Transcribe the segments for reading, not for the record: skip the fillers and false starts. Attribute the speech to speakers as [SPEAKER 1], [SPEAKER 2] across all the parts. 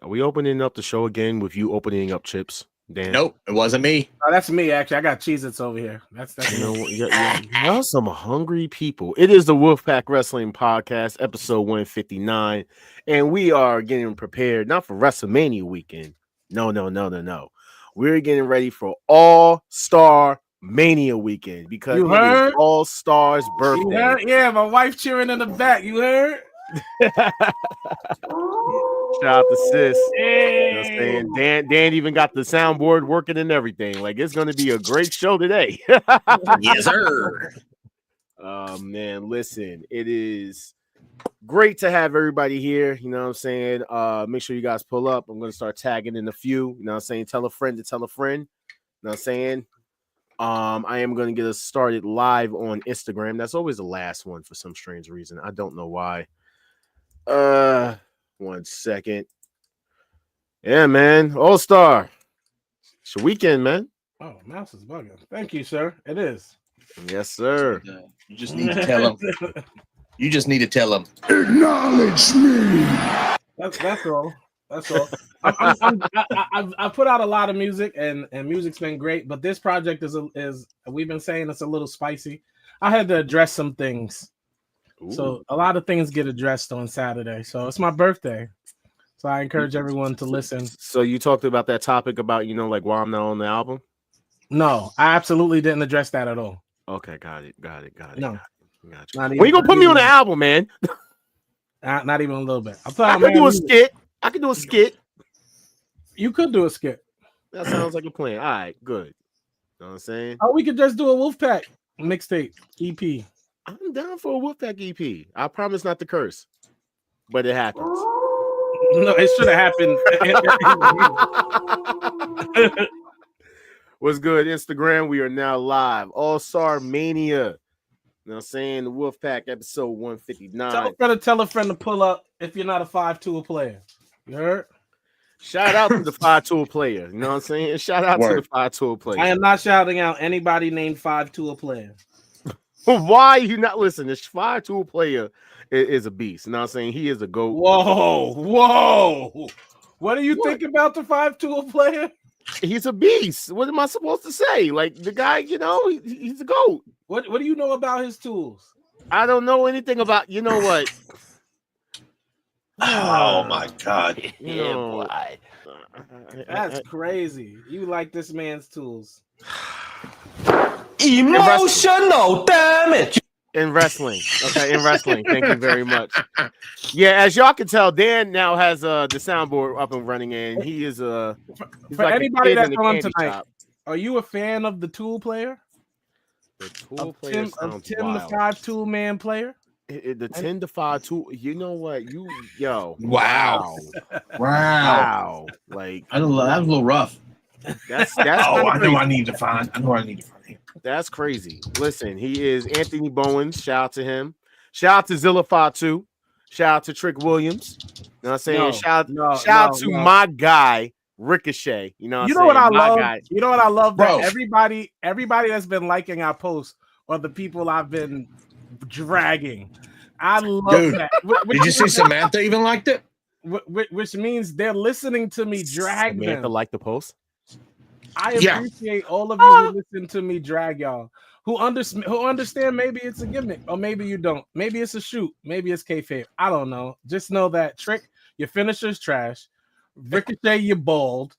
[SPEAKER 1] Are we opening up the show again with you opening up chips, Dan?
[SPEAKER 2] Nope, it wasn't me.
[SPEAKER 3] Oh, that's me, actually. I got Cheez-Its over here. That's
[SPEAKER 1] You know, y'all some hungry people. It is the Wolfpack Wrestling Podcast, episode 159, and we are getting prepared not for WrestleMania weekend. No. We're getting ready for Allstar Mania weekend because
[SPEAKER 3] you
[SPEAKER 1] it
[SPEAKER 3] heard?
[SPEAKER 1] is Allstars' birthday.
[SPEAKER 3] You heard? Yeah, my wife cheering in the back. You heard?
[SPEAKER 1] Shout out to sis.
[SPEAKER 3] Hey.
[SPEAKER 1] You know what I'm saying? Dan even got the soundboard working and everything. Like, it's going to be a great show today.
[SPEAKER 2] Yes, sir.
[SPEAKER 1] Oh, man, listen, it is great to have everybody here. You know what I'm saying? Make sure you guys pull up. I'm going to start tagging in a few. You know what I'm saying? Tell a friend to tell a friend. You know what I'm saying? I am going to get us started live on Instagram. That's always the last one for some strange reason. I don't know why. 1 second. Yeah, man. All-Star. It's your weekend, man.
[SPEAKER 3] Oh, mouse is bugging. Thank you, sir. It is.
[SPEAKER 1] Yes, sir.
[SPEAKER 2] You just need to tell him. You just need to tell him.
[SPEAKER 4] Acknowledge me.
[SPEAKER 3] That's all. That's all. I put out a lot of music, and music's been great. But this project is we've been saying it's a little spicy. I had to address some things.
[SPEAKER 1] Ooh.
[SPEAKER 3] So a lot of things get addressed on Saturday. So it's my birthday. So I encourage everyone to listen.
[SPEAKER 1] So you talked about that topic about, you know, like why I'm not on the album?
[SPEAKER 3] No, I absolutely didn't address that at all.
[SPEAKER 1] Okay, got it.
[SPEAKER 3] No.
[SPEAKER 1] Gotcha. When you gonna put me on the album, man?
[SPEAKER 3] Not even a little bit.
[SPEAKER 1] I could do a skit. I could do a skit.
[SPEAKER 3] You could do a skit.
[SPEAKER 1] That sounds like a plan. All right, good. You know what I'm saying?
[SPEAKER 3] Oh, we could just do a Wolfpack mixtape EP.
[SPEAKER 1] I'm down for a Wolfpack EP. I promise not to curse, but it happens.
[SPEAKER 3] No, it should have happened.
[SPEAKER 1] What's good, Instagram? We are now live. Allstar Mania. You know what I'm saying? The Wolfpack episode 159.
[SPEAKER 3] Tell a friend to pull up if you're not a 5-tool player. You heard?
[SPEAKER 1] Shout out to the 5-tool player. You know what I'm saying? Shout out to the 5-tool player.
[SPEAKER 3] I am not shouting out anybody named 5-tool player.
[SPEAKER 1] Why you not listen? This 5-tool player is a beast. You know what I'm saying? He is a GOAT.
[SPEAKER 3] Whoa. What do you think about the 5-tool player?
[SPEAKER 1] He's a beast. What am I supposed to say? Like, the guy, you know, he's a GOAT.
[SPEAKER 3] What do you know about his tools?
[SPEAKER 1] I don't know anything about, you know what?
[SPEAKER 2] Oh my God.
[SPEAKER 3] Boy. That's crazy. You like this man's tools.
[SPEAKER 2] Emotional damage.
[SPEAKER 1] In wrestling. Okay, in wrestling. Thank you very much. Yeah, as y'all can tell, Dan now has the soundboard up and running, and he is
[SPEAKER 3] for
[SPEAKER 1] like
[SPEAKER 3] anybody that's on tonight.
[SPEAKER 1] Shop.
[SPEAKER 3] Are you a fan of the tool player?
[SPEAKER 1] The tool player sounds
[SPEAKER 3] Tim
[SPEAKER 1] wild.
[SPEAKER 3] the 5-tool man player?
[SPEAKER 1] The 10 to 5 tool. You know what?
[SPEAKER 2] Wow.
[SPEAKER 1] Like,
[SPEAKER 2] I don't know. That was a little rough.
[SPEAKER 1] That's
[SPEAKER 2] I know I need to find him.
[SPEAKER 1] That's crazy. Listen, he is Anthony Bowens. Shout out to him. Shout out to Zilla 52. Shout out to Trick Williams. You know what I'm saying? Shout out to my guy Ricochet. You know
[SPEAKER 3] what I love?
[SPEAKER 1] Guy.
[SPEAKER 3] You know what I love?
[SPEAKER 2] Bro.
[SPEAKER 3] That everybody that's been liking our posts are the people I've been dragging. I love that.
[SPEAKER 2] Did you see Samantha even liked it?
[SPEAKER 3] Which means they're listening to me drag
[SPEAKER 1] Samantha
[SPEAKER 3] them.
[SPEAKER 1] like the post?
[SPEAKER 3] I appreciate all of you who listen to me drag y'all. Who understand maybe it's a gimmick, or maybe you don't. Maybe it's a shoot. Maybe it's kayfabe. I don't know. Just know that Trick, your finisher's trash. Ricochet, you're bald.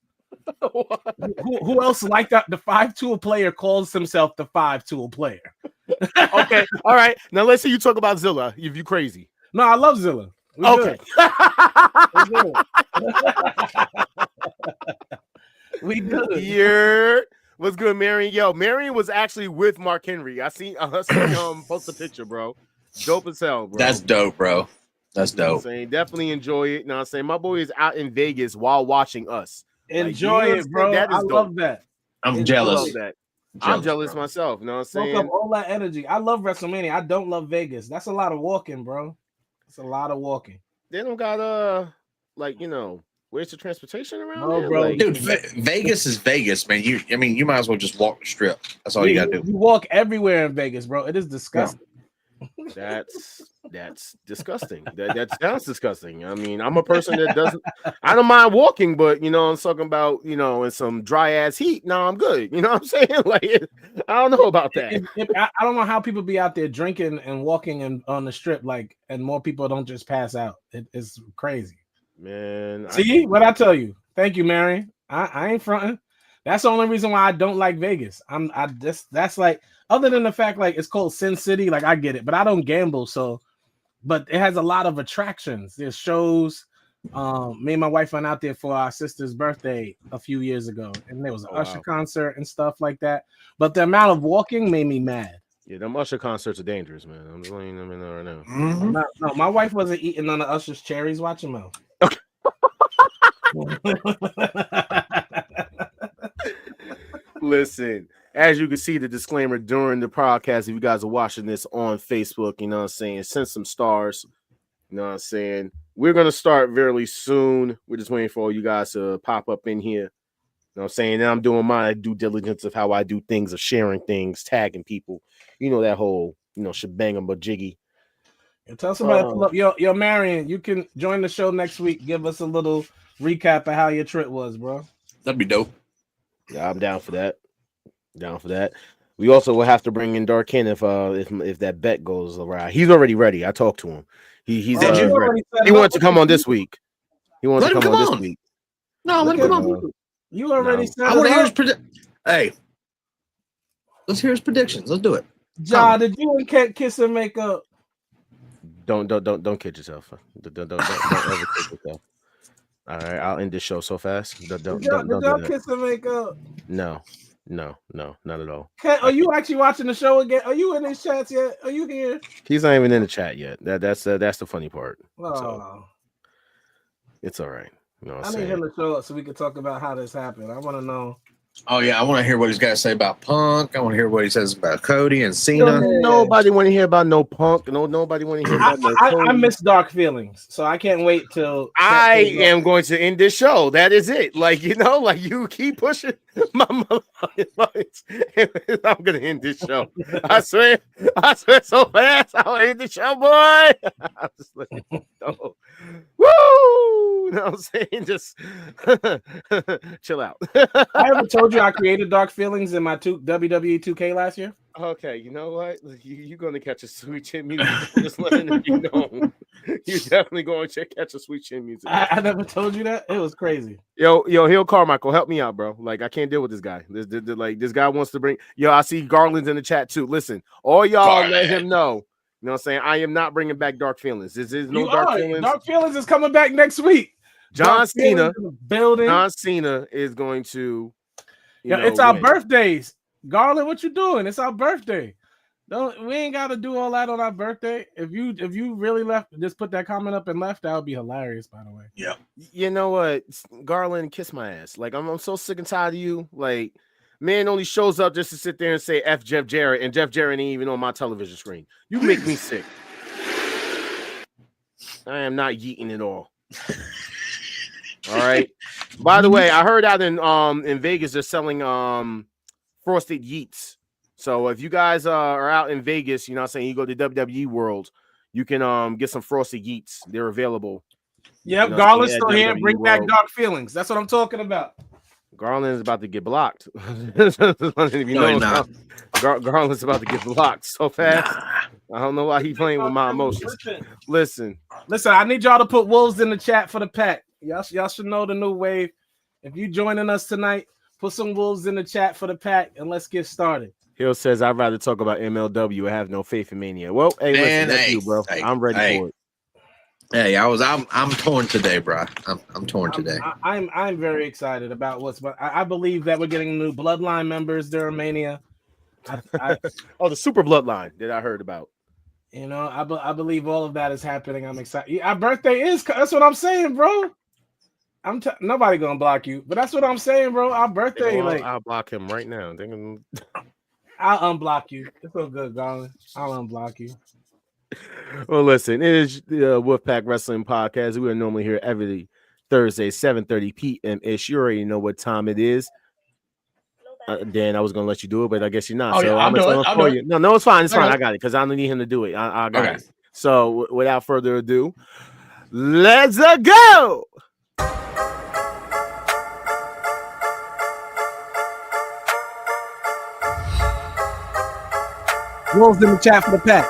[SPEAKER 3] who else like that? The 5-tool player calls himself the 5-tool player.
[SPEAKER 1] Okay, all right. Now let's see you talk about Zilla. If you crazy.
[SPEAKER 3] No, I love Zilla.
[SPEAKER 1] Okay.
[SPEAKER 3] We good.
[SPEAKER 1] Yeah. What's good, Marion? Yo, Marion was actually with Mark Henry. I seen post a picture, bro. Dope as hell, bro.
[SPEAKER 2] That's dope, bro. That's dope.
[SPEAKER 1] You know what I'm saying? Definitely enjoy it. You know what I'm saying? My boy is out in Vegas while watching us.
[SPEAKER 3] Enjoy it, bro. I love that.
[SPEAKER 2] I'm jealous.
[SPEAKER 1] I'm jealous myself. You know what I'm saying?
[SPEAKER 3] Soak up all that energy. I love WrestleMania. I don't love Vegas. That's a lot of walking, bro. It's a lot of walking.
[SPEAKER 1] They don't got where's the transportation around?
[SPEAKER 3] No,
[SPEAKER 1] there?
[SPEAKER 3] bro.
[SPEAKER 1] Like,
[SPEAKER 2] Dude, Vegas is Vegas, man. You might as well just walk the strip. That's all you gotta do.
[SPEAKER 3] You walk everywhere in Vegas, bro. It is disgusting.
[SPEAKER 1] That's disgusting. That sounds disgusting. I mean, I'm a person that doesn't. I don't mind walking, but I'm talking about in some dry ass heat. No, I'm good. You know what I'm saying? Like, I don't know about that.
[SPEAKER 3] I don't know how people be out there drinking and walking on the strip, like, and more people don't just pass out. It's crazy.
[SPEAKER 1] Man,
[SPEAKER 3] see what I tell you. Thank you, Mary. I ain't fronting. That's the only reason why I don't like Vegas. That's like, other than the fact like it's called Sin City, like I get it, but I don't gamble, so. But it has a lot of attractions. There's shows. Me and my wife went out there for our sister's birthday a few years ago, and there was an Usher concert and stuff like that. But the amount of walking made me mad.
[SPEAKER 1] Yeah, them Usher concerts are dangerous, man. I'm just letting them know right now.
[SPEAKER 2] Mm-hmm.
[SPEAKER 3] No, my wife wasn't eating none of Usher's cherries. Watch him out.
[SPEAKER 1] Listen, as you can see the disclaimer during the podcast, if you guys are watching this on Facebook, you know what I'm saying, send some stars. You know what I'm saying? We're going to start very soon. We're just waiting for all you guys to pop up in here. You know what I'm saying? And I'm doing my due diligence of how I do things, of sharing things, tagging people. You know, that whole, shebang but jiggy.
[SPEAKER 3] Tell somebody to pull up. Yo, Marion, you can join the show next week. Give us a little recap of how your trip was, bro.
[SPEAKER 2] That'd be dope.
[SPEAKER 1] Yeah, I'm down for that. We also will have to bring in Darkin if that bet goes around. He's already ready. I talked to him. He's ready. He wanted to come on this week. He wanted to come on this week.
[SPEAKER 2] No, let him come on.
[SPEAKER 3] You already said.
[SPEAKER 2] I want to hear his prediction. Hey, let's hear his predictions. Let's do it.
[SPEAKER 3] John, did you and Kat kiss and make up?
[SPEAKER 1] Don't kid yourself. Don't ever kid yourself. All right, I'll end this show so fast. Don't
[SPEAKER 3] kiss and make up.
[SPEAKER 1] No, not at all.
[SPEAKER 3] Are you actually watching the show again? Are you in these chats yet? Are you here?
[SPEAKER 1] He's not even in the chat yet. That's the funny part.
[SPEAKER 3] Oh.
[SPEAKER 1] So, it's all right. You know what I'm
[SPEAKER 3] I need
[SPEAKER 1] saying?
[SPEAKER 3] him to show up so we can talk about how this happened. I want to know.
[SPEAKER 2] Oh yeah, I want to hear what he's got to say about Punk. I want to hear what he says about Cody and Cena.
[SPEAKER 1] Nobody want to hear about no Punk. Nobody want to hear about no Cody.
[SPEAKER 3] I miss Dark Feelings, so I can't wait till
[SPEAKER 1] I am going to end this show. That is it. Like you keep pushing my lines. I'm gonna end this show. I swear so fast. I'll end the show, boy. I'm just letting you know. Woo! You know what I'm saying? Just chill out.
[SPEAKER 3] I ever told you I created Dark Feelings in my WWE 2K last year?
[SPEAKER 1] Okay, you know what? You're going to catch a sweet chin music. Just letting you know. You're definitely going to catch a sweet chin music.
[SPEAKER 3] I never told you that? It was crazy.
[SPEAKER 1] Yo, Hill Carmichael, help me out, bro. Like, I can't deal with this guy. This guy wants to bring... Yo, I see Garland's in the chat, too. Listen, all y'all let him know. You know what I'm saying? I am not bringing back Dark Feelings. This is no Dark Feelings.
[SPEAKER 3] Dark Feelings is coming back next week.
[SPEAKER 1] John Cena is going to...
[SPEAKER 3] it's our birthdays. Garland, what you doing? It's our birthday. We ain't got to do all that on our birthday. If you really left, just put that comment up and left. That would be hilarious, by the way.
[SPEAKER 2] Yeah.
[SPEAKER 1] You know what, Garland, kiss my ass. Like I'm so sick and tired of you. Like, man only shows up just to sit there and say F Jeff Jarrett, and Jeff Jarrett ain't even on my television screen. You make me sick. I am not yeeting it all. All right. By the way, I heard out in Vegas they're selling frosted yeets. So if you guys are out in Vegas, you know what I'm saying, you go to WWE World, you can get some frosted yeets. They're available.
[SPEAKER 3] Yep, Garland's still here. Bring back Dark Feelings. That's what I'm talking about.
[SPEAKER 1] Garland is about to get blocked. Garland's about to get blocked so fast. I don't know why he's playing with my emotions. Listen,
[SPEAKER 3] I need y'all to put wolves in the chat for the pack. Y'all should know the new wave. If you joining us tonight, put some wolves in the chat for the pack and let's get started.
[SPEAKER 1] Hill says, I'd rather talk about MLW. I have no faith in Mania. Well, hey, listen, that's you, bro. I'm ready for it.
[SPEAKER 2] Hey, I'm torn today, bro. I'm torn today.
[SPEAKER 3] I'm very excited about I believe that we're getting new Bloodline members during Mania.
[SPEAKER 1] The Super Bloodline that I heard about.
[SPEAKER 3] You know, I believe all of that is happening. I'm excited. Our birthday is. That's what I'm saying, bro. Nobody gonna block you, but that's what I'm saying, bro. Our birthday,
[SPEAKER 1] I'll block him right now.
[SPEAKER 3] I'll unblock you. It's all good, Garland. I'll unblock you.
[SPEAKER 1] Well, listen, it is the Wolfpack Wrestling Podcast. We are normally here every Thursday, 7:30 p.m. ish. You already know what time it is. Dan, I was gonna let you do it, but I guess you're not.
[SPEAKER 2] Oh,
[SPEAKER 1] so
[SPEAKER 2] yeah, I'll do it. I'll do it.
[SPEAKER 1] No, it's fine. It's
[SPEAKER 2] Okay.
[SPEAKER 1] fine. I got it because I don't need him to do it. I got
[SPEAKER 2] Okay.
[SPEAKER 1] it. So without further ado, let's go.
[SPEAKER 3] Wolves in the chat for the pack.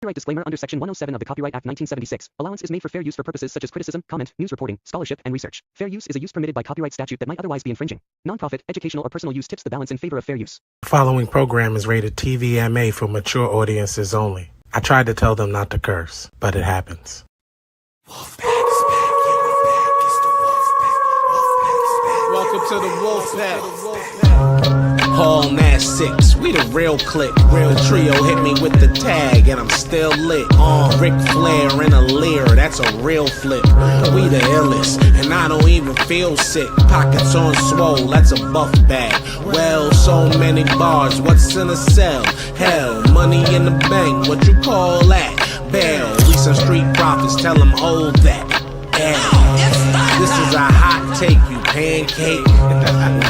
[SPEAKER 5] Copyright disclaimer under Section 107 of the Copyright Act 1976. Allowance is made for fair use for purposes such as criticism, comment, news reporting, scholarship, and research. Fair use is a use permitted by copyright statute that might otherwise be infringing. Nonprofit, educational, or personal use tips the balance in favor of fair use.
[SPEAKER 6] The following program is rated TVMA for mature audiences only. I tried to tell them not to curse, but it happens.
[SPEAKER 3] Welcome to the Wolfpack.
[SPEAKER 7] Hall Nash 6, we the real click. Real trio hit me with the tag, and I'm still lit. Ric Flair in a leer, that's a real flip. We the illest, and I don't even feel sick. Pockets on swole, that's a buff bag. Well, so many bars, what's in a cell? Hell, money in the bank, what you call that? Bail, we some street prophets, tell them hold that. This is a hot take, you pancake.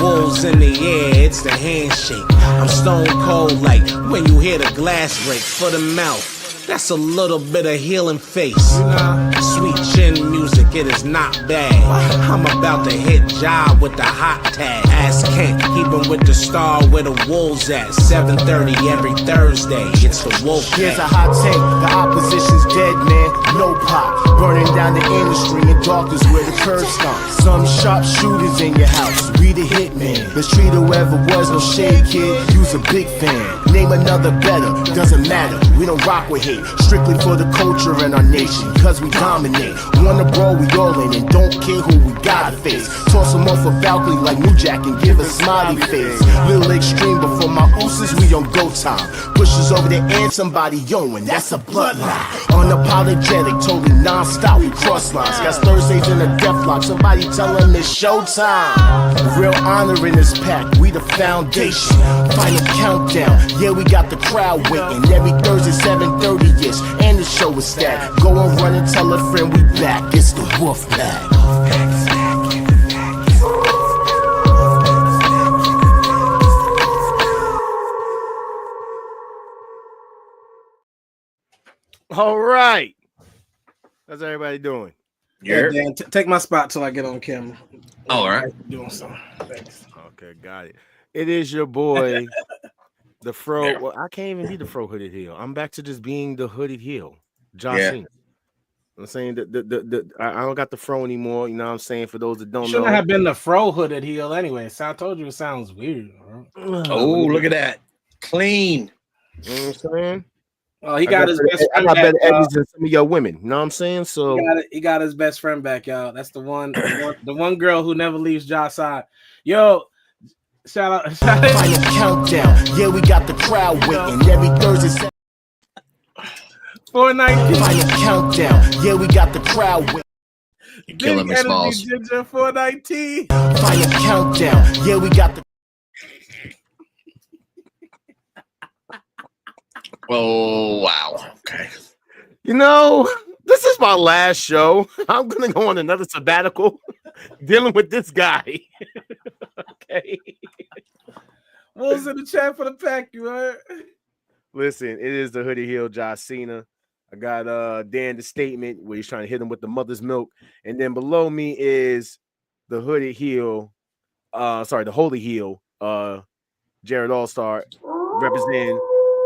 [SPEAKER 7] Wolves in the air, it's the handshake. I'm stone cold like when you hear the glass break for the mouth. That's a little bit of healing face. Sweet chin music, it is not bad. I'm about to hit job with the hot tag. Ask Kent, keepin' with the star where the wolves at. 7:30 every Thursday, it's the Wolf.
[SPEAKER 8] Here's a hot take, the opposition's dead, man. No pop, burning down the industry in darkness where the curb stomp. Some sharp shooters in your house, we the hitman. Let's treat whoever was no shade, kid. You's a big fan. Name another better, doesn't matter. We don't rock with hate, strictly for the culture and our nation. Cause we dominate, wanna brawl, we all in, and don't care who we gotta face. Toss them off a balcony like New Jack and give a smiley face. Little extreme, but for my ooses, we on go time. Pushes over the end, somebody yowing, that's a bloodline. Unapologetic, totally non-stop, we cross lines. Got Thursdays in a death lock, somebody tell them it's showtime. Real honor in this pack, we the foundation. Final countdown, yeah, we got the crowd waiting. Every Thursday, 7:30-ish, and the show is stacked. Go and run and tell a friend we back, it's the Wolfpack.
[SPEAKER 1] All right. How's everybody doing?
[SPEAKER 3] Yeah, Dan, take my spot till I get on camera.
[SPEAKER 2] Oh, all right.
[SPEAKER 3] Doing something. Thanks.
[SPEAKER 1] Okay, got it. It is your boy, the Fro. Well, I can't even be the Fro Hooded Heel. I'm back to just being the Hooded Heel. Josh Cena. I'm saying that I don't got the Fro anymore. You know what I'm saying? For those that don't know.
[SPEAKER 3] Shouldn't have been the Fro Hooded Heel anyway. So I told you it sounds weird. Bro.
[SPEAKER 2] Oh, look at that. Clean.
[SPEAKER 1] You know what I'm saying?
[SPEAKER 3] Well, he got his best friend
[SPEAKER 1] I got
[SPEAKER 3] back,
[SPEAKER 1] better edges than some of your women. You know what I'm saying? So
[SPEAKER 3] he got his best friend back, y'all. That's the one girl who never leaves Josh's side. Yo, shout out.
[SPEAKER 8] Final countdown, yeah, we got the crowd waiting. Every Thursday,
[SPEAKER 3] 419.
[SPEAKER 8] Final countdown, yeah, we got the crowd waiting.
[SPEAKER 2] You're killing me, Smalls.
[SPEAKER 3] Ginger 419.
[SPEAKER 8] Final countdown, yeah, we got the.
[SPEAKER 2] Oh, wow. Okay.
[SPEAKER 1] you know, this is my last show. I'm gonna go on another sabbatical dealing with this guy. Okay.
[SPEAKER 3] Wolves in the chat for the pack, you heard?
[SPEAKER 1] Listen, it is the Hooded Heel Josh Cena. I got Dan the statement where he's trying to hit him with the mother's milk, and then below me is the Hooded Heel, the Holy Heel, Jared Allstar, representing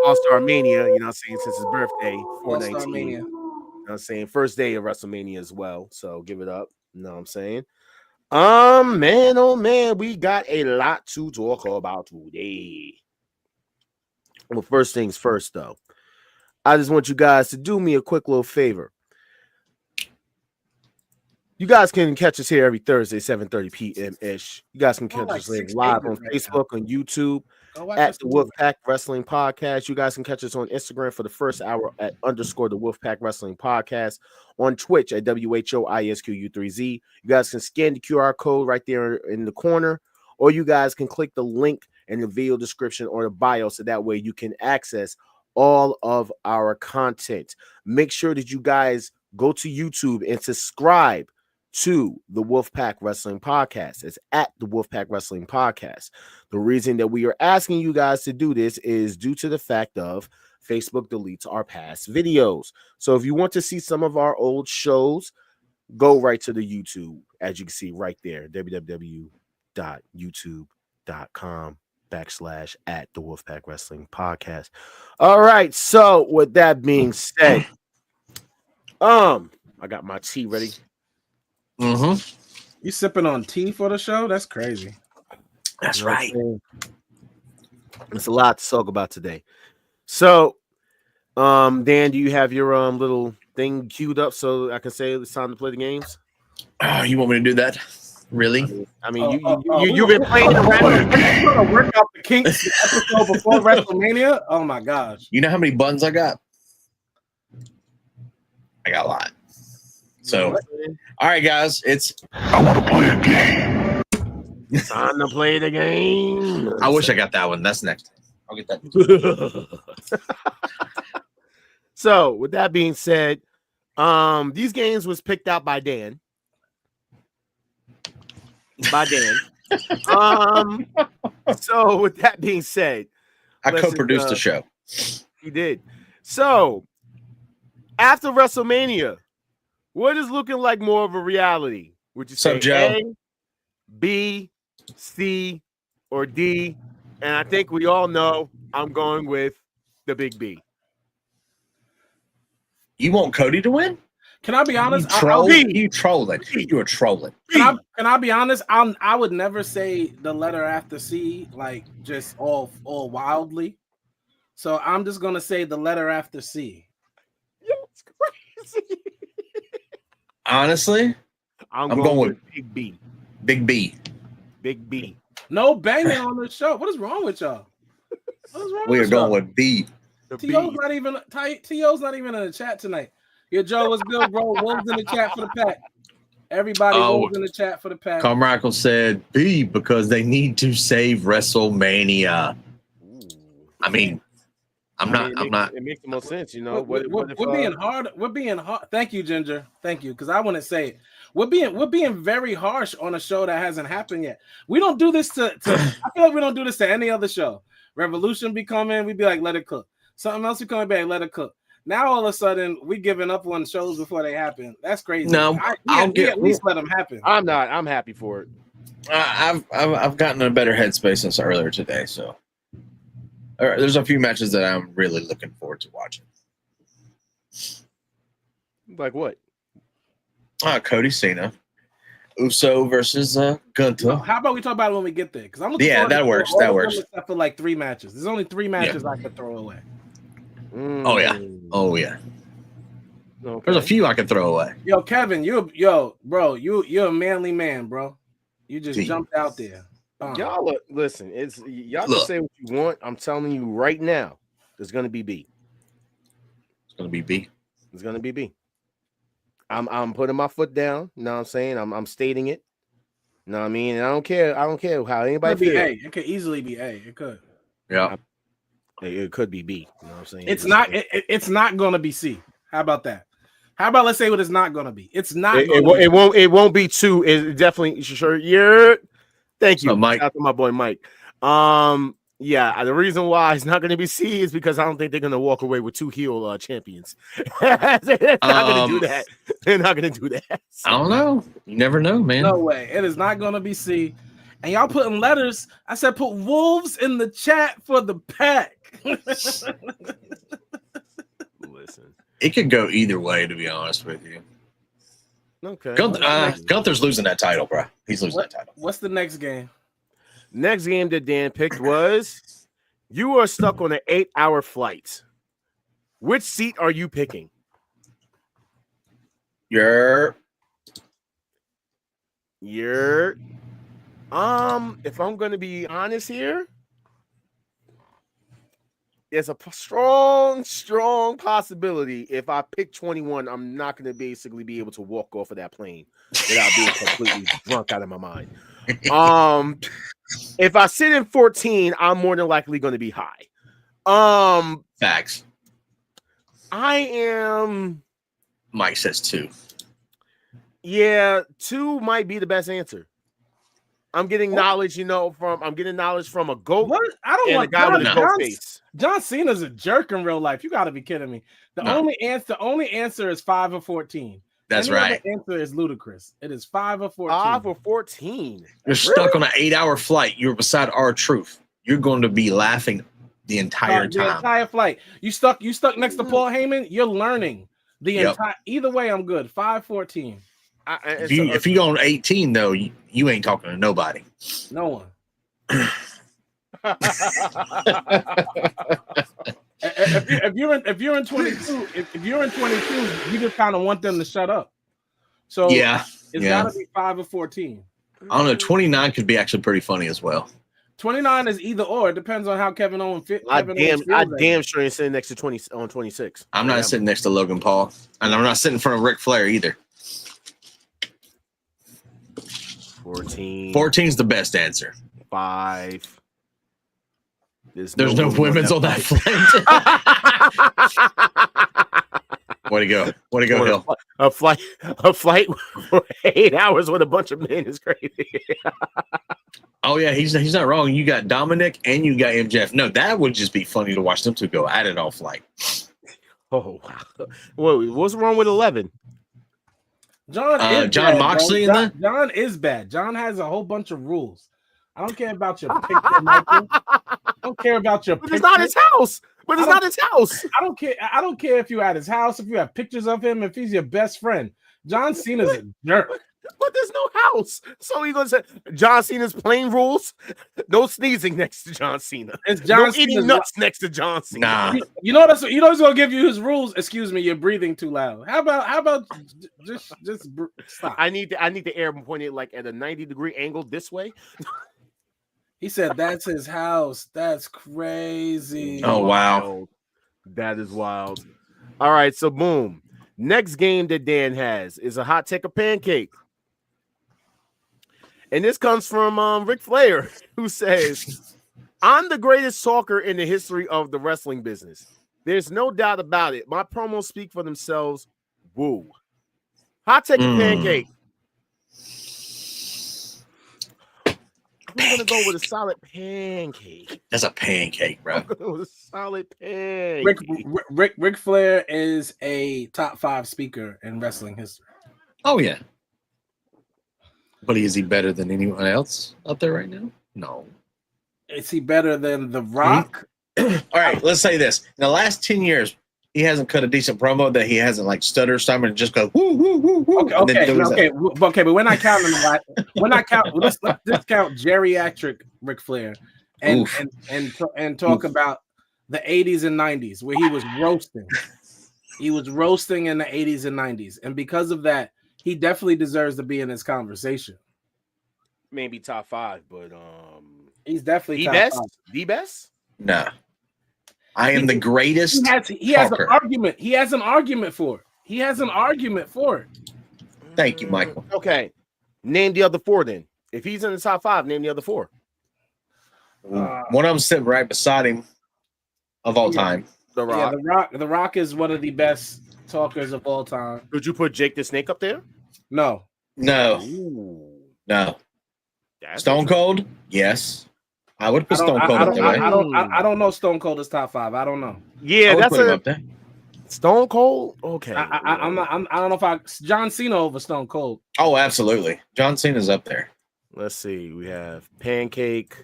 [SPEAKER 1] Allstar Mania. You know what I'm saying, since his birthday, 419. You know what I'm saying, first day of WrestleMania as well. So give it up. You know what I'm saying? Man, oh man, we got a lot to talk about today. Well, first things first, though. I just want you guys to do me a quick little favor. You guys can catch us here every Thursday, 7:30 p.m.-ish. You guys can catch us live on Facebook, on YouTube, at the Wolfpack Wrestling Podcast. You guys can catch us on Instagram for the first hour at _ the Wolfpack Wrestling Podcast. On Twitch at WHOISQU3Z. You guys can scan the QR code right there in the corner, or you guys can click the link in the video description or the bio, so that way you can access all of our content. Make sure that you guys go to YouTube and subscribe to the Wolfpack Wrestling Podcast. It's at the Wolfpack Wrestling Podcast. The reason that we are asking you guys to do this is due to the fact of Facebook deletes our past videos. So if you want to see some of our old shows, go right to the YouTube, as you can see right there, www.youtube.com/at the Wolfpack Wrestling Podcast. All right, so with that being said, I got my tea ready.
[SPEAKER 3] You sipping on tea for the show? That's crazy.
[SPEAKER 2] That's right.
[SPEAKER 1] It's a lot to talk about today. So, Dan, do you have your little thing queued up so I can say it's time to play the games?
[SPEAKER 2] You want me to do that? Really?
[SPEAKER 1] I mean, you've been playing around.
[SPEAKER 3] To work out the kinks episode before WrestleMania. Oh my gosh!
[SPEAKER 2] You know how many buttons I got? I got a lot. So, all right, guys,
[SPEAKER 4] I want to play a game.
[SPEAKER 1] Time to play the game.
[SPEAKER 2] I wish I got that one. That's next. I'll get that.
[SPEAKER 1] So, with that being said, these games was picked out by Dan. So with that being said,
[SPEAKER 2] I co-produced the show.
[SPEAKER 1] He did. So after WrestleMania, what is looking like more of a reality? Would you say A, B, C, or D? And I think we all know I'm going with the big B.
[SPEAKER 2] You want Cody to win?
[SPEAKER 3] Can I be honest?
[SPEAKER 2] You trolling. You were trolling.
[SPEAKER 3] Can I be honest? I would never say the letter after C like just all wildly. So I'm just gonna say the letter after C.
[SPEAKER 1] Yo, it's crazy.
[SPEAKER 2] Honestly,
[SPEAKER 1] I'm going with Big B.
[SPEAKER 2] Big B.
[SPEAKER 1] Big B.
[SPEAKER 3] No banging on the show. What is wrong with y'all? What is wrong
[SPEAKER 2] We are going with B.
[SPEAKER 3] T.O.'s not even in the chat tonight. Yo, Joe, what's good, bro? Wolves in the chat for the pack. Everybody, Wolves in the chat for the pack.
[SPEAKER 2] Carmichael said B because they need to save WrestleMania. I mean, I'm not.
[SPEAKER 1] It makes the most sense, you know.
[SPEAKER 3] We're being hard. We're being hard. Thank you, Ginger. Thank you, because I want to say it. We're being very harsh on a show that hasn't happened yet. We don't do this to I feel like we don't do this to any other show. Revolution be coming, we be like, let it cook. Something else be coming back, let it cook. Now all of a sudden we giving up on shows before they happen. That's crazy.
[SPEAKER 2] No,
[SPEAKER 3] I'll at least let them happen.
[SPEAKER 1] I'm not. I'm happy for it.
[SPEAKER 2] I've gotten in a better headspace since earlier today. So there's a few matches that I'm really looking forward to watching.
[SPEAKER 1] Like what?
[SPEAKER 2] Cody Cena, Uso versus Gunther.
[SPEAKER 3] No, how about we talk about it when we get there? Because I'm
[SPEAKER 2] that works. That works.
[SPEAKER 3] Except for like 3 matches. There's only 3 matches I could throw away.
[SPEAKER 2] Oh yeah. Okay. There's a few I can throw away.
[SPEAKER 3] Yo, Kevin, you're a manly man, bro. You just jumped out there.
[SPEAKER 1] Y'all listen. Y'all can say what you want. I'm telling you right now, there's gonna be B.
[SPEAKER 2] It's gonna be B.
[SPEAKER 1] It's gonna be B. I'm putting my foot down. You know what I'm saying? I'm stating it. You know what I mean? And I don't care how anybody feels.
[SPEAKER 3] A. It could easily be A. It could.
[SPEAKER 2] Yeah.
[SPEAKER 1] It could be B. You know what I'm saying?
[SPEAKER 3] It's not gonna be C. How about that? How about let's say what it's not gonna be? It's not.
[SPEAKER 1] It won't be 2. It definitely sure. Yeah. Thank you,
[SPEAKER 2] so, Mike.
[SPEAKER 1] Shout out to my boy Mike. Yeah. The reason why it's not going to be C is because I don't think they're going to walk away with 2 heel champions. They're not going to do that. They're not going to do that.
[SPEAKER 2] So. I don't know. You never know, man.
[SPEAKER 3] No way. It is not going to be C. And y'all putting letters. I said put Wolves in the chat for the pack.
[SPEAKER 1] Listen.
[SPEAKER 2] It could go either way, to be honest with you.
[SPEAKER 1] Okay.
[SPEAKER 2] Gunther's losing that title, bro. He's losing that title.
[SPEAKER 3] What's the next game?
[SPEAKER 1] Next game that Dan picked was you are stuck on an 8-hour flight. Which seat are you picking?
[SPEAKER 2] You're
[SPEAKER 1] if I'm going to be honest here, there's a strong possibility if I pick 21, I'm not going to basically be able to walk off of that plane without being completely drunk out of my mind. If I sit in 14, I'm more than likely going to be high.
[SPEAKER 2] Facts.
[SPEAKER 1] I am.
[SPEAKER 2] Mike says 2.
[SPEAKER 1] Yeah, 2 might be the best answer. I'm getting knowledge, I'm getting knowledge from a goat.
[SPEAKER 3] What? I don't
[SPEAKER 1] and
[SPEAKER 3] want
[SPEAKER 1] a guy with a goat face.
[SPEAKER 3] John Cena's a jerk in real life. You got to be kidding me. The only answer is 5 or 14.
[SPEAKER 2] That's
[SPEAKER 3] Any
[SPEAKER 2] right.
[SPEAKER 3] other answer is ludicrous. It is 5 or 14.
[SPEAKER 1] 5 or 14.
[SPEAKER 2] You're stuck on an 8-hour flight. You're beside R-Truth. You're going to be laughing the entire time.
[SPEAKER 3] The entire flight. You stuck next to Paul Heyman. You're learning the entire. Either way, I'm good. 5, 14.
[SPEAKER 2] If you go on 18 though, you ain't talking to nobody.
[SPEAKER 3] No one. if you're in 22, if you're in 22, you just kind of want them to shut up. So it's gotta be 5 or 14.
[SPEAKER 2] I don't know. 29 could be actually pretty funny as well.
[SPEAKER 3] 29 is either or. It depends on how Kevin Owens fit.
[SPEAKER 1] I damn sure ain't sitting next to 20 on 26.
[SPEAKER 2] I'm not sitting next to Logan Paul, and I'm not sitting in front of Ric Flair either.
[SPEAKER 1] 14.
[SPEAKER 2] 14 is the best answer.
[SPEAKER 1] 5.
[SPEAKER 2] There's no women's on that flight. Way to go. Way to go, Hill.
[SPEAKER 1] A flight for 8 hours with a bunch of men is crazy.
[SPEAKER 2] Oh, yeah, he's not wrong. You got Dominic and you got MJF. No, that would just be funny to watch them two go at it all flight.
[SPEAKER 1] Oh, wow. What's wrong with 11?
[SPEAKER 2] John Moxley in that?
[SPEAKER 3] John is bad. John has a whole bunch of rules. I don't care about your picture, Michael. I don't care about your picture.
[SPEAKER 1] It's not his house. But it's not his house.
[SPEAKER 3] I don't care. I don't care if you're at his house, if you have pictures of him, if he's your best friend. John Cena's a jerk.
[SPEAKER 1] But there's no house. So you're gonna say John Cena's plain rules? No sneezing next to John Cena.
[SPEAKER 3] It's John
[SPEAKER 1] no eating nuts next to John Cena.
[SPEAKER 2] Nah.
[SPEAKER 3] You know that's gonna give you his rules. Excuse me, you're breathing too loud. How about just stop?
[SPEAKER 1] I need the air pointed like at a 90-degree angle this way.
[SPEAKER 3] He said that's his house. That's crazy.
[SPEAKER 2] Oh wow.
[SPEAKER 1] That is wild. All right, so boom. Next game that Dan has is a hot take or pancake. And this comes from Ric Flair, who says, I'm the greatest talker in the history of the wrestling business. There's no doubt about it. My promos speak for themselves. Woo. Hot take or pancake. I'm going to go with a solid pancake.
[SPEAKER 2] That's a pancake, bro.
[SPEAKER 1] I'm going to go with a solid pancake.
[SPEAKER 3] Ric Flair is a top 5 speaker in wrestling history.
[SPEAKER 2] Oh, yeah. But is he better than anyone else out there right now? No.
[SPEAKER 3] Is he better than The Rock?
[SPEAKER 2] All right, let's say this. In the last 10 years, he hasn't cut a decent promo that he hasn't like stutter stammer and just go woo woo woo woo.
[SPEAKER 3] Okay, but we're not counting let's discount geriatric Ric Flair and talk about the 80s and 90s where he was roasting. He was roasting in the 80s and 90s, and because of that, he definitely deserves to be in this conversation.
[SPEAKER 1] Maybe top 5, but
[SPEAKER 3] he's definitely
[SPEAKER 1] top 5. The best?
[SPEAKER 2] No. I am the greatest.
[SPEAKER 3] He has an argument. He has an argument for it.
[SPEAKER 2] Thank you, Michael.
[SPEAKER 1] Okay. Name the other 4 then. If he's in the top 5, name the other 4.
[SPEAKER 2] One of them sitting right beside him of all time.
[SPEAKER 1] The Rock.
[SPEAKER 3] Yeah, The Rock is one of the best talkers of all time.
[SPEAKER 1] Could you put Jake the Snake up there?
[SPEAKER 3] No.
[SPEAKER 1] Ooh.
[SPEAKER 2] No. Stone Cold? Yes. I would put Stone Cold up there.
[SPEAKER 3] I don't know Stone Cold is top 5. I don't know.
[SPEAKER 1] Yeah, that's
[SPEAKER 2] up there.
[SPEAKER 1] Stone Cold. Okay.
[SPEAKER 3] I don't know if John Cena over Stone Cold.
[SPEAKER 2] Oh, absolutely. John Cena's up there.
[SPEAKER 1] Let's see. We have pancake,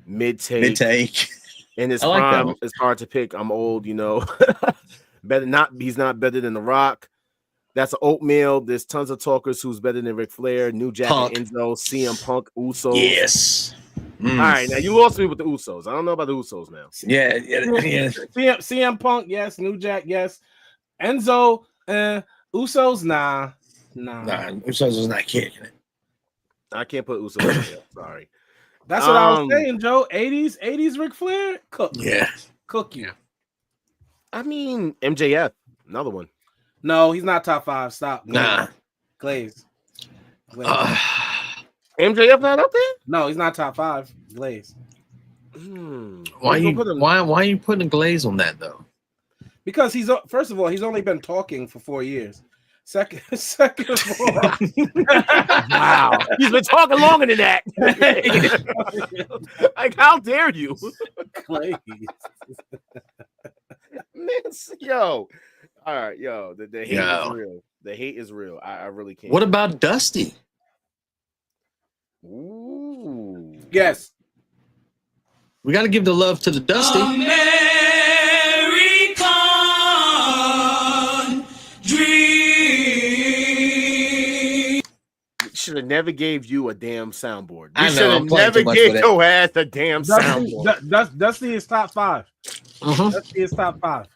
[SPEAKER 1] mid-take. In his
[SPEAKER 2] like
[SPEAKER 1] prime, it's hard to pick. I'm old, He's not better than The Rock. That's an oatmeal. There's tons of talkers who's better than Ric Flair, New Jack, Enzo, CM Punk, Usos.
[SPEAKER 2] Yes.
[SPEAKER 1] All right, now you lost me with the Usos. I don't know about the Usos now.
[SPEAKER 2] Yeah.
[SPEAKER 3] CM Punk, yes. New Jack, yes. Enzo, Usos, nah.
[SPEAKER 2] Usos is not kicking it.
[SPEAKER 1] I can't put Usos in there. Sorry.
[SPEAKER 3] That's what I was saying, Joe. 80s Ric Flair, cook.
[SPEAKER 2] Yeah.
[SPEAKER 3] Cook you.
[SPEAKER 1] I mean, MJF, another one.
[SPEAKER 3] No, he's not top 5. Stop.
[SPEAKER 2] Glaze.
[SPEAKER 3] Nah.
[SPEAKER 1] MJF not up there?
[SPEAKER 3] No, he's not top 5. Glaze.
[SPEAKER 2] Why are you putting a glaze on that though?
[SPEAKER 3] Because he's first of all, he's only been talking for 4 years. Second of all,
[SPEAKER 1] wow, he's been talking longer than that. Like, how dare you?
[SPEAKER 3] Glaze.
[SPEAKER 1] Man, yo. All right, yo, the hate is real. The hate is real. I really can't.
[SPEAKER 2] What about Dusty?
[SPEAKER 1] Ooh.
[SPEAKER 3] Yes.
[SPEAKER 2] We got to give the love to the Dusty.
[SPEAKER 7] American dream.
[SPEAKER 1] Should have never gave you a damn soundboard.
[SPEAKER 2] I
[SPEAKER 1] You
[SPEAKER 2] know,
[SPEAKER 1] should have
[SPEAKER 2] I'm playing
[SPEAKER 1] never
[SPEAKER 2] too much
[SPEAKER 1] gave
[SPEAKER 2] with it.
[SPEAKER 1] your ass a damn soundboard.
[SPEAKER 3] Dusty is top 5. Dusty is top 5.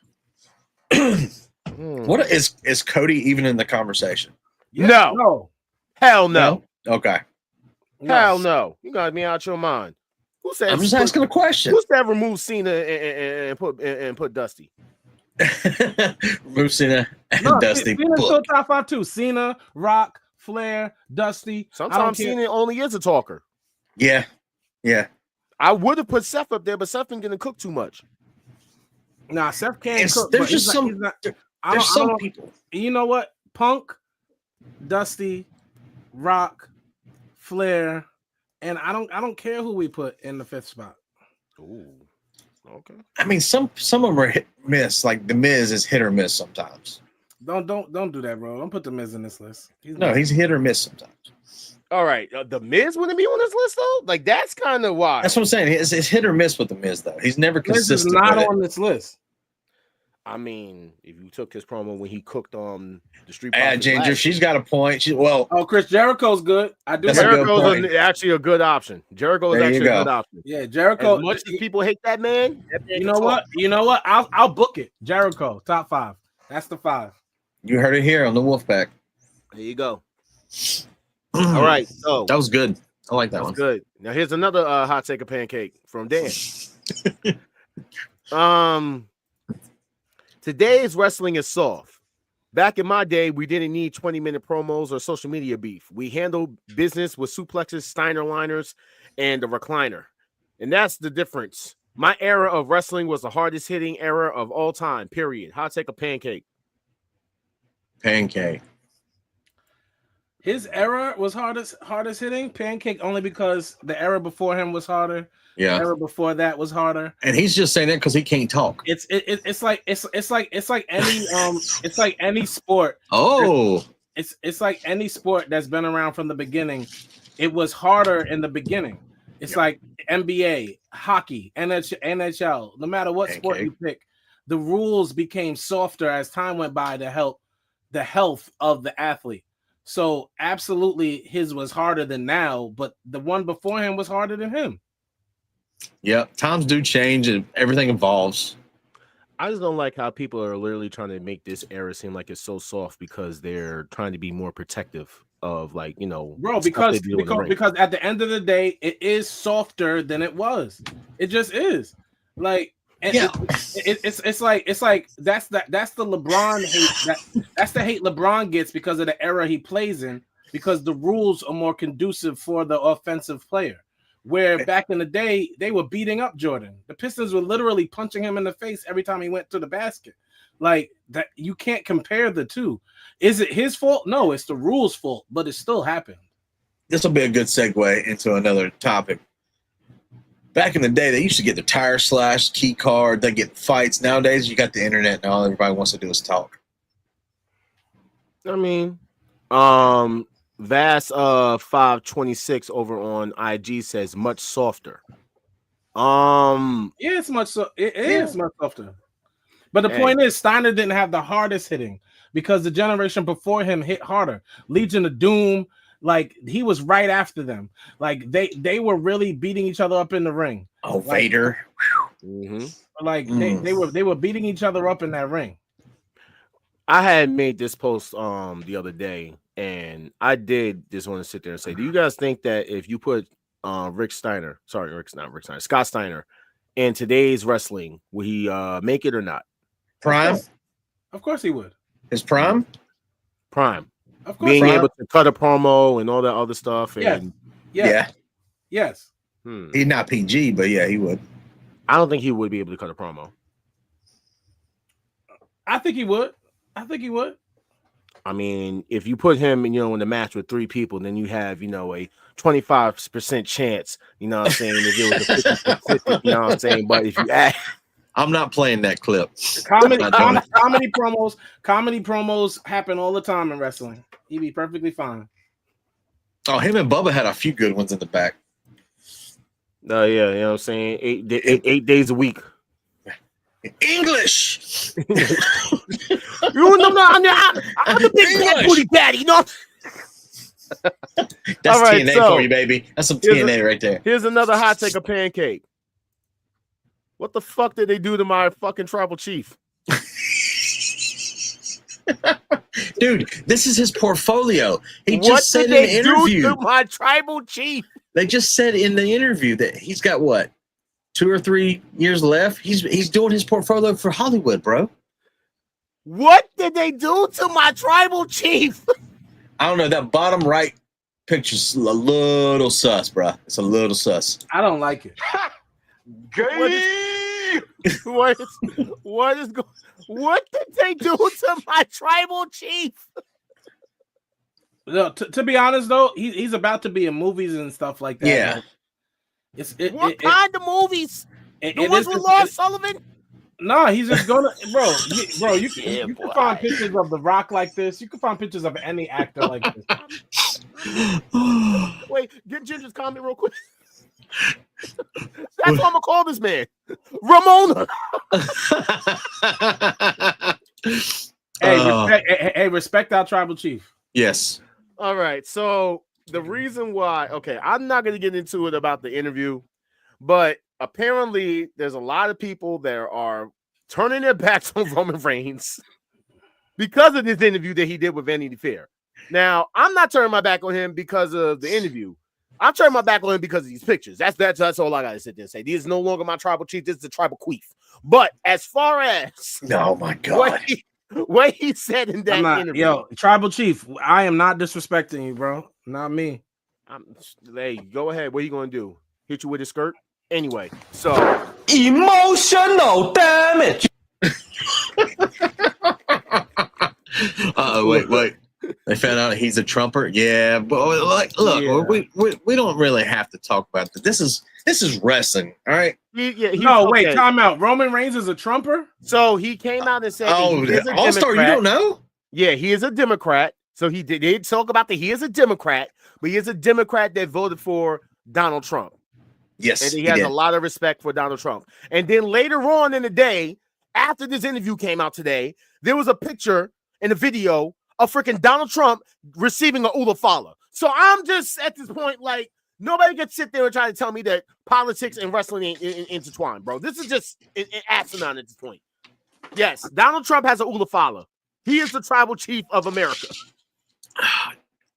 [SPEAKER 2] What is Cody even in the conversation?
[SPEAKER 1] No.
[SPEAKER 3] No.
[SPEAKER 1] Hell no.
[SPEAKER 2] Okay.
[SPEAKER 1] Hell no. You got me out your mind. Who said?
[SPEAKER 2] I'm just asking a question.
[SPEAKER 1] Who said remove Cena and put Dusty?
[SPEAKER 2] Remove Cena and Dusty.
[SPEAKER 3] Cena's still top 5 too. Cena, Rock, Flair, Dusty.
[SPEAKER 1] Sometimes Cena only is a talker.
[SPEAKER 2] Yeah.
[SPEAKER 1] I would have put Seth up there, but Seth been getting cooked too much.
[SPEAKER 3] Nah, Seth can't cook.
[SPEAKER 2] There's just some people.
[SPEAKER 3] You know what? Punk, Dusty, Rock, Flair, and I don't care who we put in the 5th spot.
[SPEAKER 1] Ooh. Okay.
[SPEAKER 2] I mean, some of them are hit miss. Like the Miz is hit or miss sometimes.
[SPEAKER 3] Don't do that, bro. Don't put the Miz in this list.
[SPEAKER 2] He's hit or miss sometimes.
[SPEAKER 1] All right, the Miz wouldn't be on this list though. Like that's kind of why.
[SPEAKER 2] That's what I'm saying. It's hit or miss with the Miz though. He's never consistent.
[SPEAKER 3] Miz is not
[SPEAKER 2] with
[SPEAKER 3] on this list.
[SPEAKER 1] I mean, if you took his promo when he cooked on the Street,
[SPEAKER 2] Ginger, she's got a point.
[SPEAKER 3] Chris Jericho's good. I do.
[SPEAKER 1] Jericho's actually a good option. Jericho is actually a good option.
[SPEAKER 3] Yeah, Jericho.
[SPEAKER 1] As much as people hate that man,
[SPEAKER 3] you know what? I'll book it. Jericho, top 5. That's the 5.
[SPEAKER 2] You heard it here on the Wolfpack.
[SPEAKER 1] There you go. All right, so
[SPEAKER 2] that was good. I like that one.
[SPEAKER 1] Good. Now here's another hot take of pancake from Dan. Today's wrestling is soft. Back in my day, we didn't need 20-minute promos or social media beef. We handled business with suplexes, Steiner liners, and the recliner. And that's the difference. My era of wrestling was the hardest hitting era of all time, period. Hot take of pancake.
[SPEAKER 2] Pancake.
[SPEAKER 3] His era was hardest hitting. Pancake only because the era before him was harder.
[SPEAKER 2] Yeah.
[SPEAKER 3] The era before that was harder.
[SPEAKER 2] And he's just saying that because he can't talk.
[SPEAKER 3] It's like any sport.
[SPEAKER 2] Oh.
[SPEAKER 3] It's like any sport that's been around from the beginning. It was harder in the beginning. It's like NBA, hockey, NHL. No matter what sport you pick, the rules became softer as time went by to help the health of the athlete. So absolutely his was harder than now, but the one before him was harder than him.
[SPEAKER 2] Yeah, times do change and everything evolves.
[SPEAKER 1] I just don't like how people are literally trying to make this era seem like it's so soft because they're trying to be more protective of, like, you know,
[SPEAKER 3] bro, because at the end of the day, it is softer than it was. It just is. Like, and
[SPEAKER 2] yeah,
[SPEAKER 3] it's like that's the LeBron hate. That's the hate LeBron gets because of the era he plays in, because the rules are more conducive for the offensive player. Where back in the day, they were beating up Jordan. The Pistons were literally punching him in the face every time he went to the basket. Like that, you can't compare the two. Is it his fault? No, it's the rules' fault, but it still happened.
[SPEAKER 2] This will be a good segue into another topic. Back in the day, they used to get the tire slash, key card, they get fights. Nowadays, you got the internet, and all everybody wants to do is talk.
[SPEAKER 1] I mean, Vass 526 over on IG says much softer.
[SPEAKER 3] Yeah, it's much is much softer. But the point is, Steiner didn't have the hardest hitting because the generation before him hit harder. Legion of Doom, like he was right after them. Like they were really beating each other up in the ring.
[SPEAKER 2] Oh, like, Vader.
[SPEAKER 3] Like they were beating each other up in that ring.
[SPEAKER 1] I had made this post the other day, and I did just want to sit there and say, do you guys think that if you put Scott Steiner in today's wrestling, will he make it or not?
[SPEAKER 2] Prime?
[SPEAKER 3] Of course he would.
[SPEAKER 2] His prime?
[SPEAKER 1] Prime.
[SPEAKER 3] Of course.
[SPEAKER 1] Being able to cut a promo and all that other stuff. And
[SPEAKER 3] Yes.
[SPEAKER 1] All
[SPEAKER 2] He's not PG, but yeah, he would.
[SPEAKER 1] I don't think he would be able to cut a promo.
[SPEAKER 3] I think he would.
[SPEAKER 1] I mean, if you put him, in the match with 3 people, then you have, a 25% chance, you know what I'm saying, if it was a 50%, you know what I'm saying? But if you add...
[SPEAKER 2] I'm not playing that clip.
[SPEAKER 3] Comedy promos happen all the time in wrestling. He'd be perfectly fine.
[SPEAKER 2] Oh, him and Bubba had a few good ones in the back.
[SPEAKER 1] Oh, yeah, you know what I'm saying? 8 days a week.
[SPEAKER 2] English.
[SPEAKER 1] I'm the big fat booty daddy, That's
[SPEAKER 2] right, TNA for you, baby. That's some TNA right there.
[SPEAKER 1] Here's another hot take of pancake. What the fuck did they do to my fucking tribal chief?
[SPEAKER 2] Dude, this is his portfolio. He just said in the interview.
[SPEAKER 1] Do to my tribal chief?
[SPEAKER 2] They just said in the interview that he's got what? 2 or 3 years left. He's doing his portfolio for Hollywood, bro.
[SPEAKER 1] What did they do to my tribal chief?
[SPEAKER 2] I don't know. That bottom right picture's a little sus, bro. It's a little sus.
[SPEAKER 3] I don't like it.
[SPEAKER 1] What did they do to my tribal chief?
[SPEAKER 3] No, to be honest though, he's about to be in movies and stuff like that.
[SPEAKER 2] Yeah.
[SPEAKER 1] What kind of movies? The ones with Lars Sullivan?
[SPEAKER 3] No, he's just gonna, bro. You can find pictures of The Rock like this. You can find pictures of any actor like this.
[SPEAKER 1] Wait, get Ginger's comment real quick. That's what I'm gonna call this man, Ramona.
[SPEAKER 3] Respect our tribal chief.
[SPEAKER 2] Yes.
[SPEAKER 1] All right. So the reason why, I'm not gonna get into it about the interview, but apparently there's a lot of people that are turning their backs on Roman Reigns because of this interview that he did with Vanity Fair. Now, I'm not turning my back on him because of the interview. I'm turning my back on him because of these pictures. That's all I gotta sit there and say. This is no longer my tribal chief. This is the tribal queef. But as far as
[SPEAKER 2] oh my god,
[SPEAKER 1] what he said in that interview,
[SPEAKER 3] tribal chief, I am not disrespecting you, bro. Not me.
[SPEAKER 1] Hey, go ahead. What are you gonna do? Hit you with his skirt? Anyway, so
[SPEAKER 9] emotional damage.
[SPEAKER 2] Wait. They found out he's a Trumper. Yeah, but look, we don't really have to talk about this. This is wrestling, all right?
[SPEAKER 3] Wait, time out. Roman Reigns is a Trumper?
[SPEAKER 1] So he came out and said,
[SPEAKER 2] All-Star, you don't know?
[SPEAKER 1] Yeah, he is a Democrat. So he did talk about that he is a Democrat, but he is a Democrat that voted for Donald Trump.
[SPEAKER 2] Yes,
[SPEAKER 1] and he has a lot of respect for Donald Trump. And then later on in the day, after this interview came out today, there was a picture and a video of freaking Donald Trump receiving a Ula Fala. So I'm just at this point, like, nobody can sit there and try to tell me that politics and wrestling ain't intertwined, bro. This is just asinine at this point. Yes, Donald Trump has a Ula Fala. He is the tribal chief of America.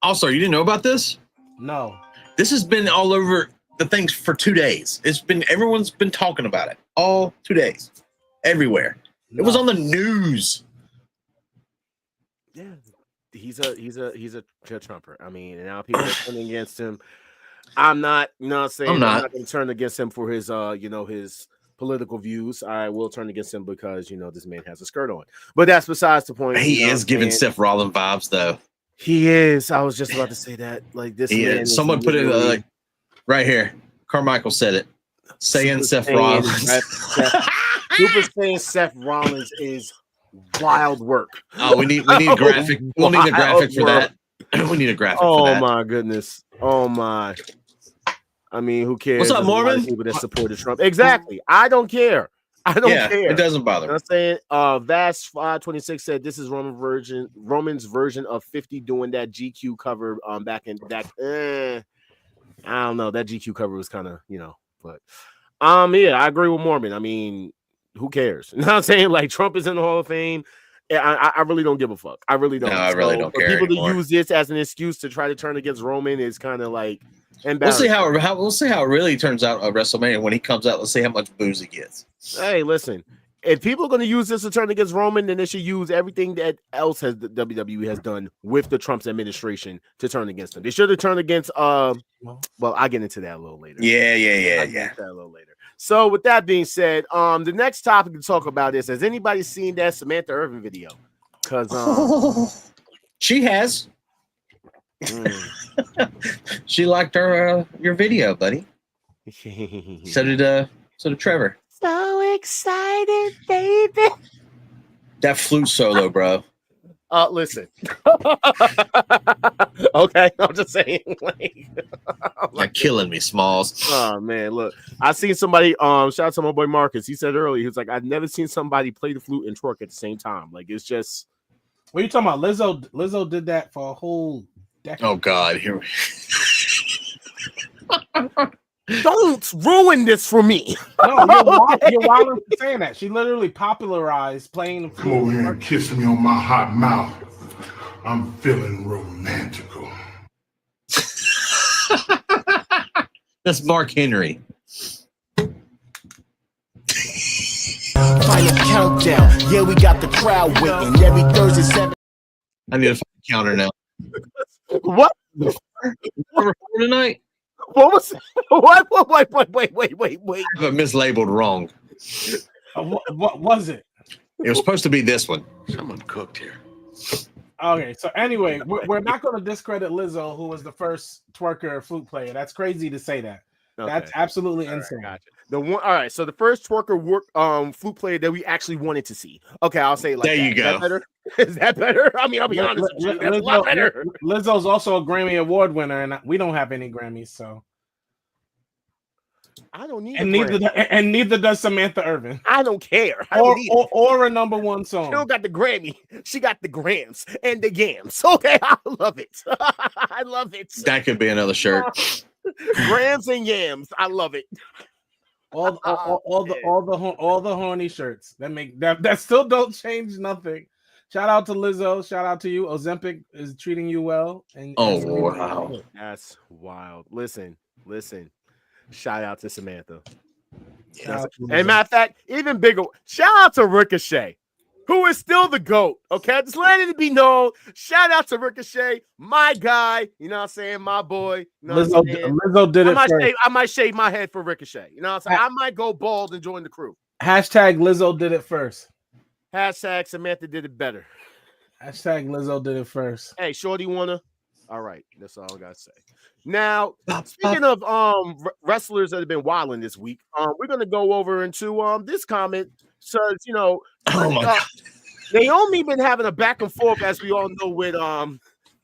[SPEAKER 2] Also, you didn't know about this?
[SPEAKER 3] No.
[SPEAKER 2] This has been all over the things for 2 days. Everyone's been talking about it all 2 days, everywhere. It was on the news.
[SPEAKER 1] Yeah, he's a Trumper. I mean, and now people are turning against him. I'm not, I'm not going to turn against him for his, his political views. I will turn against him because this man has a skirt on. But that's besides the point.
[SPEAKER 2] He is giving Seth Rollins vibes, though.
[SPEAKER 1] He is. I was just about to say that. Like this. Man
[SPEAKER 2] someone put it right here. Carmichael said it. Saying Seth Rollins.
[SPEAKER 1] Super saying Seth Rollins is wild work.
[SPEAKER 2] Oh, we need graphic. We'll need a graphic for that. We need a graphic for that.
[SPEAKER 1] Oh my goodness. Oh my. I mean, who cares?
[SPEAKER 2] What's up, Mormon?
[SPEAKER 1] People that supported Trump. Exactly. I don't care. I don't care.
[SPEAKER 2] It doesn't bother me.
[SPEAKER 1] I'm saying Vast 526 said this is Roman's version of 50 doing that GQ cover back in that. I don't know. That GQ cover was kind of, but I agree with Mormon. I mean, who cares? You know what I'm saying? Like, Trump is in the Hall of Fame. I really don't give a fuck. I really don't.
[SPEAKER 2] No, I really don't care.
[SPEAKER 1] People
[SPEAKER 2] anymore.
[SPEAKER 1] to use this as an excuse to try to turn against Roman is kind of like embarrassing.
[SPEAKER 2] We'll see how it really turns out at WrestleMania when he comes out. Let's see how much booze he gets.
[SPEAKER 1] Hey, listen. if people are going to use this to turn against Roman, then they should use everything that else has the WWE has done with the Trump's administration to turn against them. They should have turned against well, I'll get into that a little later.
[SPEAKER 2] Yeah.
[SPEAKER 1] That a little later. So with that being said, the next topic to talk about is, has anybody seen that Samantha Irvin video? Because
[SPEAKER 2] she has. She liked your video, buddy. So did Trevor.
[SPEAKER 1] So excited, baby.
[SPEAKER 2] That flute solo, bro.
[SPEAKER 1] Listen. Okay, I'm just saying.
[SPEAKER 2] You're killing me, Smalls.
[SPEAKER 1] Oh man, look. I seen somebody. Shout out to my boy Marcus. He said earlier, he was like, I've never seen somebody play the flute and twerk at the same time. Like, it's just.
[SPEAKER 3] What are you talking about? Lizzo did that for a whole decade.
[SPEAKER 2] Oh God, here.
[SPEAKER 1] Don't ruin this for me.
[SPEAKER 3] No, you're wild for saying that. She literally popularized playing the flute.
[SPEAKER 4] Come over here and kiss me on my hot mouth. I'm feeling romantical.
[SPEAKER 2] That's Mark Henry.
[SPEAKER 8] Final countdown. Yeah, we got the crowd waiting. Every Thursday 7.
[SPEAKER 2] I need a counter now.
[SPEAKER 1] What?
[SPEAKER 2] Tonight?
[SPEAKER 1] What was? What? Wait.
[SPEAKER 2] But mislabeled wrong.
[SPEAKER 3] What was it?
[SPEAKER 2] It was supposed to be this one.
[SPEAKER 9] Someone cooked here.
[SPEAKER 3] Okay, so anyway, we're not going to discredit Lizzo, who was the first twerker flute player. That's crazy to say that. Okay. That's absolutely insane.
[SPEAKER 1] Gotcha. All right. So the first twerker flute player that we actually wanted to see. Okay, I'll say it like
[SPEAKER 2] there
[SPEAKER 1] that.
[SPEAKER 2] You go.
[SPEAKER 1] Is that better? Is that better? I mean, I'll be honest with you. That's a lot better.
[SPEAKER 3] Lizzo's also a Grammy Award winner, and we don't have any Grammys, so
[SPEAKER 1] I don't need.
[SPEAKER 3] And neither does Samantha Irvin.
[SPEAKER 1] I don't care.
[SPEAKER 3] Or a number one song.
[SPEAKER 1] She don't got the Grammy. She got the grams and the yams. Okay, I love it. I love it.
[SPEAKER 2] That could be another shirt.
[SPEAKER 1] Grams and yams. I love it.
[SPEAKER 3] All the horny shirts that still don't change nothing. Shout out to Lizzo. Shout out to you. Ozempic is treating you well.
[SPEAKER 2] Wow,
[SPEAKER 1] that's wild. Listen. Shout out to Samantha. And matter of fact, even bigger. Shout out to Ricochet, who is still the GOAT. Okay, just letting it be known. Shout out to Ricochet, my guy. You know what I'm saying? My boy. You know
[SPEAKER 3] Lizzo did it.
[SPEAKER 1] I might shave my head for Ricochet. You know what I'm saying? I might go bald and join the crew.
[SPEAKER 3] Hashtag Lizzo did it first.
[SPEAKER 1] Hashtag Samantha did it better.
[SPEAKER 3] Hashtag Lizzo did it first.
[SPEAKER 1] Hey, Shorty wanna? All right, that's all I gotta say. Now, speaking of wrestlers that have been wilding this week, we're gonna go over into this comment. So Naomi been having a back and forth, as we all know,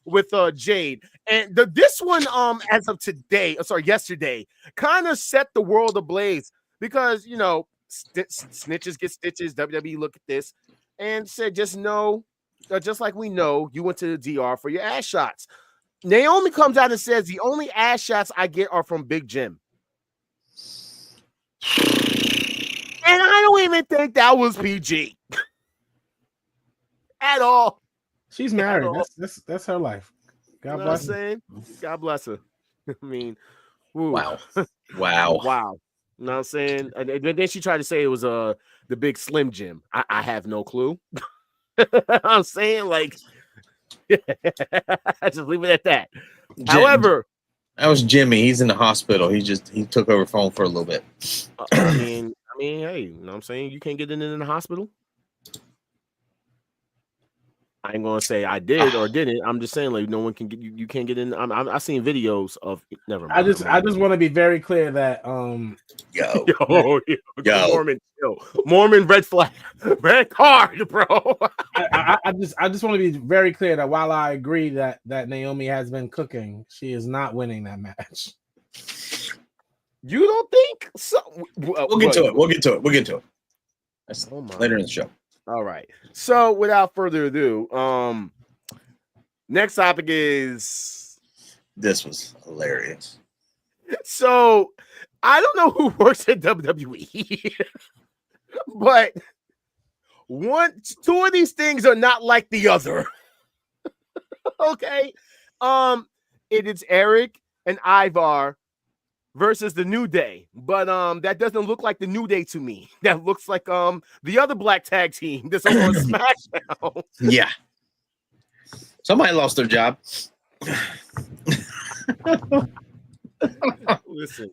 [SPEAKER 1] with Jade, and this one as of yesterday, kind of set the world ablaze because snitches get stitches. WWE look at this and said, just like we know, you went to the DR for your ass shots. Naomi comes out and says the only ass shots I get are from Big Jim. And I don't even think that was PG at all.
[SPEAKER 3] She's married. That's her life. God bless
[SPEAKER 1] her. God bless her. I mean, woo.
[SPEAKER 2] Wow.
[SPEAKER 1] You know what I'm saying? And then she tried to say it was the big Slim Jim. I have no clue. I'm saying, like, just leave it at that. However,
[SPEAKER 2] that was Jimmy. He's in the hospital. He took over phone for a little bit.
[SPEAKER 1] I mean, hey, you know what I'm saying? You can't get in the hospital. I ain't gonna say I did or didn't. I'm just saying, like, no one can get you. You can't get in. I've seen videos of. Never mind.
[SPEAKER 3] I just want to be very clear that
[SPEAKER 1] Mormon red flag, red card, bro.
[SPEAKER 3] I just want to be very clear that while I agree that Naomi has been cooking, she is not winning that match.
[SPEAKER 1] You don't think so?
[SPEAKER 2] We'll get to it. That's later in the show.
[SPEAKER 1] All right. So without further ado, next topic is.
[SPEAKER 2] This was hilarious.
[SPEAKER 1] So I don't know who works at WWE, but two of these things are not like the other. Okay. It is Eric and Ivar versus the New Day. But that doesn't look like the New Day to me. That looks like the other black tag team that's over on SmackDown.
[SPEAKER 2] Yeah. Somebody lost their job.
[SPEAKER 1] Listen.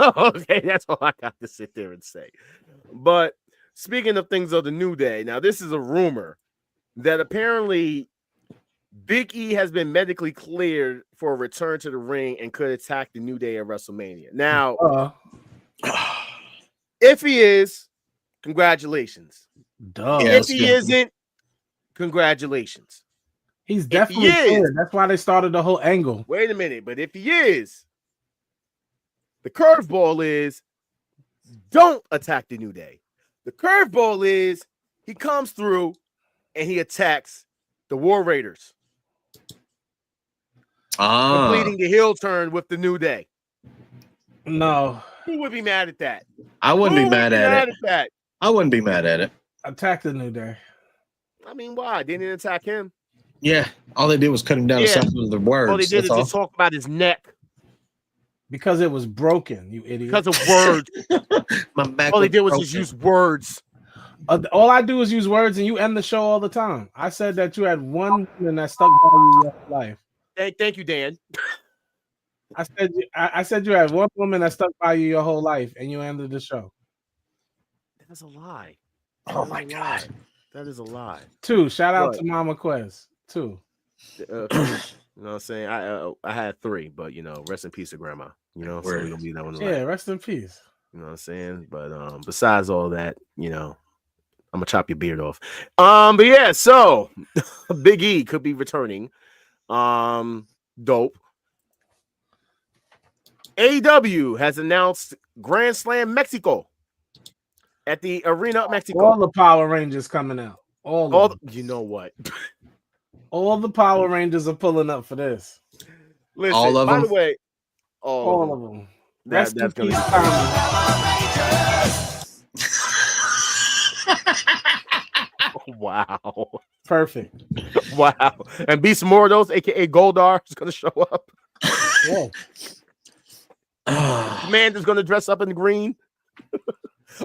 [SPEAKER 1] Okay, that's all I got to sit there and say. But speaking of things of the New Day, now this is a rumor that apparently Big E has been medically cleared for a return to the ring and could attack the New Day at WrestleMania. Now, if he is, congratulations. If he isn't, congratulations.
[SPEAKER 3] He's definitely cleared. That's why they started the whole angle.
[SPEAKER 1] Wait a minute, but if he is, the curveball is don't attack the New Day. The curveball is he comes through and he attacks the War Raiders. Completing the heel turn with the New Day.
[SPEAKER 3] No.
[SPEAKER 1] Who would be mad at that?
[SPEAKER 2] I wouldn't be mad at it. I wouldn't be mad at it.
[SPEAKER 3] Attack the New Day.
[SPEAKER 1] I mean, why? They didn't attack him.
[SPEAKER 2] Yeah. All they did was cut him down to something with the words.
[SPEAKER 1] All they did is just talk about his neck.
[SPEAKER 3] Because it was broken, you idiot.
[SPEAKER 1] Because of words.
[SPEAKER 2] My back
[SPEAKER 1] all they did was just use words.
[SPEAKER 3] All I do is use words, and you end the show all the time. I said that you had one woman that stuck by you your life.
[SPEAKER 1] Thank you, Dan.
[SPEAKER 3] I said you had one woman that stuck by you your whole life, and you ended the show.
[SPEAKER 1] That's a lie.
[SPEAKER 2] Oh my God.
[SPEAKER 1] That is a lie.
[SPEAKER 3] 2. Shout out to Mama Quez. 2.
[SPEAKER 1] You know what I'm saying? I had 3, but rest in peace to grandma. So we're gonna be that one.
[SPEAKER 3] Yeah, rest in peace.
[SPEAKER 1] You know what I'm saying? But besides all that, I'm gonna chop your beard off. But yeah, so Big E could be returning. Dope. AEW has announced Grand Slam Mexico at the Arena Mexico.
[SPEAKER 3] All the Power Rangers coming out.
[SPEAKER 1] You know what?
[SPEAKER 3] All the Power Rangers are pulling up for this.
[SPEAKER 1] Listen,
[SPEAKER 2] all of
[SPEAKER 1] by
[SPEAKER 2] them?
[SPEAKER 1] the way,
[SPEAKER 3] all of them.
[SPEAKER 1] That's gonna be wow.
[SPEAKER 3] Perfect.
[SPEAKER 1] Wow. And Beast Mordos, aka Goldar, is gonna show up.
[SPEAKER 3] Yeah.
[SPEAKER 1] Man is gonna dress up in green.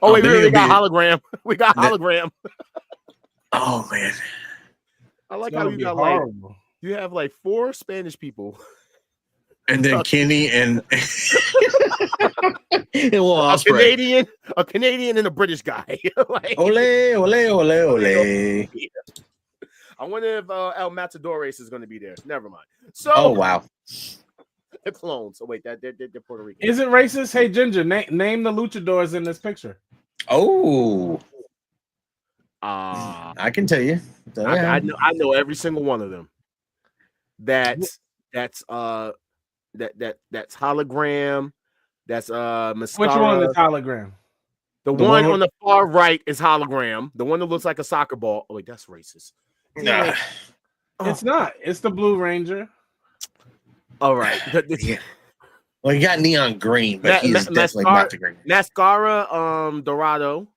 [SPEAKER 1] Oh, wait, we got hologram. We got hologram.
[SPEAKER 2] Oh man.
[SPEAKER 1] I like how you got horrible. You have 4 Spanish people.
[SPEAKER 2] And then Kenny and
[SPEAKER 1] a Canadian and a British guy.
[SPEAKER 2] Ole, ole, ole, ole.
[SPEAKER 1] I wonder if El Matadores is going to be there. Never mind. So,
[SPEAKER 2] oh wow,
[SPEAKER 1] they're clones. Oh wait, they're Puerto Rican.
[SPEAKER 3] Is it racist? Hey Ginger, name the luchadors in this picture.
[SPEAKER 2] Oh, I can tell you.
[SPEAKER 1] I know every single one of them. That's hologram. That's Mascara.
[SPEAKER 3] Which one is hologram?
[SPEAKER 1] The one on the far right is hologram. The one that looks like a soccer ball. Oh wait, that's racist.
[SPEAKER 2] Nah.
[SPEAKER 3] It's not. It's the Blue Ranger.
[SPEAKER 1] All right.
[SPEAKER 2] Well, you got neon green, but he's definitely not the green.
[SPEAKER 1] Mascara Dorado.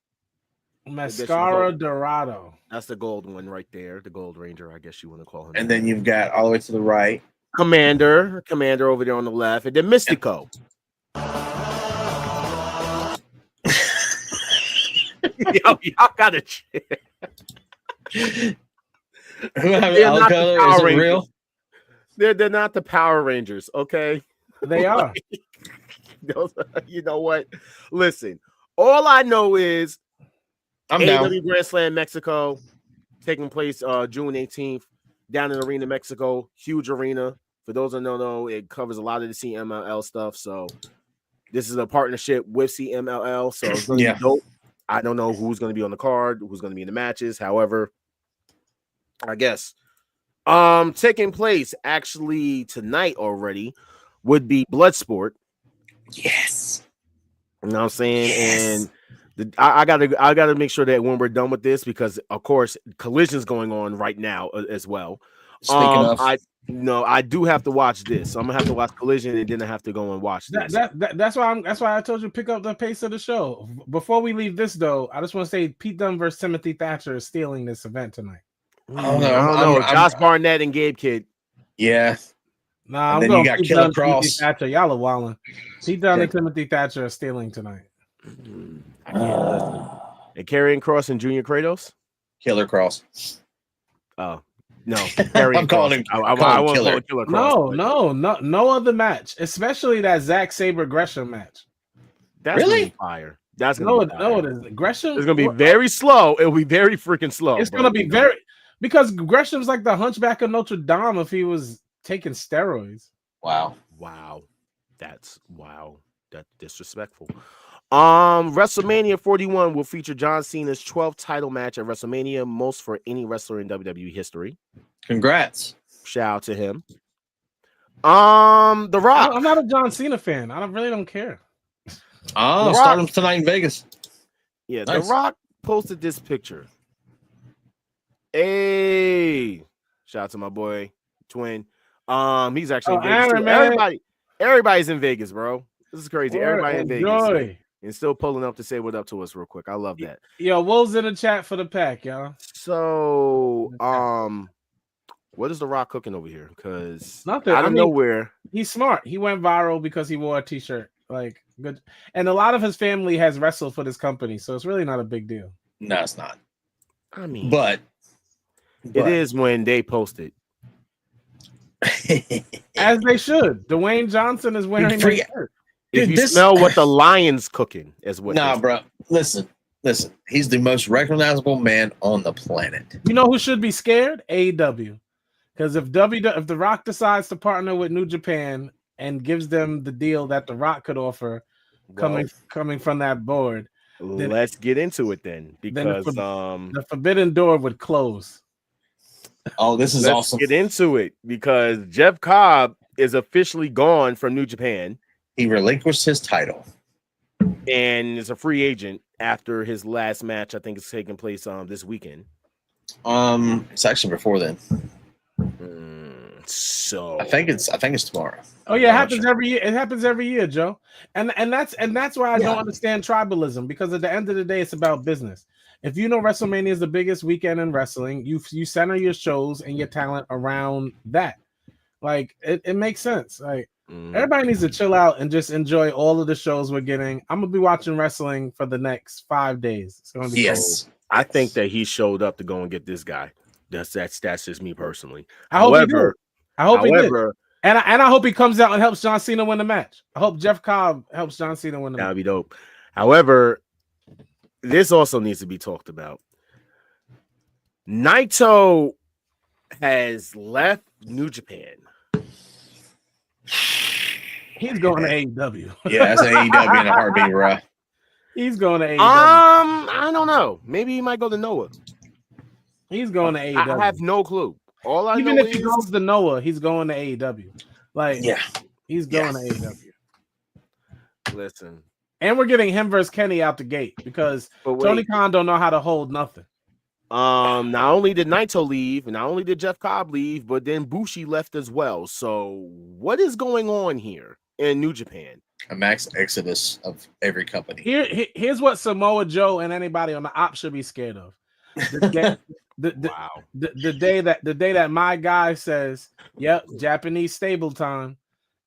[SPEAKER 3] Mascara Dorado.
[SPEAKER 1] That's the gold one right there. The Gold Ranger, I guess you want to call him.
[SPEAKER 2] And then you've got all the way to the right.
[SPEAKER 1] Commander over there on the left, and then Mystico. Yo, y'all got a chill.
[SPEAKER 2] They're not the Power Rangers. Real?
[SPEAKER 1] They're not the Power Rangers, okay?
[SPEAKER 3] They are.
[SPEAKER 1] You know what? Listen, all I know is
[SPEAKER 2] I'm
[SPEAKER 1] AEW
[SPEAKER 2] down.
[SPEAKER 1] Grand Slam Mexico taking place June 18th down in Arena Mexico. Huge arena. For those that don't know, it covers a lot of the CMLL stuff. So this is a partnership with CMLL. So it's going to be dope. I don't know who's going to be on the card, who's going to be in the matches. However, I guess taking place actually tonight already would be Bloodsport.
[SPEAKER 2] Yes.
[SPEAKER 1] You know what I'm saying? Yes. And I gotta make sure that when we're done with this, because of course Collision's going on right now as well.
[SPEAKER 2] Speaking of,
[SPEAKER 1] I do have to watch this. So I'm gonna have to watch Collision and then I have to go and watch this.
[SPEAKER 3] That's why I told you pick up the pace of the show. Before we leave this though, I just want to say Pete Dunne versus Timothy Thatcher is stealing this event tonight.
[SPEAKER 1] I don't know. Josh Barnett and Gabe Kidd.
[SPEAKER 2] Yeah.
[SPEAKER 3] Nah,
[SPEAKER 2] And
[SPEAKER 3] I'm
[SPEAKER 2] then
[SPEAKER 3] going
[SPEAKER 2] you got
[SPEAKER 3] Pete
[SPEAKER 2] Killer
[SPEAKER 3] Dunne, Timothy
[SPEAKER 2] Cross.
[SPEAKER 3] Thatcher. Y'all are wilding. Pete Dunne and
[SPEAKER 2] Okay.
[SPEAKER 3] Timothy Thatcher are stealing tonight.
[SPEAKER 1] I can't listen. And Karrion Kross and Junior Kratos.
[SPEAKER 2] Killer Cross.
[SPEAKER 1] Oh no, Karrion
[SPEAKER 2] calling
[SPEAKER 1] Kross.
[SPEAKER 2] him-
[SPEAKER 1] I
[SPEAKER 2] calling
[SPEAKER 1] won't
[SPEAKER 2] Killer.
[SPEAKER 1] call it Killer Kross.
[SPEAKER 3] No other match, especially that Zack Sabre Gresham match.
[SPEAKER 1] That's
[SPEAKER 2] Really?
[SPEAKER 1] gonna be fire. That's gonna be fire.
[SPEAKER 3] No, it isn't. Gresham.
[SPEAKER 1] It's gonna be very slow. It'll be very freaking slow.
[SPEAKER 3] It's gonna be very because Gresham's like the Hunchback of Notre Dame if he was taking steroids.
[SPEAKER 2] Wow.
[SPEAKER 1] That's disrespectful. WrestleMania 41 will feature John Cena's 12th title match at WrestleMania, most for any wrestler in WWE history.
[SPEAKER 2] Congrats.
[SPEAKER 1] Shout out to him. The Rock.
[SPEAKER 3] I'm not a John Cena fan. I really don't care.
[SPEAKER 2] Oh, start him tonight in Vegas.
[SPEAKER 1] Yeah,
[SPEAKER 2] Nice.
[SPEAKER 1] The Rock posted this picture. Hey, shout out to my boy Twin. He's actually in Vegas.
[SPEAKER 3] Aaron,
[SPEAKER 1] everybody's in Vegas, bro. This is crazy. Everybody in
[SPEAKER 3] enjoy.
[SPEAKER 1] Vegas and still pulling up to say what up to us real quick. I love that.
[SPEAKER 3] Yo, Wolves in the chat for the pack, y'all.
[SPEAKER 1] So, what is The Rock cooking over here? Because
[SPEAKER 3] nothing.
[SPEAKER 1] Out of nowhere,
[SPEAKER 3] he's smart. He went viral because he wore a t-shirt. Like good, and a lot of his family has wrestled for this company, so it's really not a big deal.
[SPEAKER 2] No, it's not.
[SPEAKER 1] I mean,
[SPEAKER 2] but
[SPEAKER 1] it is when they post it.
[SPEAKER 3] As they should. Dwayne Johnson is wearing that shirt.
[SPEAKER 1] If you smell what the lion's cooking, is what.
[SPEAKER 2] Nah, bro. Listen. He's the most recognizable man on the planet.
[SPEAKER 3] You know who should be scared? AEW. Because if The Rock decides to partner with New Japan and gives them the deal that The Rock could offer, coming from that board,
[SPEAKER 1] let's get into it then, because
[SPEAKER 3] the forbidden door would close.
[SPEAKER 2] Oh, this is awesome.
[SPEAKER 1] Get into it because Jeff Cobb is officially gone from New Japan.
[SPEAKER 2] He relinquished his title
[SPEAKER 1] and is a free agent after his last match. I think it's taking place this weekend.
[SPEAKER 2] It's actually before then.
[SPEAKER 1] So
[SPEAKER 2] I think it's tomorrow.
[SPEAKER 3] Oh yeah, it happens every year. It happens every year, Joe. And that's why I don't understand tribalism, because at the end of the day, it's about business. If you know WrestleMania is the biggest weekend in wrestling, you center your shows and your talent around that. Like it makes sense. Like everybody needs to chill out and just enjoy all of the shows we're getting. I'm gonna be watching wrestling for the next 5 days. It's gonna be cool.
[SPEAKER 1] I think that he showed up to go and get this guy. That's just me personally.
[SPEAKER 3] I hope he did. And I hope he comes out and helps John Cena win the match. I hope Jeff Cobb helps John Cena win the match.
[SPEAKER 1] That'd be dope. However, this also needs to be talked about. Naito has left New Japan.
[SPEAKER 3] He's going to AEW.
[SPEAKER 2] Yeah, that's an AEW in a heartbeat, bro.
[SPEAKER 3] He's going to AEW.
[SPEAKER 1] I don't know. Maybe he might go to Noah.
[SPEAKER 3] He's going to AEW.
[SPEAKER 1] I have no clue. All I
[SPEAKER 3] Even
[SPEAKER 1] know
[SPEAKER 3] if he goes to Noah, he's going to AEW. Like, he's going to AEW.
[SPEAKER 1] Listen.
[SPEAKER 3] And we're getting him versus Kenny out the gate because Tony Khan don't know how to hold nothing.
[SPEAKER 1] Not only did Naito leave, not only did Jeff Cobb leave, but then Bushi left as well. So what is going on here in New Japan?
[SPEAKER 2] A max exodus of every company.
[SPEAKER 3] Here's what Samoa Joe and anybody on the op should be scared of. The day that my guy says, "Yep, Japanese stable time,"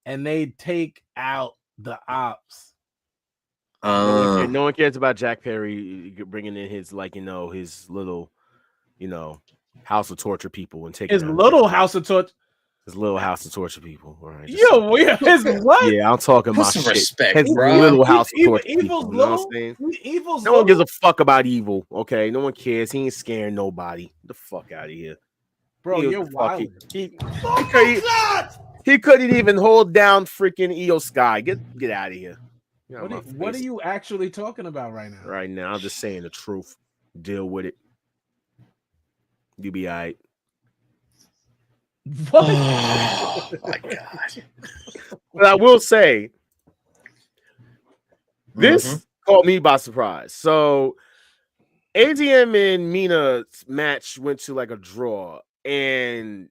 [SPEAKER 3] and they take out the ops.
[SPEAKER 1] No one cares about Jack Perry bringing in his his little, house of torture people and taking
[SPEAKER 3] his little house of torture.
[SPEAKER 1] His little house of torture people. All right.
[SPEAKER 3] Yo, his what?
[SPEAKER 1] Yeah, I'm talking about shit.
[SPEAKER 2] Respect,
[SPEAKER 1] his
[SPEAKER 2] bro.
[SPEAKER 1] little house of torture
[SPEAKER 3] Evil's
[SPEAKER 1] people. You know
[SPEAKER 3] little.
[SPEAKER 1] what I'm saying?
[SPEAKER 3] Evil's
[SPEAKER 1] no one gives a fuck about Evil. Okay, no one cares. He ain't scaring nobody. Get the fuck out of here,
[SPEAKER 3] bro. You're wild.
[SPEAKER 1] He couldn't even hold down freaking Io Sky. Get out of here.
[SPEAKER 3] What are you actually talking about right now?
[SPEAKER 1] Right now, I'm just saying the truth. Deal with it. You be all right.
[SPEAKER 3] What?
[SPEAKER 2] Oh my god!
[SPEAKER 1] But I will say, this caught me by surprise. So, ADM and Mina's match went to like a draw, and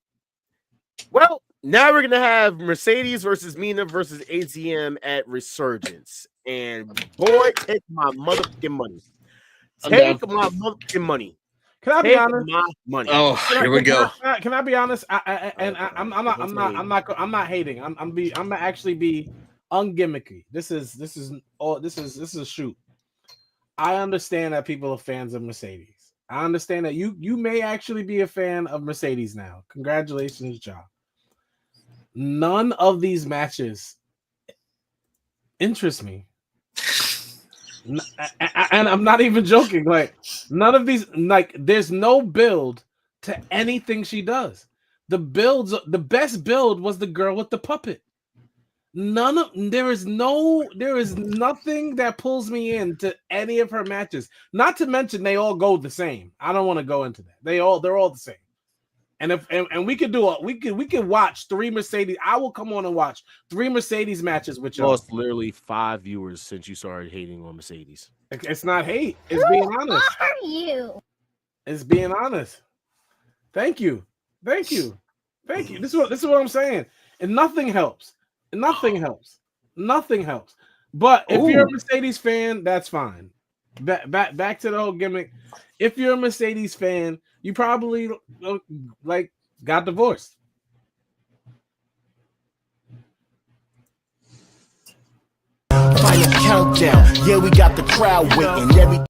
[SPEAKER 1] now we're gonna have Mercedes versus Mina versus ATM at Resurgence. And boy, take my motherfucking money. Take my motherfucking money.
[SPEAKER 3] Can I be
[SPEAKER 1] Take
[SPEAKER 3] honest?
[SPEAKER 1] my money.
[SPEAKER 2] Oh, here we go.
[SPEAKER 3] Can I be honest? I'm not hating. I'm actually be ungimmicky. This is a shoot. I understand that people are fans of Mercedes. I understand that you may actually be a fan of Mercedes now. Congratulations, John. None of these matches interest me. And I'm not even joking. Like, none of these, like, there's no build to anything she does. The best build was the girl with the puppet. There is nothing that pulls me into any of her matches. Not to mention they all go the same. I don't want to go into that. They're all the same. And we could watch 3 Mercedes. I will come on and watch 3 Mercedes matches with y'all.
[SPEAKER 1] Lost literally 5 viewers since you started hating on Mercedes.
[SPEAKER 3] It's not hate. It's being honest.
[SPEAKER 10] Who are you?
[SPEAKER 3] It's being honest. Thank you. This is what I'm saying. And nothing helps. But if you're a Mercedes fan, that's fine. Back to the whole gimmick. If you're a Mercedes fan, you probably like got divorced.
[SPEAKER 8] Final countdown. Yeah, we got the crowd waiting.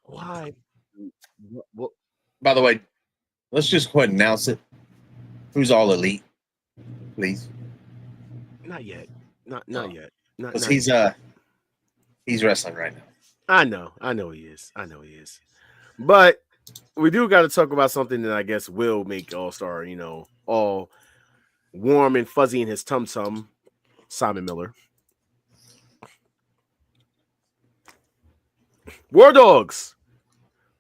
[SPEAKER 1] Why?
[SPEAKER 2] Well, by the way, let's just go ahead and announce it. Who's all elite, please?
[SPEAKER 1] Not yet. Not yet.
[SPEAKER 2] Because he's wrestling right now.
[SPEAKER 1] I know he is. But we do got to talk about something that I guess will make All-Star, all warm and fuzzy in his tum-tum. Simon Miller. War Dogs.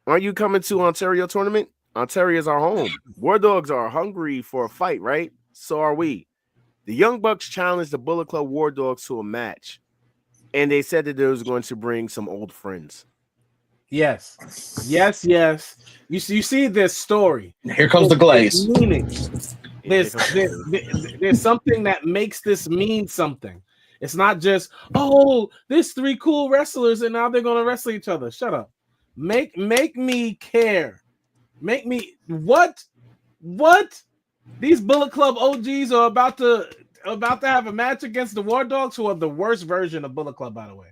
[SPEAKER 1] Aren't you coming to Ontario tournament? Ontario is our home. War Dogs are hungry for a fight, right? So are we. The Young Bucks challenged the Bullet Club War Dogs to a match. And they said that they was going to bring some old friends.
[SPEAKER 3] Yes. You see this story.
[SPEAKER 2] Here comes the glaze.
[SPEAKER 3] Meaning. There's something that makes this mean something. It's not just, there's 3 cool wrestlers and now they're gonna wrestle each other. Shut up. Make me care. Make me what? These Bullet Club OGs are about to have a match against the War Dogs, who are the worst version of Bullet Club, by the way.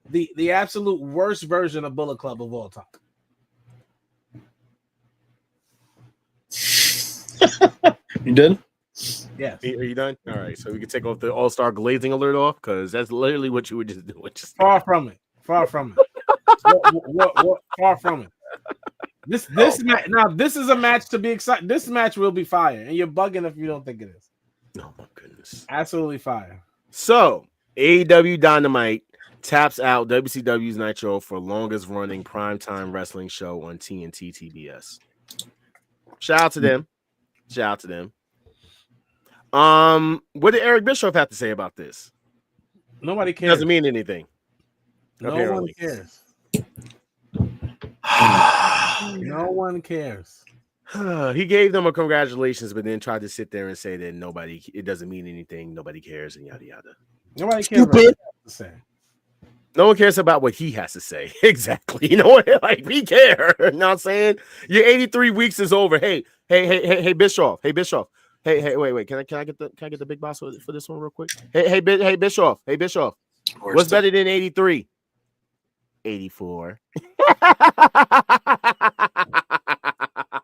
[SPEAKER 3] The absolute worst version of Bullet Club of all time.
[SPEAKER 2] You done?
[SPEAKER 3] Yes.
[SPEAKER 1] Are you done? All right. So we can take off the All-Star glazing alert off, because that's literally what you were just doing.
[SPEAKER 3] Far from it. Far from it. This is a match to be excited. This match will be fire, and you're bugging if you don't think it is.
[SPEAKER 1] Oh my goodness.
[SPEAKER 3] Absolutely fire.
[SPEAKER 1] So AEW Dynamite taps out WCW's Nitro for longest running primetime wrestling show on TNT TBS. Shout out to them. What did Eric Bischoff have to say about this?
[SPEAKER 3] Nobody cares.
[SPEAKER 1] Doesn't mean anything.
[SPEAKER 3] No
[SPEAKER 1] apparently.
[SPEAKER 3] one cares. No one cares.
[SPEAKER 1] He gave them a congratulations, but then tried to sit there and say that it doesn't mean anything, nobody cares, and yada yada.
[SPEAKER 3] Nobody cares about what he has to say.
[SPEAKER 1] No one cares about what he has to say. Exactly. You know what? Like, we care. You know what I'm saying? Your 83 weeks is over. Hey, Bischoff. Hey, wait. Can I get the big boss for this one real quick? Hey, Bischoff. What's better than 83? 84.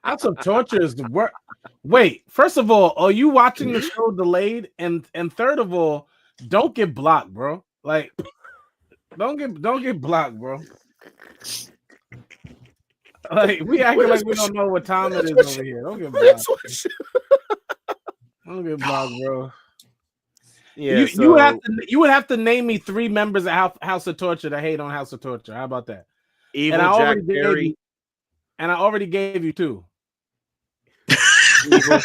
[SPEAKER 3] That's some torture is the work. Wait, first of all, are you watching the show delayed? And third of all, don't get blocked, bro. Like, don't get blocked, bro. Like, we acting like we don't know what time it is over here. Don't get blocked. Don't get blocked, bro.
[SPEAKER 1] Yeah,
[SPEAKER 3] you would have to name me 3 members of House of Torture that hate on House of Torture. How about that?
[SPEAKER 1] Evil Jack Perry.
[SPEAKER 3] And I already gave you 2.
[SPEAKER 1] Evil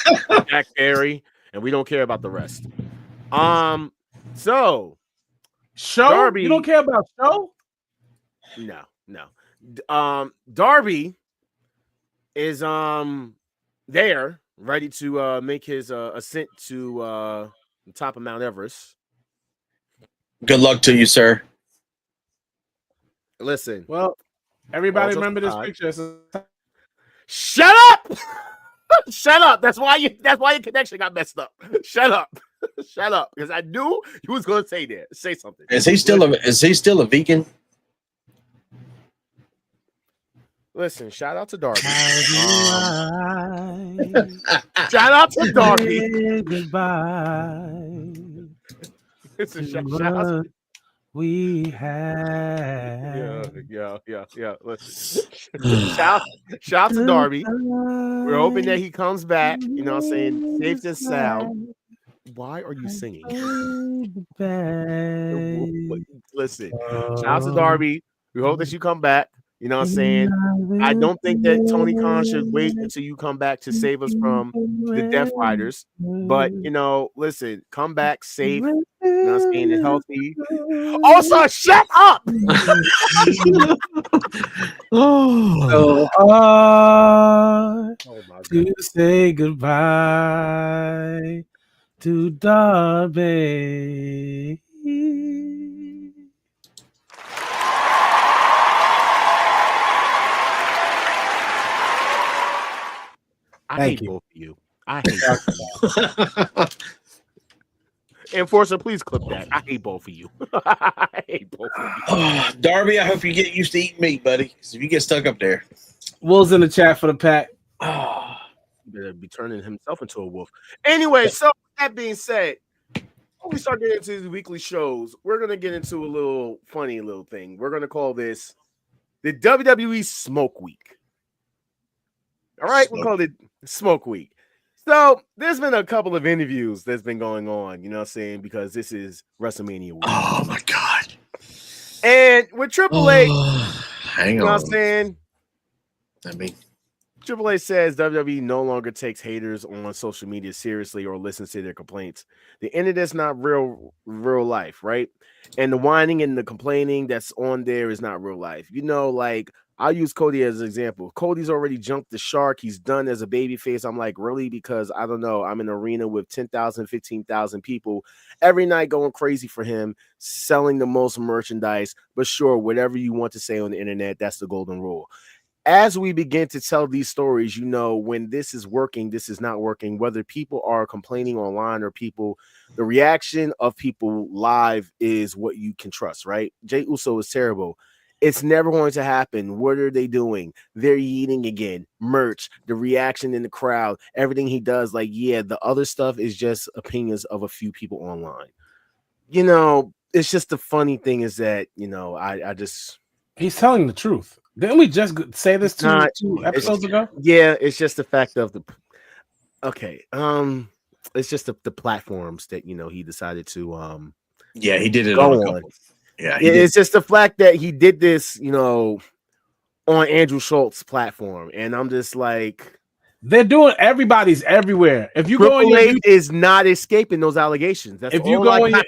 [SPEAKER 1] Jack Perry, and we don't care about the rest. So
[SPEAKER 3] Show?
[SPEAKER 1] Darby,
[SPEAKER 3] you don't care about Show?
[SPEAKER 1] No. Darby is there, ready to make his ascent to the top of Mount Everest.
[SPEAKER 2] Good luck to you, sir.
[SPEAKER 1] Listen.
[SPEAKER 3] Well, Everybody remember this picture.
[SPEAKER 1] Shut up! Shut up! That's why your connection got messed up. Shut up! Shut up! Because I knew you was gonna say something.
[SPEAKER 2] Is he still a vegan?
[SPEAKER 1] Listen, shout out to Darby. Shout out to Darby.
[SPEAKER 3] Goodbye.
[SPEAKER 1] Listen, shout out.
[SPEAKER 3] We have.
[SPEAKER 1] Yeah. Listen. shout out to Darby. We're hoping that he comes back. You know what I'm saying? Safe and sound. Why are you singing? Listen, shout out to Darby. We hope that you come back. You know what I'm saying? I don't think that Tony Khan should wait until you come back to save us from the Death Riders. But, listen, come back safe. You know what I'm saying? And healthy. Also, shut up!
[SPEAKER 3] So hard to say goodbye to Darby.
[SPEAKER 1] I hate both of you. I hate both. Enforcer, please clip that. I hate both of you. I hate both of you.
[SPEAKER 2] Darby, I hope you get used to eating meat, buddy. Because if you get stuck up there.
[SPEAKER 3] Will's in the chat for the pack.
[SPEAKER 1] He better be turning himself into a wolf. Anyway, so that being said, when we start getting into these weekly shows, we're going to get into a little funny little thing. We're going to call this the WWE Smoke Week. All right, we'll call it Smoke Week. So there's been a couple of interviews that's been going on, you know what I'm saying, because this is WrestleMania week.
[SPEAKER 2] Oh my God.
[SPEAKER 1] And with Triple H,
[SPEAKER 2] hang
[SPEAKER 1] you know
[SPEAKER 2] on.
[SPEAKER 1] what I'm saying?
[SPEAKER 2] Triple
[SPEAKER 1] H says WWE no longer takes haters on social media seriously or listens to their complaints. The internet's not real life, right? And the whining and the complaining that's on there is not real life. Like I'll use Cody as an example. Cody's already jumped the shark. He's done as a babyface. I'm like, really? Because I don't know. I'm in an arena with 10,000, 15,000 people every night going crazy for him, selling the most merchandise. But sure, whatever you want to say on the internet, that's the golden rule. As we begin to tell these stories, when this is working, this is not working, whether people are complaining online or the reaction of people live is what you can trust, right? Jey Uso is terrible. It's never going to happen. What are they doing? They're eating again. Merch, the reaction in the crowd, everything he does. Like, yeah, the other stuff is just opinions of a few people online. It's just the funny thing is that, I just...
[SPEAKER 3] He's telling the truth. Didn't we just say this two episodes ago?
[SPEAKER 1] Yeah, it's just the fact of the... Okay. It's just the platforms that, he decided to...
[SPEAKER 2] Yeah, he did it
[SPEAKER 1] go
[SPEAKER 2] on. Yeah,
[SPEAKER 1] it's just the fact that he did this, on Andrew Schultz's platform, and I'm just like,
[SPEAKER 3] they're doing. Everybody's everywhere. If you go on
[SPEAKER 1] your YouTube, is not escaping those allegations. That's
[SPEAKER 3] if you go on your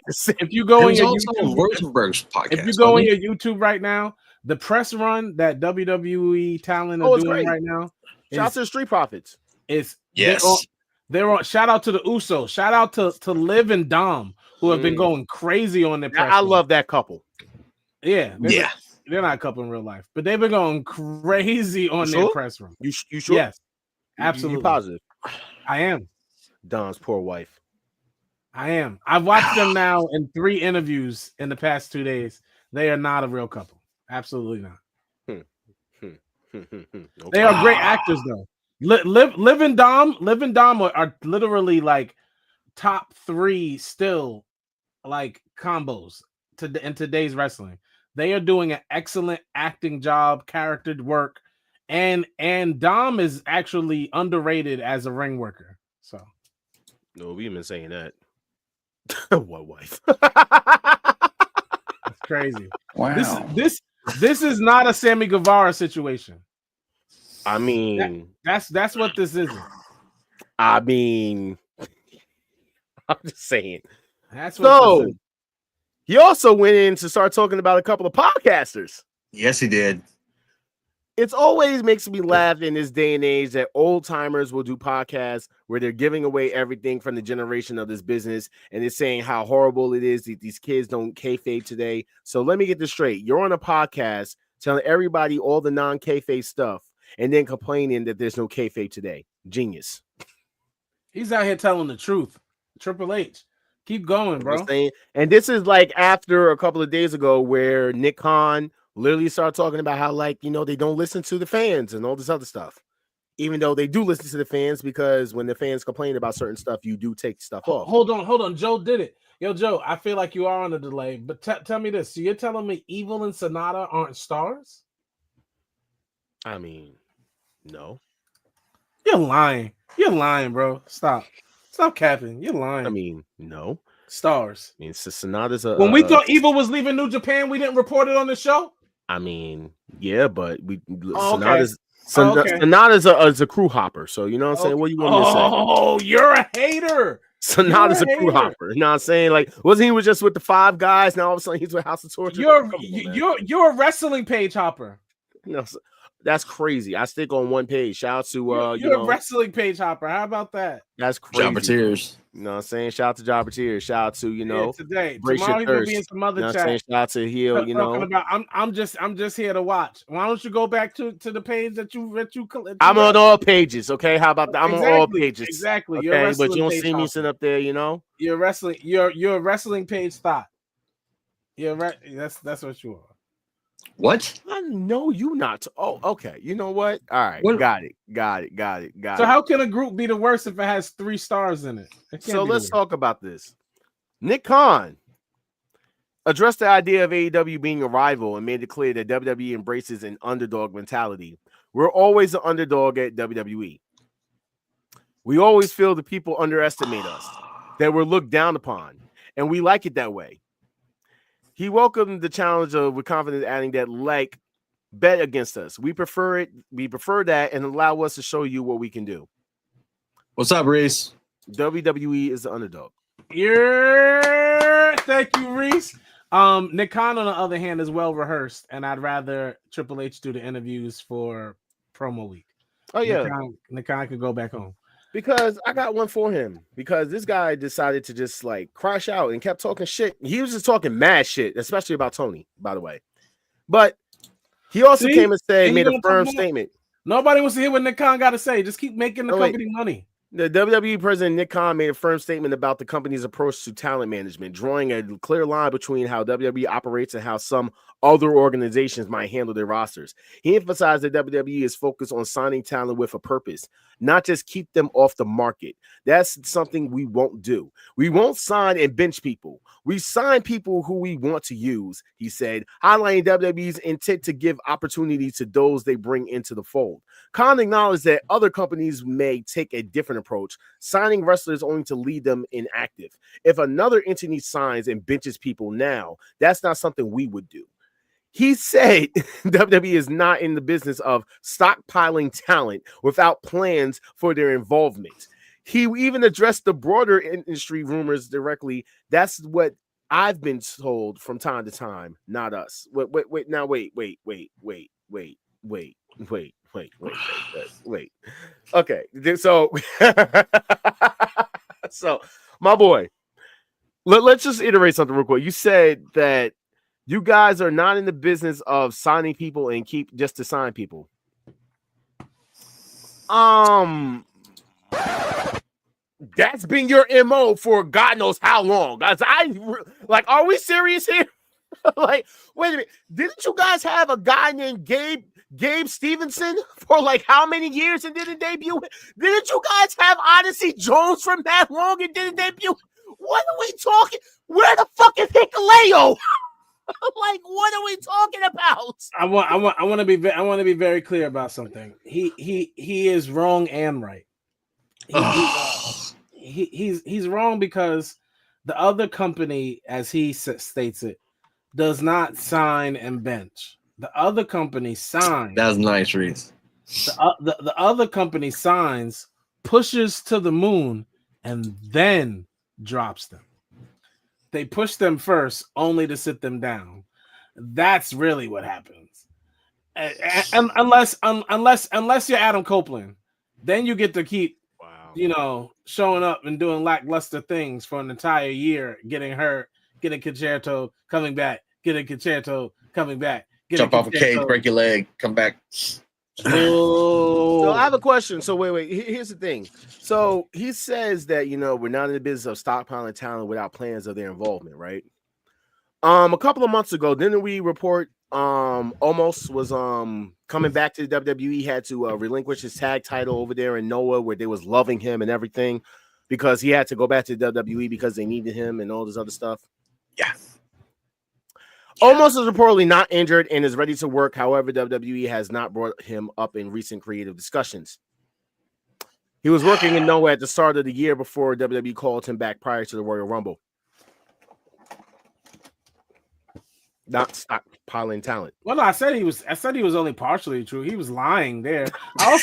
[SPEAKER 3] YouTube right now, the press run that WWE talent are doing right now.
[SPEAKER 1] Shout out to the Street Profits.
[SPEAKER 3] They're on. Shout out to the Usos. Shout out to Liv and Dom, who have been going crazy on their press.
[SPEAKER 1] I love that couple.
[SPEAKER 3] Yeah. They're not a couple in real life, but they've been going crazy on their press room.
[SPEAKER 1] You sure?
[SPEAKER 3] Yes, absolutely.
[SPEAKER 1] You positive?
[SPEAKER 3] I am.
[SPEAKER 1] Dom's poor wife.
[SPEAKER 3] I am. I've watched them now in 3 interviews in the past 2 days. They are not a real couple. Absolutely not.
[SPEAKER 1] Okay.
[SPEAKER 3] They are great actors, though. Liv and Dom are literally like top 3 still, like combos in today's wrestling. They are doing an excellent acting job, character work, and Dom is actually underrated as a ring worker. So,
[SPEAKER 1] no, we've been saying that. What wife?
[SPEAKER 3] That's crazy.
[SPEAKER 9] Wow.
[SPEAKER 3] This is not a Sammy Guevara situation.
[SPEAKER 1] I mean,
[SPEAKER 3] that's what this is.
[SPEAKER 1] I mean, I'm just saying.
[SPEAKER 3] That's what this is.
[SPEAKER 1] He also went in to start talking about a couple of podcasters.
[SPEAKER 2] Yes, he did.
[SPEAKER 1] It's always makes me laugh in this day and age that old timers will do podcasts where they're giving away everything from the generation of this business, and it's saying how horrible it is that these kids don't kayfabe today. So let me get this straight. You're on a podcast telling everybody all the non-kayfabe stuff, and then complaining that there's no kayfabe today. Genius.
[SPEAKER 3] He's out here telling the truth. Triple H. Keep going, bro.
[SPEAKER 1] And this is like after a couple of days ago where Nick Khan literally started talking about how, like, you know, they don't listen to the fans and all this other stuff. Even though they do listen to the fans, because when the fans complain about certain stuff, you do take stuff off.
[SPEAKER 3] Hold on. Joe did it. Yo, Joe, I feel like you are on a delay, but tell me this. So you're telling me Evil and Sonata aren't stars?
[SPEAKER 1] I mean, no.
[SPEAKER 3] You're lying. You're lying, bro. Stop capping. You're lying.
[SPEAKER 1] I mean, no.
[SPEAKER 3] Stars.
[SPEAKER 1] I mean, Sonata's a...
[SPEAKER 3] When we thought Evil was leaving New Japan, we didn't report it on the show?
[SPEAKER 1] I mean, yeah, but
[SPEAKER 3] Sonata's...
[SPEAKER 1] Sonata's a crew hopper, so you know what I'm saying? What do you want me to say?
[SPEAKER 3] Oh, you're a hater.
[SPEAKER 1] Sonata's a crew hopper. You know what I'm saying? Like, wasn't he just with the 5 guys? Now all of a sudden he's with House of Torture.
[SPEAKER 3] You're a wrestling page hopper.
[SPEAKER 1] No, that's crazy. I stick on one page. Shout out to
[SPEAKER 3] you're a wrestling page hopper. How about that?
[SPEAKER 1] That's crazy.
[SPEAKER 2] Jobber Tears.
[SPEAKER 1] You know what I'm saying? Shout out to Jobber Tears. Shout out to, you know,
[SPEAKER 3] today.
[SPEAKER 1] Brace
[SPEAKER 3] Tomorrow
[SPEAKER 1] your thirst.
[SPEAKER 3] He's gonna be in some other chat.
[SPEAKER 1] Shout out to Heel, you know.
[SPEAKER 3] I'm just here to watch. Why don't you go back to the page that you
[SPEAKER 1] I'm on all pages, okay? How about that? I'm on all pages.
[SPEAKER 3] Exactly.
[SPEAKER 1] Okay?
[SPEAKER 3] You're
[SPEAKER 1] But you don't see me sitting up there, you know.
[SPEAKER 3] You're wrestling. You're a wrestling page thought. That's what you are.
[SPEAKER 2] What?
[SPEAKER 1] I know you not. Oh, okay. You know what? All right. Got it.
[SPEAKER 3] So how can a group be the worst if it has 3 stars in it?
[SPEAKER 1] So let's talk about this. Nick Khan addressed the idea of AEW being a rival and made it clear that WWE embraces an underdog mentality. We're always an underdog at WWE. We always feel the people underestimate us, that we're looked down upon, and we like it that way. He welcomed the challenge with confidence, adding that, like, bet against us. We prefer it. We prefer that, and allow us to show you what we can do.
[SPEAKER 2] What's up, Reese?
[SPEAKER 1] WWE is the underdog.
[SPEAKER 3] Yeah, thank you, Reese. Nick Khan, on the other hand, is well rehearsed, and I'd rather Triple H do the interviews for promo week.
[SPEAKER 1] Oh yeah,
[SPEAKER 3] Nick Khan could go back home.
[SPEAKER 1] Because I got one for him. Because this guy decided to just like crash out and kept talking shit. He was just talking mad shit, especially about Tony, by the way. But he also came and made a firm statement.
[SPEAKER 3] Nobody wants to hear what Nick Khan got to say. Just keep making the company money.
[SPEAKER 1] The WWE president Nick Khan made a firm statement about the company's approach to talent management, drawing a clear line between how WWE operates and how some other organizations might handle their rosters. He emphasized that WWE is focused on signing talent with a purpose, not just keep them off the market. That's something we won't do. We won't sign and bench people. We sign people who we want to use, he said, highlighting WWE's intent to give opportunity to those they bring into the fold. Khan acknowledged that other companies may take a different approach, signing wrestlers only to lead them inactive. If another entity signs and benches people now, that's not something we would do. He said WWE is not in the business of stockpiling talent without plans for their involvement. He even addressed the broader industry rumors directly. That's what I've been told from time to time, not us. Wait. Okay, so so my boy, let's just iterate something real quick. You said that you guys are not in the business of signing people and keep just to sign people. That's been your MO for God knows how long. Guys, are we serious here? Like, wait a minute. Didn't you guys have a guy named Gabe Stevenson for like how many years and didn't debut? Didn't you guys have Odyssey Jones from that long and didn't debut? What are we talking? Where the fuck is Hikuleo? Like, what are we talking about?
[SPEAKER 3] I want to be very clear about something. He is wrong and right. He's wrong because the other company, as he states it, does not sign and bench. The other company signs.
[SPEAKER 2] That's nice, Reese.
[SPEAKER 3] The other company signs, pushes to the moon, and then drops them. They push them first, only to sit them down. That's really what happens. And unless you're Adam Copeland, then you get to keep, showing up and doing lackluster things for an entire year, getting hurt, getting concerto, coming back, getting concerto, coming back,
[SPEAKER 2] Jump off a cage, break your leg, come back.
[SPEAKER 1] So I have a question. So wait. Here's the thing. So he says that we're not in the business of stockpiling talent without plans of their involvement, right? A couple of months ago, didn't we report Almost was coming back to the WWE, had to relinquish his tag title over there in Noah, where they was loving him and everything, because he had to go back to the WWE because they needed him and all this other stuff.
[SPEAKER 2] Yeah.
[SPEAKER 1] Almost is reportedly not injured and is ready to work. However, WWE has not brought him up in recent creative discussions. He was working in Noah at the start of the year before WWE called him back prior to the Royal Rumble. Not stockpiling talent.
[SPEAKER 3] Well, no, I said he was only partially true. He was lying there. I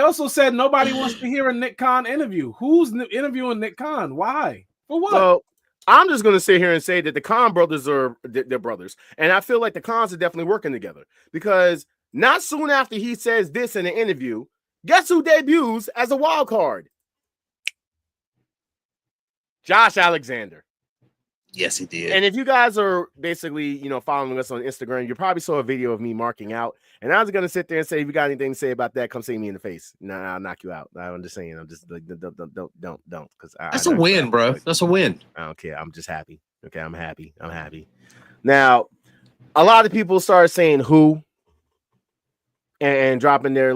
[SPEAKER 3] also said nobody wants to hear a Nick Khan interview. Who's interviewing Nick Khan? Why? For what?
[SPEAKER 1] So I'm just gonna sit here and say that the Khan brothers are they're brothers, and I feel like the Khans are definitely working together, because not soon after he says this in an interview, guess who debuts as a wild card? Josh Alexander.
[SPEAKER 2] Yes, he did.
[SPEAKER 1] And if you guys are basically, following us on Instagram, you probably saw a video of me marking out. And I was gonna sit there and say, if you got anything to say about that, come see me in the face. Nah, I'll knock you out. I'm just saying. I'm just like, don't, because
[SPEAKER 2] that's a win, bro. That's a win.
[SPEAKER 1] I don't care. I'm just happy. Okay, I'm happy. Now, a lot of people started saying who and dropping their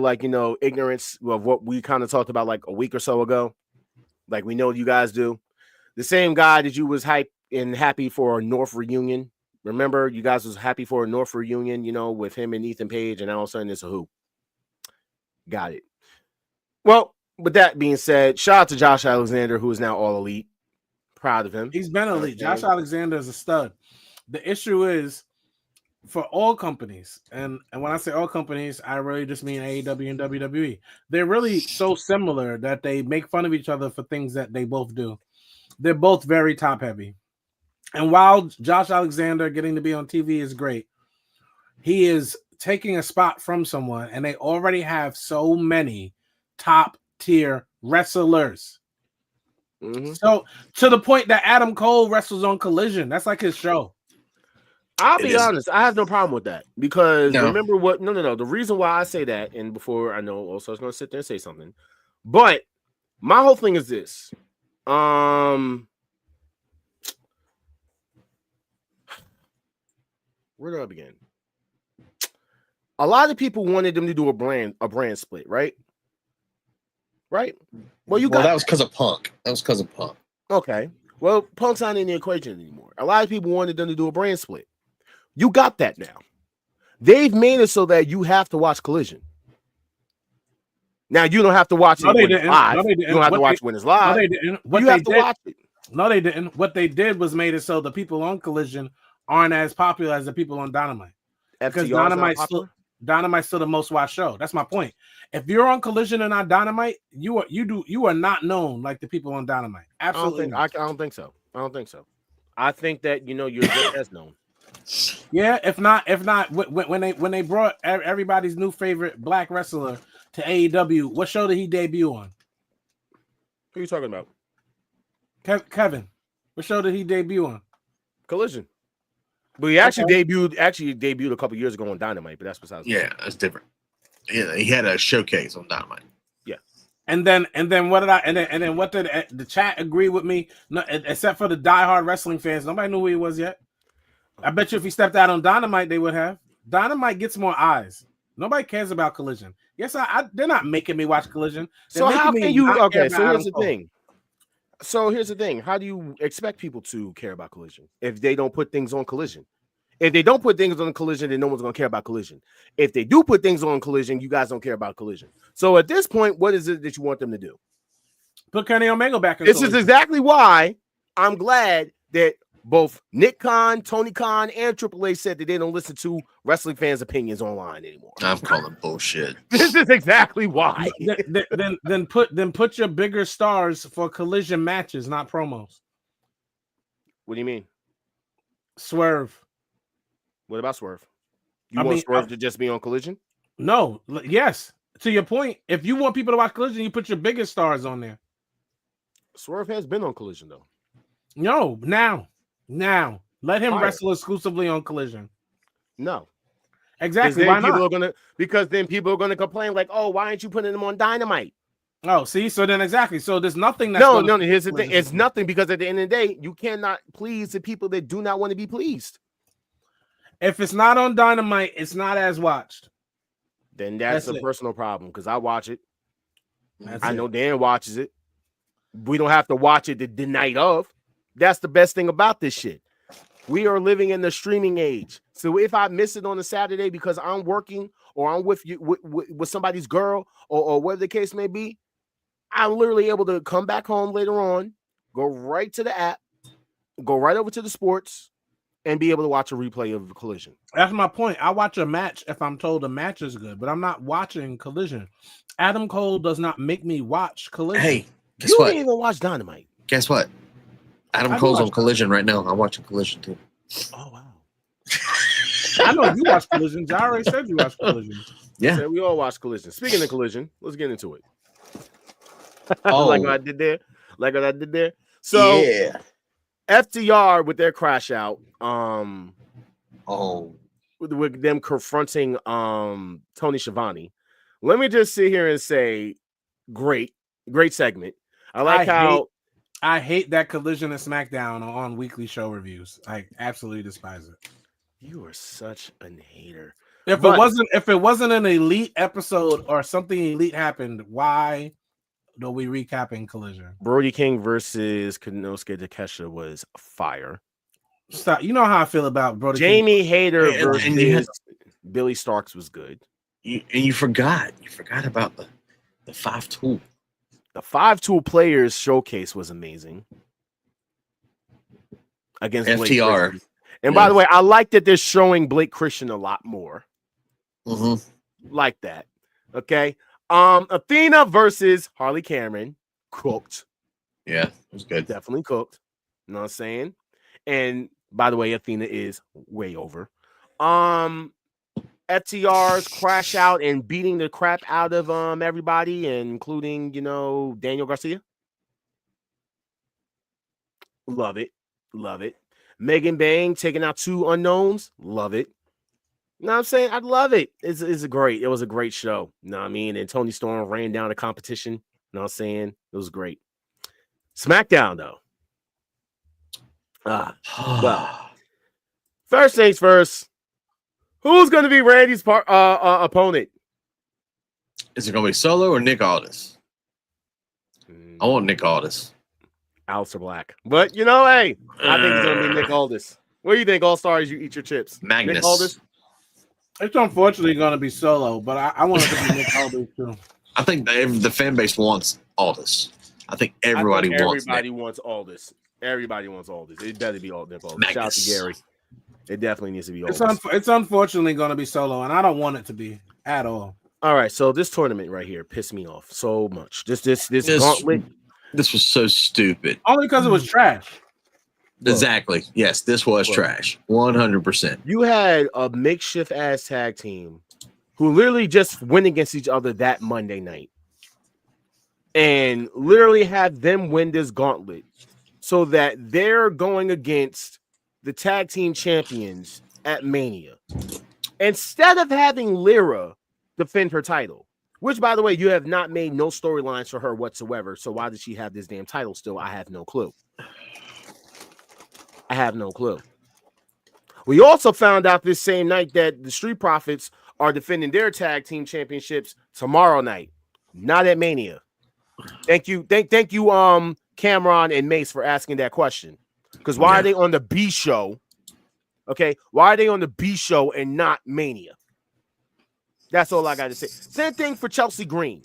[SPEAKER 1] ignorance of what we kind of talked about like a week or so ago. Like we know you guys do. The same guy that you was hyped and happy for a North reunion. Remember, you guys was happy for a North reunion, with him and Ethan Page, and all of a sudden it's a who. Got it. Well, with that being said, shout out to Josh Alexander, who is now All Elite. Proud of him.
[SPEAKER 3] He's been elite. Josh Alexander is a stud. The issue is for all companies, and when I say all companies, I really just mean AEW and WWE. They're really so similar that they make fun of each other for things that they both do. They're both very top heavy. And while Josh Alexander getting to be on TV is great, he is taking a spot from someone, and they already have so many top tier wrestlers.
[SPEAKER 1] Mm-hmm.
[SPEAKER 3] So to the point that Adam Cole wrestles on Collision, that's like his show.
[SPEAKER 1] I'll be honest, I have no problem with that, because remember what? No. The reason why I say that, and before I know, also I was going to sit there and say something, but my whole thing is this. Where do I begin? A lot of people wanted them to do a brand split, right? Right? Well,
[SPEAKER 2] that was because of Punk.
[SPEAKER 1] Okay. Well, Punk's not in the equation anymore. A lot of people wanted them to do a brand split. You got that now. They've made it so that you have to watch Collision. Now you don't have to watch it when it's live. You don't have to watch it when it's live.
[SPEAKER 3] No, they didn't.
[SPEAKER 1] You have to watch it.
[SPEAKER 3] No, they didn't. What they did was made it so the people on Collision aren't as popular as the people on Dynamite. Because Dynamite's still the most watched show. That's my point. If you're on Collision and not Dynamite, you are not known like the people on Dynamite. Absolutely.
[SPEAKER 1] I don't think so. I think that you're just as known.
[SPEAKER 3] Yeah, if not, when they brought everybody's new favorite black wrestler to AEW, what show did he debut on?
[SPEAKER 1] Who are you talking about?
[SPEAKER 3] Kevin. What show did he debut on?
[SPEAKER 1] Collision. But he actually debuted a couple years ago on Dynamite, but that's besides.
[SPEAKER 2] Yeah, that's different. Yeah, he had a showcase on Dynamite.
[SPEAKER 1] Yeah.
[SPEAKER 3] And then what did the chat agree with me? No, except for the diehard wrestling fans, nobody knew who he was yet. I bet you if he stepped out on Dynamite, they would have. Dynamite gets more eyes. Nobody cares about Collision. Yes, they're not making me watch Collision.
[SPEAKER 1] So how can you? Okay, so here's the thing. How do you expect people to care about Collision if they don't put things on Collision? If they don't put things on Collision, then no one's going to care about Collision. If they do put things on Collision, you guys don't care about Collision. So at this point, what is it that you want them to do?
[SPEAKER 3] Put Kenny Omega back in
[SPEAKER 1] This
[SPEAKER 3] Collision.
[SPEAKER 1] is exactly why I'm glad that both Nick Khan, Tony Khan, and Triple H said that they don't listen to wrestling fans' opinions online anymore.
[SPEAKER 2] I'm calling bullshit.
[SPEAKER 1] This is exactly why.
[SPEAKER 3] then put your bigger stars for Collision matches, not promos.
[SPEAKER 1] What do you mean?
[SPEAKER 3] Swerve.
[SPEAKER 1] What about Swerve? You want Swerve to just be on Collision?
[SPEAKER 3] No. Yes. To your point, if you want people to watch Collision, you put your biggest stars on there.
[SPEAKER 1] Swerve has been on Collision though.
[SPEAKER 3] No, now. Let him
[SPEAKER 1] Fire.
[SPEAKER 3] wrestle exclusively on Collision.
[SPEAKER 1] No.
[SPEAKER 3] Exactly. Why not?
[SPEAKER 1] Because then people are gonna complain like, oh, why aren't you putting them on Dynamite?
[SPEAKER 3] Oh, see, so then exactly. So there's nothing that's
[SPEAKER 1] no. Here's the thing: it's nothing because at the end of the day, you cannot please the people that do not want to be pleased.
[SPEAKER 3] If it's not on Dynamite, it's not as watched.
[SPEAKER 1] Then that's a personal problem because I watch it. I know Dan watches it. We don't have to watch it the night of. That's the best thing about this shit. We are living in the streaming age. So if I miss it on a Saturday because I'm working or I'm with you with somebody's girl or whatever the case may be, I'm literally able to come back home later on, go right to the app, go right over to the sports, and be able to watch a replay of the Collision.
[SPEAKER 3] That's my point. I watch a match if I'm told a match is good, but I'm not watching Collision. Adam Cole does not make me watch Collision.
[SPEAKER 2] Hey, guess
[SPEAKER 1] you
[SPEAKER 2] what?
[SPEAKER 1] didn't even watch Dynamite.
[SPEAKER 2] Guess what? Adam Cole's on Collision right now. I'm watching Collision too.
[SPEAKER 1] Oh wow!
[SPEAKER 3] I know you watch Collision. I already said you watch Collision.
[SPEAKER 2] Yeah,
[SPEAKER 1] so we all watch Collision. Speaking of Collision, let's get into it.
[SPEAKER 2] Oh,
[SPEAKER 1] like what I did there. So
[SPEAKER 2] yeah.
[SPEAKER 1] FTR with their crash out. With them confronting Tony Schiavone. Let me just sit here and say, great segment. I
[SPEAKER 3] hate that Collision and SmackDown on weekly show reviews. I absolutely despise it.
[SPEAKER 1] You are such an hater.
[SPEAKER 3] If it wasn't an elite episode or something elite happened, why are we recapping Collision?
[SPEAKER 1] Brody King versus Konosuke Takeshita was fire.
[SPEAKER 3] Stop. You know how I feel about Brody
[SPEAKER 1] Jamie
[SPEAKER 3] King.
[SPEAKER 1] Hayter versus Billy Starks was good.
[SPEAKER 2] You forgot about the 5-tool.
[SPEAKER 1] The 5-tool players showcase was amazing against
[SPEAKER 2] FTR.
[SPEAKER 1] Blake and by the way, I like that they're showing Blake Christian a lot more.
[SPEAKER 2] Mm-hmm.
[SPEAKER 1] Like that. Okay. Athena versus Harley Cameron. Cooked.
[SPEAKER 2] Yeah, it was good.
[SPEAKER 1] Definitely cooked. You know what I'm saying? And by the way, Athena is way over. FTR's crash out and beating the crap out of everybody, including Daniel Garcia. Love it. Megan Bang taking out 2 unknowns. Love it. You know what I'm saying? I love it. It was a great show. You know what I mean? And Tony Storm ran down the competition. You know what I'm saying? It was great. SmackDown though. Well, first things first. Who's going to be Randy's opponent?
[SPEAKER 2] Is it going to be Solo or Nick Aldis? I want Nick Aldis.
[SPEAKER 1] Allstar Black. But, hey, I think it's going to be Nick Aldis. What do you think, Allstars? You eat your chips.
[SPEAKER 2] Magnus.
[SPEAKER 1] Nick Aldis?
[SPEAKER 3] It's unfortunately going to be Solo, but I want it to be Nick Aldis too.
[SPEAKER 2] I think the fan base wants Aldis. I think everybody wants
[SPEAKER 1] Aldis. Everybody wants Aldis. It better be Nick Aldis.
[SPEAKER 2] Magnus.
[SPEAKER 1] Shout out to Gary. It definitely needs to be Aldis.
[SPEAKER 3] It's unfortunately going to be Solo, and I don't want it to be at all.
[SPEAKER 1] All right, so this tournament right here pissed me off so much. This gauntlet.
[SPEAKER 2] This was so stupid.
[SPEAKER 3] Only because it was trash.
[SPEAKER 2] Exactly. Yes, this was trash. 100%.
[SPEAKER 1] You had a makeshift ass tag team who literally just went against each other that Monday night and literally had them win this gauntlet so that they're going against the tag team champions at Mania. Instead of having Lyra defend her title, which, by the way, you have not made no storylines for her whatsoever. So why does she have this damn title still? I have no clue. We also found out this same night that the Street Profits are defending their tag team championships tomorrow night, not at Mania. Thank you, Cameron and Mace for asking that question. Because why are they on the B show? Okay, why are they on the B show and not Mania? That's all I got to say. Same thing for Chelsea Green.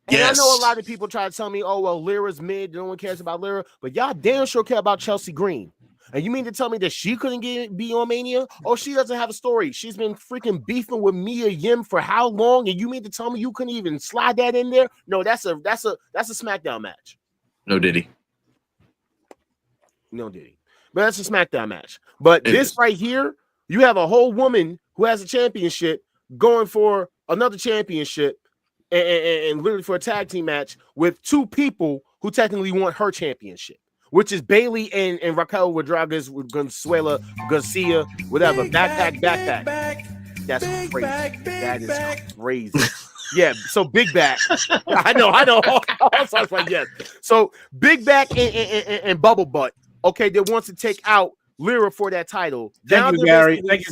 [SPEAKER 1] And I know a lot of people try to tell me, oh, well, Lyra's mid. No one cares about Lyra. But y'all damn sure care about Chelsea Green. And you mean to tell me that she couldn't be on Mania? Oh, she doesn't have a story. She's been freaking beefing with Mia Yim for how long? And you mean to tell me you couldn't even slide that in there? No, that's a SmackDown match.
[SPEAKER 2] No Diddy.
[SPEAKER 1] But that's a SmackDown match. But this right here, you have a whole woman who has a championship going for another championship and literally for a tag team match with 2 people who technically want her championship, which is Bailey and Raquel Rodriguez with Consuela Garcia, whatever. Backpack. That's crazy. That is crazy. Yeah, so Big Back. I know. Allstars like yes. So Big Back and Bubble Butt. Okay, they wants to take out Lyra for that title.
[SPEAKER 3] Thank you, Gary. Let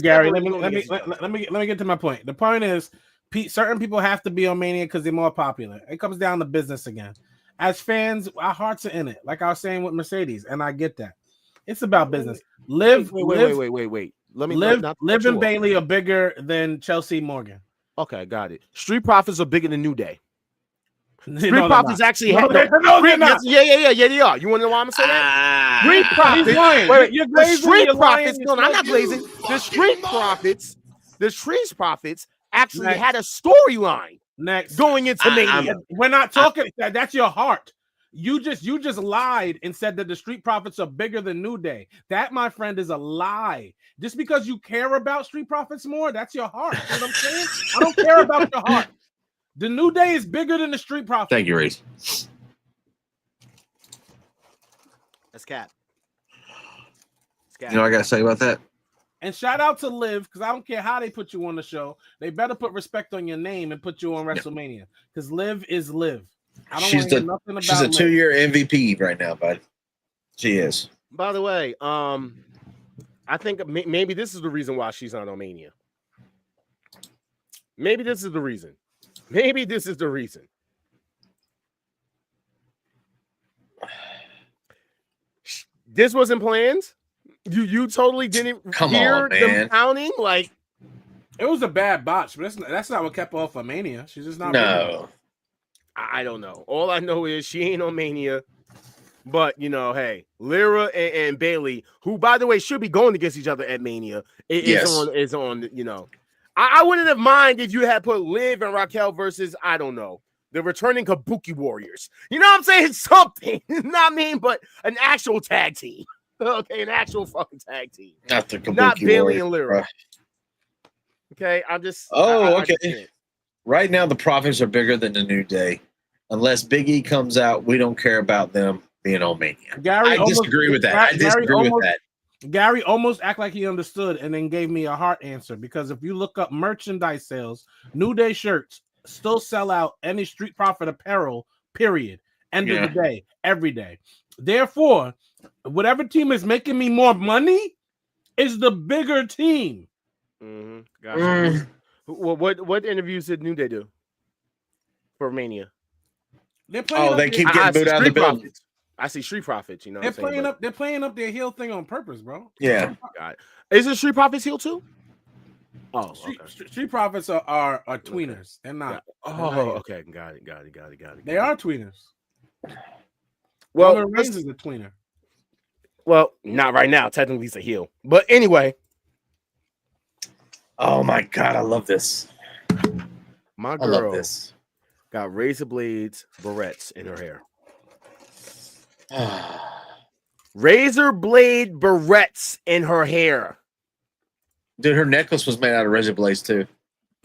[SPEAKER 3] me get to my point. The point is, certain people have to be on Mania because they're more popular. It comes down to business again. As fans, our hearts are in it. Like I was saying with Mercedes, and I get that. It's about business. Wait. Liv and Bailey are bigger than Chelsea Morgan.
[SPEAKER 1] Okay, got it. Street Profits are bigger than New Day. Street Profits actually have
[SPEAKER 3] they're not.
[SPEAKER 1] Yeah, they are. You want to know why I'm saying that? Street Profits. Street Profits. No, I'm not glazing. The Street Profits actually had a storyline going into Mania.
[SPEAKER 3] We're not talking. That's your heart. You just lied and said that the Street Profits are bigger than New Day. That, my friend, is a lie. Just because you care about Street Profits more, that's your heart. You know what I'm saying? I don't care about your heart. The New Day is bigger than the Street Profits.
[SPEAKER 2] Thank you, Reese.
[SPEAKER 1] That's Cap.
[SPEAKER 2] You know what I got to say about that?
[SPEAKER 3] And shout out to Liv, because I don't care how they put you on the show. They better put respect on your name and put you on WrestleMania. Because Liv is Liv. I don't want to hear nothing about
[SPEAKER 2] she's a 2-year MVP right now, bud. She is.
[SPEAKER 1] By the way, I think maybe this is the reason why she's not on Mania. Maybe this is the reason. This wasn't planned. You totally didn't hear them counting. Like,
[SPEAKER 3] it was a bad botch, but that's not what kept her off of Mania. She's just not.
[SPEAKER 2] No,
[SPEAKER 1] I don't know. All I know is she ain't on Mania. But hey, Lyra and Bailey, who by the way should be going against each other at Mania, is on. I wouldn't have mind if you had put Liv and Raquel versus I don't know the returning Kabuki Warriors. You know what I'm saying? Something, not mean, but an actual tag team. Okay, an actual fucking tag team.
[SPEAKER 2] Not the Kabuki
[SPEAKER 1] not Bailey
[SPEAKER 2] Warriors,
[SPEAKER 1] and Lyra.
[SPEAKER 2] bro.
[SPEAKER 1] Okay, I'm just.
[SPEAKER 2] Okay. Right now, the Profits are bigger than the New Day. Unless Big E comes out, we don't care about them being on Mania. I disagree with that.
[SPEAKER 3] Gary almost act like he understood and then gave me a heart answer, because if you look up merchandise sales, New Day shirts still sell out any Street Profit apparel, period. End of the day, every day. Therefore, whatever team is making me more money is the bigger team.
[SPEAKER 1] Mm-hmm. Gotcha. What interviews did New Day do for Mania?
[SPEAKER 3] They're playing
[SPEAKER 2] they keep getting booed out of the building.
[SPEAKER 1] I see Street Profits.
[SPEAKER 3] They're playing up their heel thing on purpose, bro.
[SPEAKER 2] Yeah.
[SPEAKER 1] Is it Street Profits heel too? Oh,
[SPEAKER 3] Street Profits are tweeners. They're not.
[SPEAKER 1] Okay. Got it.
[SPEAKER 3] They are tweeners.
[SPEAKER 1] Well,
[SPEAKER 3] Roman Reigns is a tweener.
[SPEAKER 1] Well, not right now. Technically, he's a heel. But anyway.
[SPEAKER 2] Oh my God, I love this.
[SPEAKER 1] My girl got razor blades, barrettes in her hair. Razor blade barrettes in her hair.
[SPEAKER 2] Dude, her necklace was made out of razor blades too.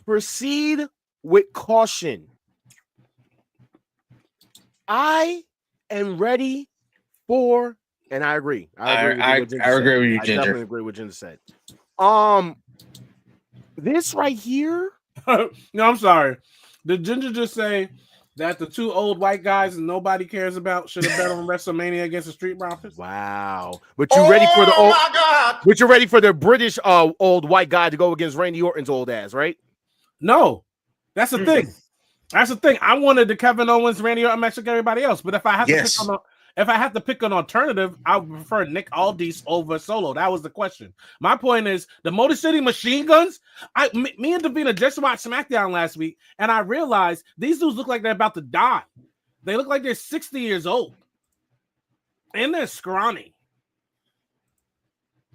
[SPEAKER 1] Proceed with caution. I am ready for, and I agree. I agree with you, Ginger. I definitely agree with Ginger said. This right here.
[SPEAKER 3] No, I'm sorry. Did Ginger just say that the two old white guys nobody cares about should have bet on WrestleMania against the Street Profits?
[SPEAKER 1] Wow. But you ready for the old? But you're ready for the British old white guy to go against Randy Orton's old ass, right?
[SPEAKER 3] No, that's the thing. That's the thing. I wanted the Kevin Owens, Randy Orton match like everybody else, but if I have to pick an alternative, I would prefer Nick Aldis over Solo. That was the question. My point is the Motor City Machine Guns. Me and Davina just watched SmackDown last week, and I realized these dudes look like they're about to die. They look like they're 60 years old, and they're scrawny.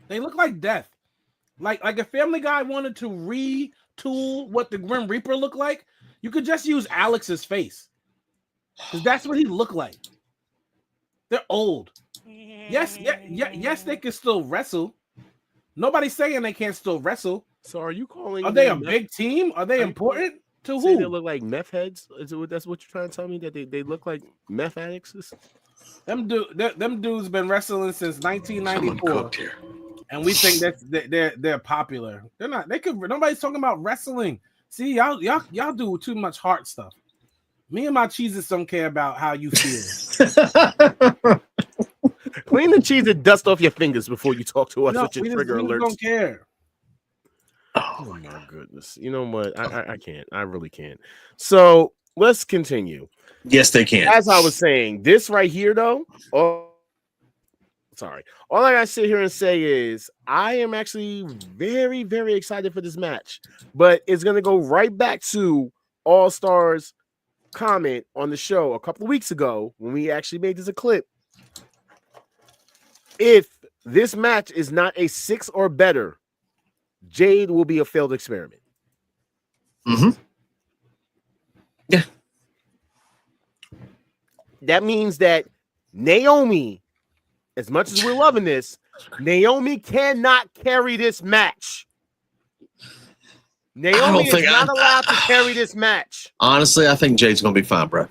[SPEAKER 3] They look like death. Like a Family Guy wanted to retool what the Grim Reaper looked like. You could just use Alex's face, because that's what he looked like. They're old. Yes, they can still wrestle. Nobody's saying they can't still wrestle.
[SPEAKER 1] So are you calling?
[SPEAKER 3] Are they a big team? Are they important to who?
[SPEAKER 1] They look like meth heads. That's what you're trying to tell me, that they look like meth addicts?
[SPEAKER 3] Them dudes been wrestling since 1994, and we think that they're popular. They're not. Nobody's talking about wrestling. See, y'all do too much heart stuff. Me and my cheeses don't care about how you feel.
[SPEAKER 1] Clean the cheese and dust off your fingers before you talk to us with your trigger alerts.
[SPEAKER 3] Don't care.
[SPEAKER 1] Oh my goodness. You know what? I can't. I really can't. So let's continue.
[SPEAKER 2] Yes, they can.
[SPEAKER 1] As I was saying, this right here, though. Sorry. All I gotta sit here and say is I am actually very, very excited for this match. But it's gonna go right back to Allstars comment on the show a couple of weeks ago when we actually made this a clip. If this match is not a 6 or better, Jade will be a failed experiment.
[SPEAKER 2] Yeah.
[SPEAKER 1] That means that Naomi, as much as we're loving this, Naomi cannot carry this match. Naomi is not allowed to carry this match.
[SPEAKER 2] Honestly, I think Jade's going to be fine, bro.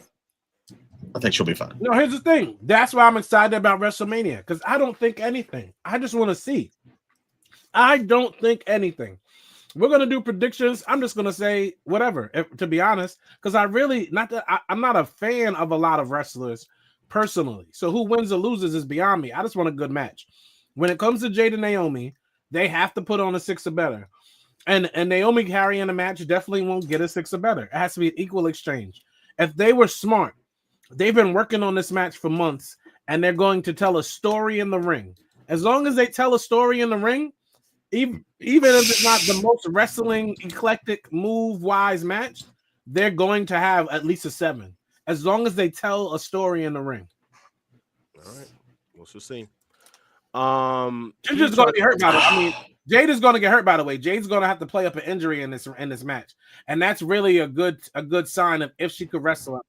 [SPEAKER 2] I think she'll be fine.
[SPEAKER 3] No, here's the thing. That's why I'm excited about WrestleMania, because I don't think anything. I just want to see. I don't think anything. We're going to do predictions. I'm just going to say whatever, to be honest, because I'm not a fan of a lot of wrestlers personally. So who wins or loses is beyond me. I just want a good match. When it comes to Jade and Naomi, they have to put on a 6 or better. And Naomi carrying a match definitely won't get a 6 or better. It has to be an equal exchange. If they were smart, they've been working on this match for months, and they're going to tell a story in the ring. As long as they tell a story in the ring, even if it's not the most wrestling eclectic move-wise match, they're going to have at least a 7. As long as they tell a story in the ring.
[SPEAKER 1] All right, we'll see.
[SPEAKER 3] Ginger's going to be hurt by it. I mean, Jade is going to get hurt, by the way. Jade's going to have to play up an injury in this match, and that's really a good sign of if she could wrestle.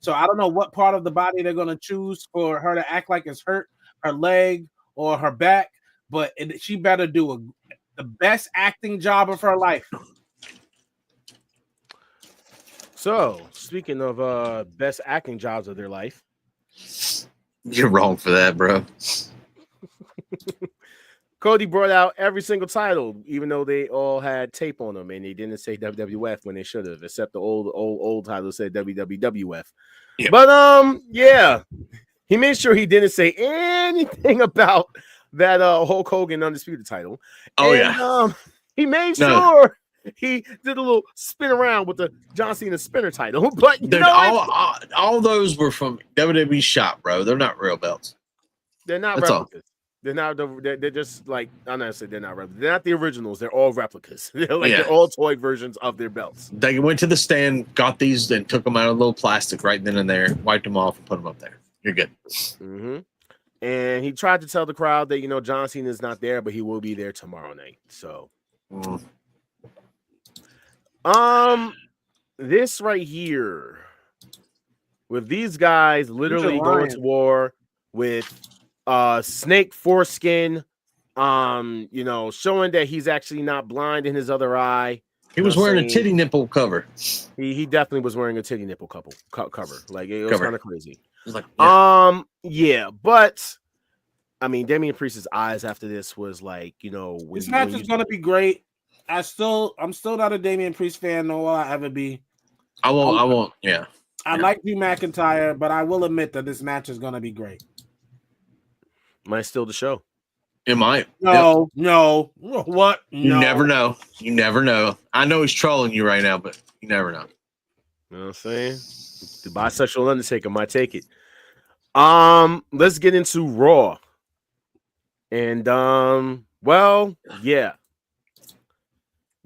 [SPEAKER 3] So I don't know what part of the body they're going to choose for her to act like it's hurt, her leg or her back, but she better do the best acting job of her life.
[SPEAKER 1] So, speaking of best acting jobs of their life.
[SPEAKER 2] You're wrong for that, bro.
[SPEAKER 1] Cody brought out every single title, even though they all had tape on them, and they didn't say WWF when they should have, except the old title said WWF. Yep. But yeah, he made sure he didn't say anything about that Hulk Hogan Undisputed title.
[SPEAKER 2] Oh,
[SPEAKER 1] and,
[SPEAKER 2] yeah.
[SPEAKER 1] He made sure he did a little spin around with the John Cena spinner title. But
[SPEAKER 2] Dude, all those were from WWE shop, bro. They're not real belts.
[SPEAKER 1] They're not replicas. They're not. They're just like I'm not saying they're not replicas. They're not the originals. They're all replicas. They're all toy versions of their belts.
[SPEAKER 2] They went to the stand, got these, and took them out of a little plastic right then and there, wiped them off, and put them up there. You're good.
[SPEAKER 1] Mm-hmm. And he tried to tell the crowd that John Cena is not there, but he will be there tomorrow night. So, this right here, with these guys literally going to war with snake foreskin, showing that he's actually not blind in his other eye.
[SPEAKER 2] He was wearing a titty nipple cover.
[SPEAKER 1] He definitely was wearing a titty nipple cover. Like it was kind of crazy.
[SPEAKER 2] Like,
[SPEAKER 1] but I mean, Damian Priest's eyes after this was like,
[SPEAKER 3] this match is gonna be great. I'm still not a Damian Priest fan, nor will I ever be.
[SPEAKER 2] I won't. Yeah.
[SPEAKER 3] I like Drew McIntyre, but I will admit that this match is gonna be great.
[SPEAKER 1] Might steal the show.
[SPEAKER 2] It might.
[SPEAKER 3] No. What?
[SPEAKER 2] You never know. You never know. I know he's trolling you right now, but you never know.
[SPEAKER 1] You know what I'm saying? The bisexual Undertaker might take it. Let's get into Raw. And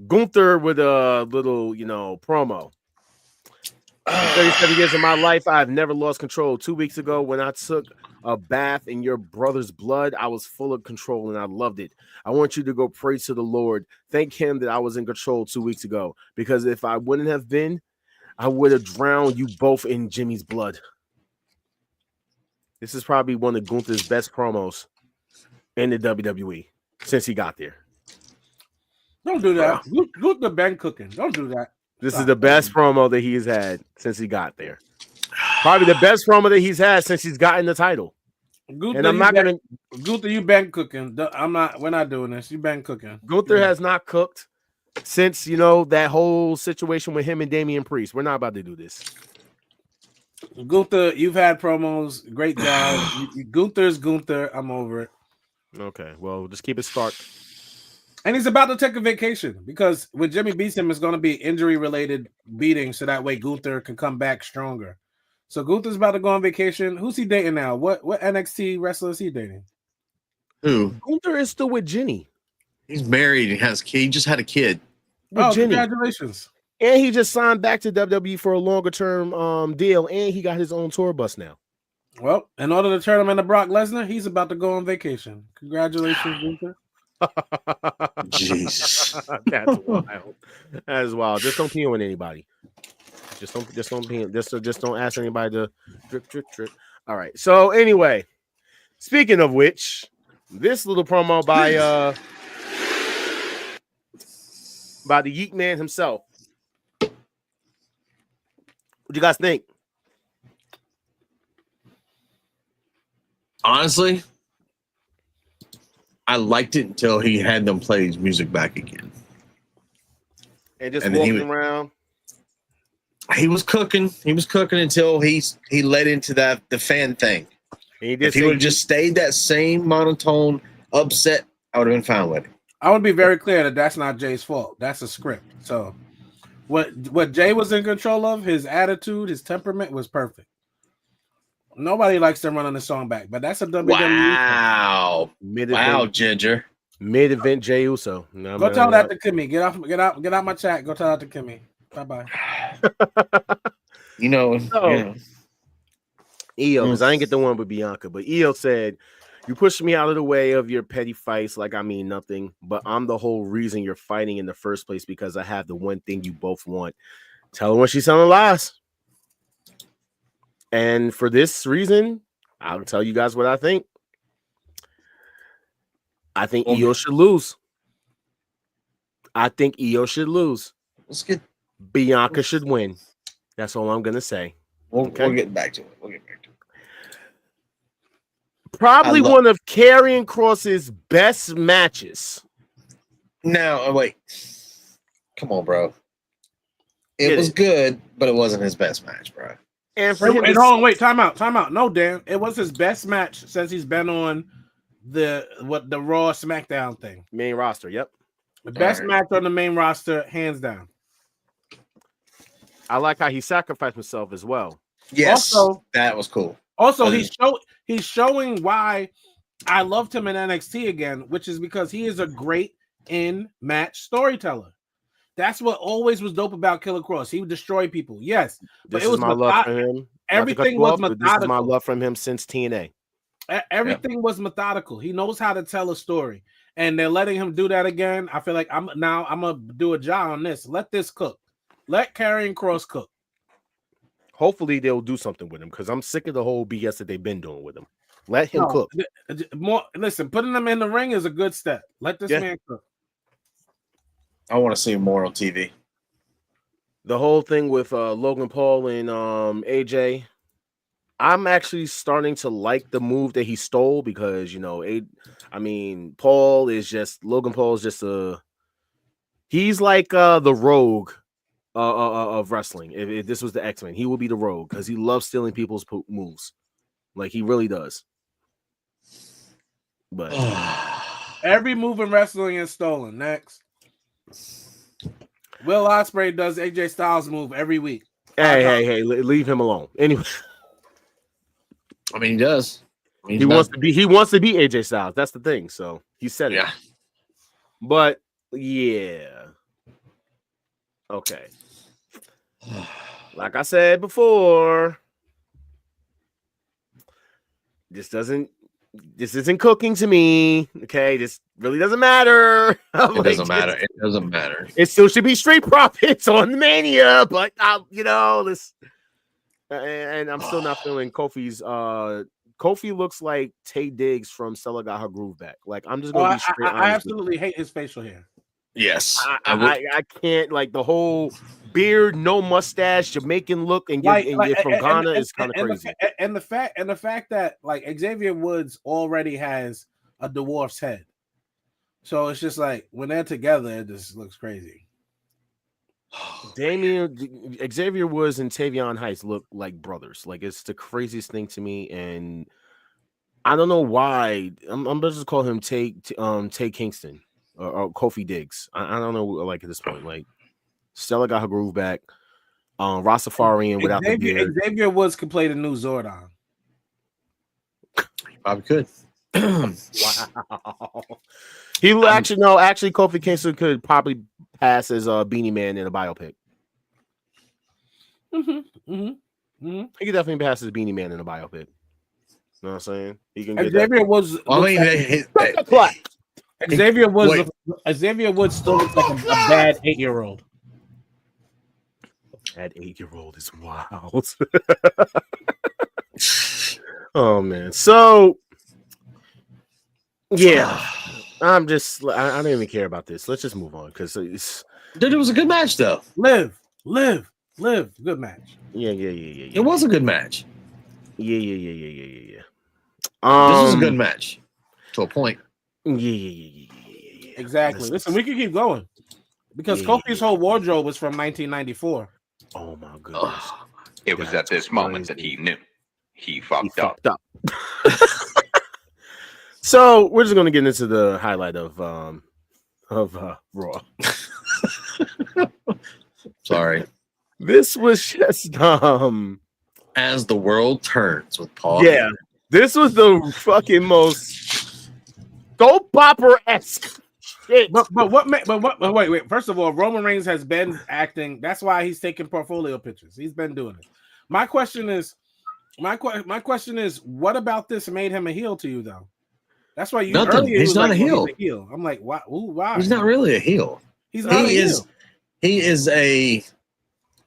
[SPEAKER 1] Gunther with a little, promo. 37 years of my life, I've never lost control. 2 weeks ago, when I took a bath in your brother's blood, I was full of control and I loved it. I want you to go pray to the Lord. Thank him that I was in control 2 weeks ago, because if I wouldn't have been, I would have drowned you both in Jimmy's blood. This is probably one of Gunther's best promos in the WWE since he got there.
[SPEAKER 3] Don't do that. Gunther been cooking. Don't do that.
[SPEAKER 1] This is the best promo that he's had since he got there. Probably the best promo that he's had since he's gotten the title.
[SPEAKER 3] Gunther,
[SPEAKER 1] And I'm not gonna.
[SPEAKER 3] Gunther, you been cooking. I'm not. We're not doing this. You been cooking.
[SPEAKER 1] Gunther has not cooked since that whole situation with him and Damian Priest. We're not about to do this.
[SPEAKER 3] Gunther, you've had promos. Great job. Gunther's Gunther. I'm over it.
[SPEAKER 1] Okay, well, just keep it stark.
[SPEAKER 3] And he's about to take a vacation because when Jimmy beats him, it's going to be injury-related beating, so that way Gunther can come back stronger. So Gunther's about to go on vacation. Who's he dating now? What NXT wrestler is he dating?
[SPEAKER 2] Who?
[SPEAKER 1] Gunther is still with Jenny.
[SPEAKER 2] He's married and has a kid. He just had a kid.
[SPEAKER 1] With Jenny.
[SPEAKER 3] Congratulations.
[SPEAKER 1] And he just signed back to WWE for a longer-term deal, and he got his own tour bus now.
[SPEAKER 3] Well, in order to turn him into Brock Lesnar, he's about to go on vacation. Congratulations, Gunther.
[SPEAKER 2] Jesus.
[SPEAKER 1] That's wild. That is wild. Just don't pee on anybody. Just don't pee. Just don't ask anybody to drip. All right. So anyway, speaking of which, this little promo by the Yeet Man himself. What do you guys think?
[SPEAKER 2] Honestly, I liked it until he had them play his music back again.
[SPEAKER 1] And just walking around.
[SPEAKER 2] He was cooking. He was cooking until he led into the fan thing. If he would have just stayed that same monotone upset, I would have been fine with it.
[SPEAKER 3] I want to be very clear that that's not Jay's fault. That's a script. So what Jay was in control of, his attitude, his temperament was perfect. Nobody likes them running the song back, but that's a WWE.
[SPEAKER 2] Wow. Wow, Ginger.
[SPEAKER 1] Mid-event Jey Uso. No,
[SPEAKER 3] go tell that to Kimmy. Get out my chat. Go tell that to Kimmy. Bye-bye.
[SPEAKER 2] EO,
[SPEAKER 1] because I didn't get the one with Bianca, but EO said, "You pushed me out of the way of your petty fights like I mean nothing, but I'm the whole reason you're fighting in the first place because I have the one thing you both want." Tell her when she's telling lies. And for this reason, I'll tell you guys what I think. I think EO should lose. Let's
[SPEAKER 2] get
[SPEAKER 1] Bianca should win. That's all I'm gonna say.
[SPEAKER 2] We'll get back to it.
[SPEAKER 1] Probably one of Karrion Kross's best matches.
[SPEAKER 2] Now, wait. Come on, bro. It was good, but it wasn't his best match, bro.
[SPEAKER 1] And for him,
[SPEAKER 3] time out. No, Dan, it was his best match since he's been on the Raw SmackDown thing.
[SPEAKER 1] Main roster, yep.
[SPEAKER 3] The best match on the main roster, hands down.
[SPEAKER 1] I like how he sacrificed himself as well.
[SPEAKER 2] Yes,
[SPEAKER 3] also,
[SPEAKER 2] that was cool.
[SPEAKER 3] Also, he's showing why I loved him in NXT again, which is because he is a great in-match storyteller. That's what always was dope about Killer Kross. He would destroy people. Yes, but
[SPEAKER 1] this is my love for him.
[SPEAKER 3] Everything was methodical.
[SPEAKER 1] This is my love from him since TNA.
[SPEAKER 3] Everything was methodical. He knows how to tell a story, and they're letting him do that again. I feel like I'm gonna do a job on this. Let this cook. Let Karrion Kross cook.
[SPEAKER 1] Hopefully they'll do something with him because I'm sick of the whole BS that they've been doing with him. Let him cook.
[SPEAKER 3] Listen, putting him in the ring is a good step. Let this man cook.
[SPEAKER 2] I want to see him more on TV.
[SPEAKER 1] The whole thing with Logan Paul and AJ, I'm actually starting to like the move that he stole because Logan Paul is just he's like the Rogue of wrestling. If this was the X-Men, he would be the Rogue because he loves stealing people's moves, like he really does. But
[SPEAKER 3] every move in wrestling is stolen. Next. Will Ospreay does AJ Styles move every week.
[SPEAKER 1] Hey, leave him alone. Anyway,
[SPEAKER 2] I mean, he does.
[SPEAKER 1] He wants to be AJ Styles. That's the thing. So he said it.
[SPEAKER 2] Yeah.
[SPEAKER 1] But yeah. Okay. Like I said before, this isn't cooking to me. Okay, this really doesn't matter.
[SPEAKER 2] It doesn't matter. It doesn't matter.
[SPEAKER 1] It still should be Street Profits on the Mania, but this. And I'm still not feeling Kofi's. Kofi looks like Tay Diggs from Stella Got Her Groove Back. Like I'm just gonna be straight.
[SPEAKER 3] I absolutely hate his facial hair.
[SPEAKER 2] Yes.
[SPEAKER 1] I can't, like, the whole beard, no mustache, Jamaican look, and you're from Ghana is kind of crazy.
[SPEAKER 3] And the fact that like Xavier Woods already has a dwarf's head, so it's just like when they're together, it just looks crazy.
[SPEAKER 1] Xavier Woods and Tavion Heights look like brothers. Like, it's the craziest thing to me, and I don't know why. I'm gonna just call him Tay Kingston or Kofi Diggs. I don't know. Like, at this point, like, Stella got her groove back. Rastafarian without the beard.
[SPEAKER 3] Xavier Woods could play the new Zordon.
[SPEAKER 2] He probably could.
[SPEAKER 1] Wow. Actually, Kofi Kingston could probably pass as a Beanie Man in a biopic. He could definitely pass as Beanie Man in a biopic. You know what I'm saying? He can get
[SPEAKER 3] Xavier Woods. Xavier Woods still looks like a bad 8-year-old.
[SPEAKER 1] That 8-year-old is wild. Oh man. So yeah, I don't even care about this. Let's just move on because
[SPEAKER 2] Dude, it was a good match though.
[SPEAKER 3] Live. Good match.
[SPEAKER 1] Yeah.
[SPEAKER 2] It was a good match.
[SPEAKER 1] Yeah.
[SPEAKER 2] This was a good match to a point.
[SPEAKER 1] Yeah.
[SPEAKER 3] Exactly. Listen, we can keep going because Kofi's whole wardrobe was from 1994.
[SPEAKER 1] Oh my goodness!
[SPEAKER 10] It was at this moment that he knew he fucked up.
[SPEAKER 1] So we're just gonna get into the highlight of Raw.
[SPEAKER 2] Sorry.
[SPEAKER 1] This was just
[SPEAKER 2] As the World Turns with Paul.
[SPEAKER 1] Yeah, this was the fucking most soap opera-esque shit.
[SPEAKER 3] But wait. First of all, Roman Reigns has been acting. That's why he's taking portfolio pictures. He's been doing it. My question is, what about this made him a heel to you though? That's why you.
[SPEAKER 2] Nothing. He's not a heel.
[SPEAKER 3] He's a heel. I'm like, why? Why?
[SPEAKER 2] He's not really a heel.
[SPEAKER 3] He's not. He
[SPEAKER 2] is a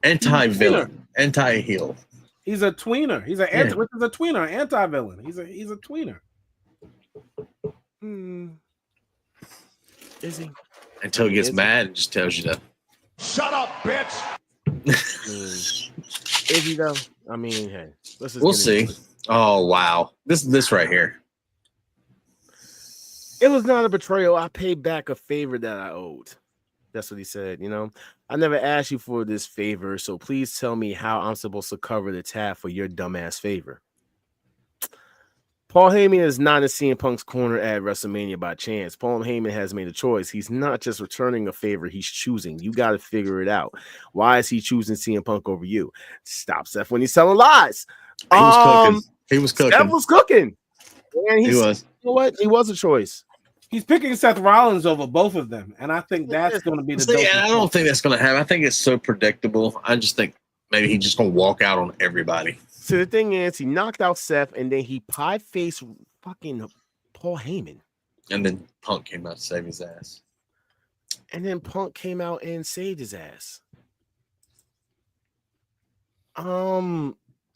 [SPEAKER 2] anti-villain, anti-heel.
[SPEAKER 3] He's a tweener. Which is a tweener, anti-villain. He's a tweener.
[SPEAKER 1] Is he?
[SPEAKER 2] Until he gets mad and just tells you to
[SPEAKER 4] shut up, bitch.
[SPEAKER 1] Is he though? I mean, hey,
[SPEAKER 2] we'll see. Oh wow, this right here.
[SPEAKER 1] It was not a betrayal. I paid back a favor that I owed. That's what he said. You know, I never asked you for this favor, so please tell me how I'm supposed to cover the tab for your dumbass favor. Paul Heyman is not in CM Punk's corner at WrestleMania by chance. Paul Heyman has made a choice. He's not just returning a favor, he's choosing. You got to figure it out. Why is he choosing CM Punk over you? Stop Seth when he's telling lies.
[SPEAKER 2] He was cooking.
[SPEAKER 1] Seth was cooking. And
[SPEAKER 2] he was.
[SPEAKER 1] You know what? He was a choice.
[SPEAKER 3] He's picking Seth Rollins over both of them, and I think that's going to be the.
[SPEAKER 2] I don't think that's going to happen. I think it's so predictable. I just think maybe he's just going to walk out on everybody.
[SPEAKER 1] So the thing is, he knocked out Seth, and then he pie-faced fucking Paul Heyman.
[SPEAKER 2] And then Punk came out to save his ass.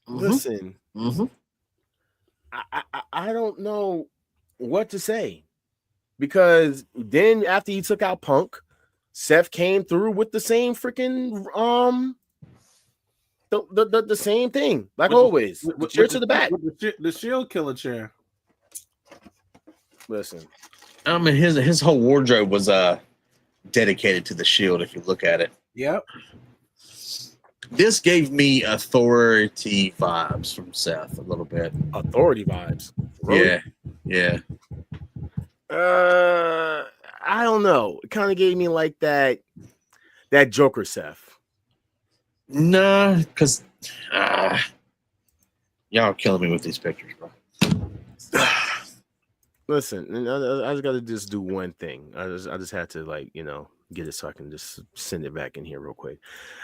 [SPEAKER 1] Listen.
[SPEAKER 2] Mm-hmm.
[SPEAKER 1] I don't know what to say. Because then after he took out Punk, Seth came through with the same freaking the same thing, like always. Chair to the back.
[SPEAKER 3] The Shield Killer chair.
[SPEAKER 1] Listen.
[SPEAKER 2] I mean, his whole wardrobe was dedicated to the Shield, if you look at it.
[SPEAKER 3] Yep.
[SPEAKER 2] This gave me authority vibes from Seth a little bit.
[SPEAKER 1] Authority vibes. Really?
[SPEAKER 2] Yeah.
[SPEAKER 1] I don't know. It kind of gave me like that Joker Seth.
[SPEAKER 2] Nah, because y'all are killing me with these pictures, bro.
[SPEAKER 1] Listen, I just got to just do one thing. I just had to get it so I can just send it back in here real quick.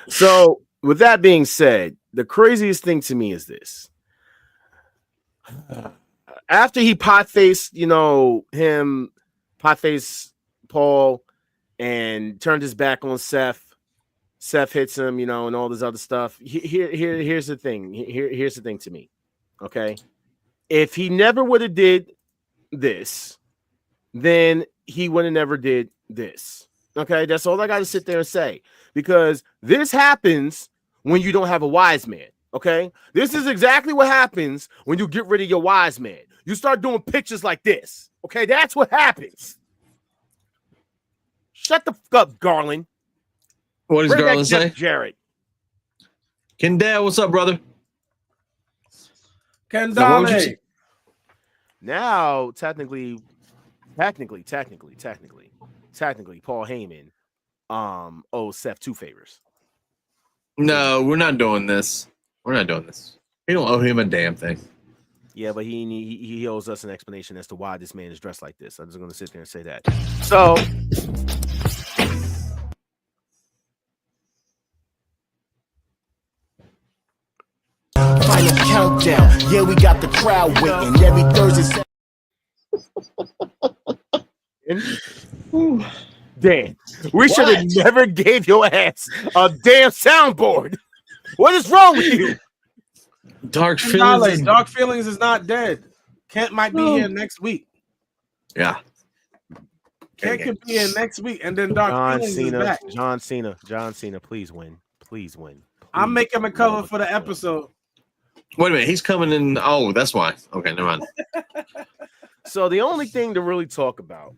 [SPEAKER 1] So with that being said, the craziest thing to me is this. After he pot-faced Paul and turned his back on Seth hits him, and all this other stuff. Here's the thing. Here's the thing to me. Okay. If he never would have did this, then he would have never did this. Okay, that's all I got to sit there and say, because this happens when you don't have a wise man. Okay, this is exactly what happens when you get rid of your wise man. You start doing pictures like this. Okay, that's what happens. Shut the fuck up, Garland.
[SPEAKER 2] What does Garland say?
[SPEAKER 1] Jarrett.
[SPEAKER 2] Kendall, what's up, brother?
[SPEAKER 3] Kendall.
[SPEAKER 1] Now, technically, Paul Heyman owes Seth 2 favors.
[SPEAKER 2] No, we're not doing this. We're not doing this. We don't owe him a damn thing.
[SPEAKER 1] Yeah, but he owes us an explanation as to why this man is dressed like this. I'm just going to sit there and say that. So,
[SPEAKER 8] Final countdown. Yeah, we got the crowd waiting every Thursday.
[SPEAKER 1] Dan, we should have never gave your ass a damn soundboard. What is wrong with you?
[SPEAKER 3] Dark Feelings is not dead. Kent might be here next week.
[SPEAKER 2] Yeah.
[SPEAKER 3] Kent could be here next week, and then Dark Feelings is back.
[SPEAKER 1] John Cena, please win. Please win. Please.
[SPEAKER 3] I'm making a cover for the episode.
[SPEAKER 2] Wait a minute, he's coming in. Oh, that's why. Okay, never mind.
[SPEAKER 1] So the only thing to really talk about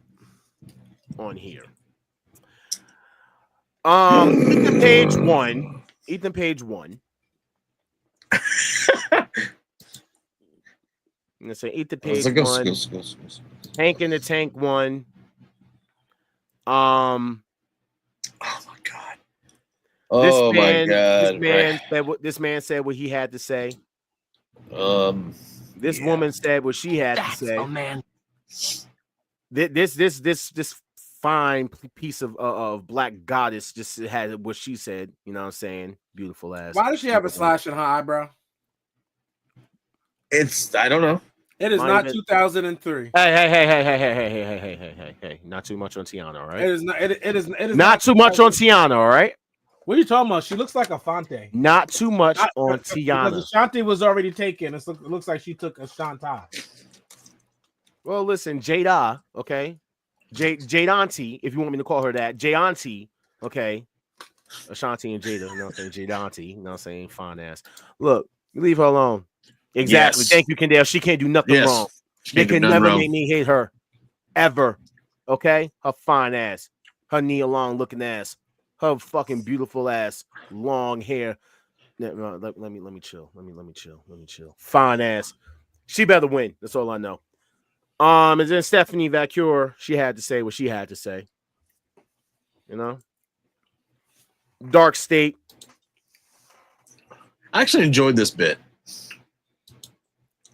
[SPEAKER 1] on here, Ethan Page won. I'm gonna say Ethan Page won. Tank in the Tank won.
[SPEAKER 2] Oh my god.
[SPEAKER 1] This man said what he had to say. This
[SPEAKER 2] Yeah.
[SPEAKER 1] woman said what she had to say.
[SPEAKER 3] Oh man.
[SPEAKER 1] This fine piece of black goddess just had what she said. You know what I'm saying? Beautiful ass.
[SPEAKER 3] Why does she have a slash in her eyebrow?
[SPEAKER 2] I don't know.
[SPEAKER 3] It is not 2003.
[SPEAKER 1] Hey. Not too much on Tiana, all right?
[SPEAKER 3] It is not. It is
[SPEAKER 1] not too much on Tiana, all right?
[SPEAKER 3] What are you talking about? She looks like a Fonte.
[SPEAKER 1] Not too much on Tiana.
[SPEAKER 3] Because Ashanti was already taken. It looks like she took Ashanti.
[SPEAKER 1] Well, listen, Jada, okay? Jade Auntie, if you want me to call her that. J Auntie, okay? Ashanti and Jada, you know what I'm saying? Jade Auntie, you know what I'm saying? Fine ass. Look, leave her alone. Exactly.
[SPEAKER 2] Yes.
[SPEAKER 1] Thank you, Kendall. She can't do nothing wrong. They can never make me hate her. Ever. Okay? Her fine ass. Her knee long looking ass. Her fucking beautiful ass. Long hair. Let me chill. Let me chill. Fine ass. She better win. That's all I know. And then Stephanie Vacure, she had to say what she had to say. You know? Dark State.
[SPEAKER 2] I actually enjoyed this bit.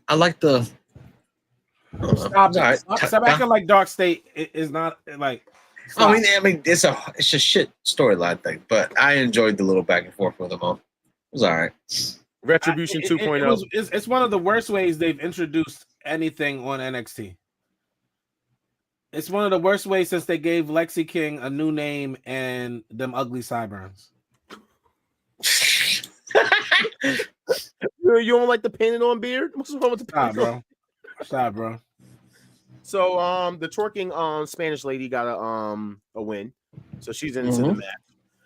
[SPEAKER 2] I like the.
[SPEAKER 3] Stop acting like Dark State is not like.
[SPEAKER 2] Stop. I mean, it's a shit storyline thing, but I enjoyed the little back and forth with them all. It was all right.
[SPEAKER 1] Retribution 2.0.
[SPEAKER 3] It's one of the worst ways they've introduced anything on NXT. It's one of the worst ways since they gave Lexi King a new name and them ugly sideburns.
[SPEAKER 1] You don't like the painted on beard? What's wrong with the painted
[SPEAKER 3] bro? Stop, bro.
[SPEAKER 1] So the twerking Spanish lady got a win. So she's into the match.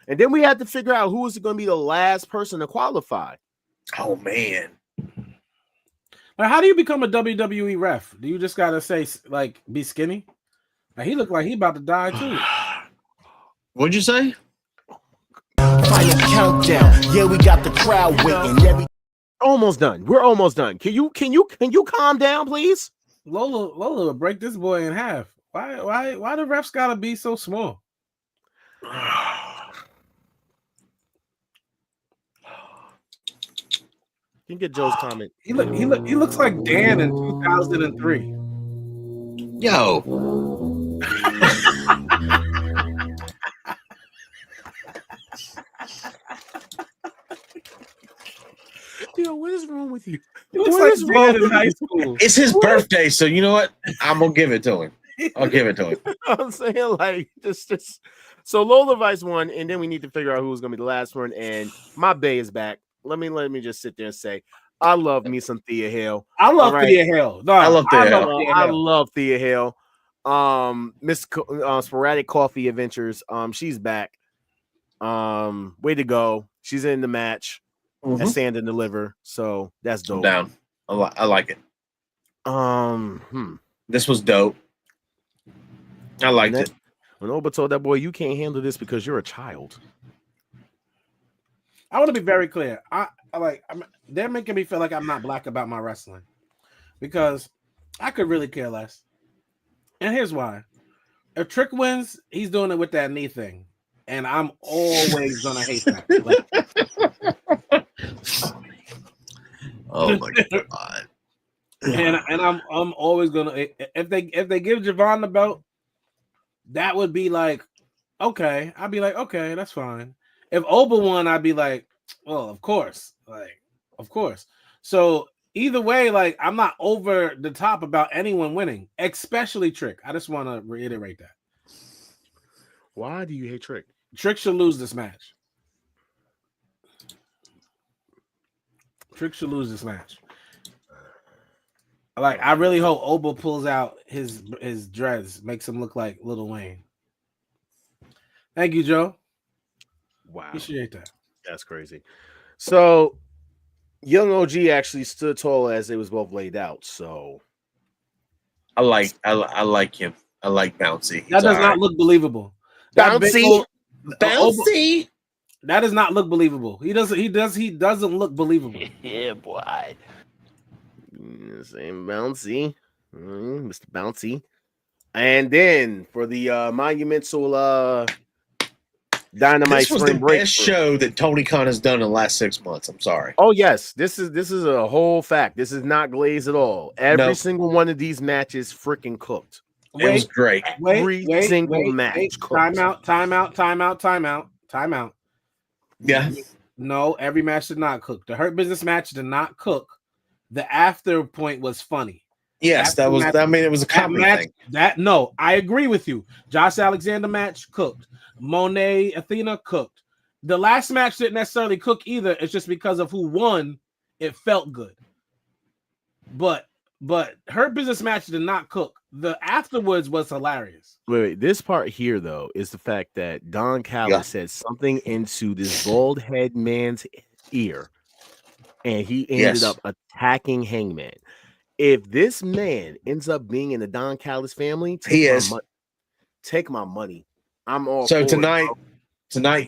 [SPEAKER 1] And then we had to figure out who is going to be the last person to qualify.
[SPEAKER 2] Oh man.
[SPEAKER 3] Like, how do you become a WWE ref? Do you just gotta say like be skinny? Like, he looked like he about to die too.
[SPEAKER 2] What'd you say?
[SPEAKER 8] Final countdown. Yeah, we got the crowd waiting.
[SPEAKER 1] Almost done. We're almost done. Can you calm down, please?
[SPEAKER 3] Lola will break this boy in half. Why the refs gotta be so small?
[SPEAKER 1] You can get Joe's comment.
[SPEAKER 3] He looks like Dan in 2003.
[SPEAKER 2] Yo.
[SPEAKER 1] Yo, what is wrong with you?
[SPEAKER 3] What is wrong in high school?
[SPEAKER 2] It's his birthday, so you know what? I'm gonna give it to him. I'll give it to him.
[SPEAKER 1] I'm saying like just so Lola Vice won, and then we need to figure out who's gonna be the last one. And my Bay is back. Let me just sit there and say I love me some Thea Hale.
[SPEAKER 3] I love Thea Hale. No,
[SPEAKER 2] I love Thea Hale.
[SPEAKER 1] I love Thea Hale. Miss Sporadic Coffee Adventures. She's back. Way to go. She's in the match at Stand and Deliver. So that's dope.
[SPEAKER 2] I'm down. I like it. This was dope. I liked it.
[SPEAKER 1] When Oba told that boy, you can't handle this because you're a child.
[SPEAKER 3] I want to be very clear. They're making me feel like I'm not black about my wrestling because I could really care less. And here's why. If Trick wins, he's doing it with that knee thing. And I'm always gonna hate that.
[SPEAKER 2] Oh my god.
[SPEAKER 3] And I'm always gonna if they give Javon the belt, that would be like, okay. I'd be like, okay, that's fine. If Oba won, I'd be like, well, of course. Like, of course. So either way, like, I'm not over the top about anyone winning, especially Trick. I just want to reiterate that.
[SPEAKER 1] Why do you hate Trick?
[SPEAKER 3] Trick should lose this match. Trick should lose this match. Like, I really hope Oba pulls out his dreads, makes him look like Lil Wayne. Thank you, Joe.
[SPEAKER 1] Wow.
[SPEAKER 3] Appreciate that.
[SPEAKER 1] That's crazy. So, Young OG actually stood tall as they was both laid out. So,
[SPEAKER 2] I like him. I like Bouncy.
[SPEAKER 3] That does not look believable.
[SPEAKER 2] Bouncy.
[SPEAKER 3] That does not look believable. He doesn't look believable.
[SPEAKER 1] Yeah, boy. Same Bouncy. Mr. Bouncy. And then for the monumental Dynamite
[SPEAKER 2] this was
[SPEAKER 1] spring
[SPEAKER 2] the
[SPEAKER 1] break
[SPEAKER 2] best show that Tony Khan has done in the last 6 months. I'm sorry.
[SPEAKER 1] Oh yes, this is a whole fact. This is not glazed at all. Every single one of these matches freaking cooked.
[SPEAKER 2] It was great.
[SPEAKER 1] Every single match.
[SPEAKER 3] Time out.
[SPEAKER 2] Yeah.
[SPEAKER 3] No, every match did not cook. The Hurt Business match did not cook. The after point was funny.
[SPEAKER 2] Yes, that was. I mean, it was a comedy thing.
[SPEAKER 3] No, I agree with you. Josh Alexander match cooked. Monet Athena cooked. The last match didn't necessarily cook either. It's just because of who won. It felt good. But Hurt Business match did not cook. The afterwards was hilarious.
[SPEAKER 1] Wait. This part here though is the fact that Don Callis said something into this bald head man's ear, and he ended up attacking Hangman. If this man ends up being in the Don Callis family, take my money. I'm all
[SPEAKER 2] so
[SPEAKER 1] for
[SPEAKER 2] tonight,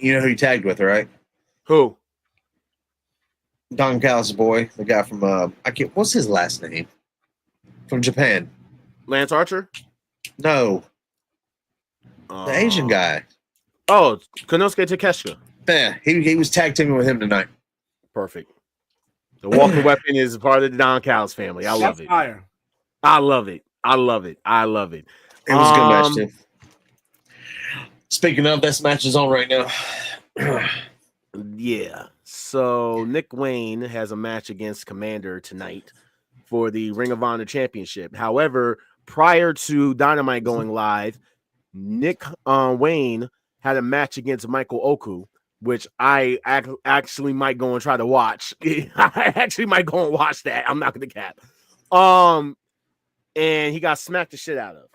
[SPEAKER 2] you know who he tagged with, right?
[SPEAKER 1] Who?
[SPEAKER 2] Don Callis' boy, the guy from what's his last name? From Japan.
[SPEAKER 1] Lance Archer?
[SPEAKER 2] No. The Asian guy.
[SPEAKER 1] Oh, Konosuke Takeshita.
[SPEAKER 2] Yeah, he was tag teaming with him tonight.
[SPEAKER 1] Perfect. The walking weapon is part of the Don Callis family. I love it.
[SPEAKER 3] Fire.
[SPEAKER 1] I love it. I love it.
[SPEAKER 2] It was a good match too. Speaking of, this match is on right now.
[SPEAKER 1] Yeah. So Nick Wayne has a match against Commander tonight for the Ring of Honor Championship. However, prior to Dynamite going live, Nick Wayne had a match against Michael Oku, which I actually might go and try to watch. I actually might go and watch that. I'm not going to cap. And he got smacked the shit out of.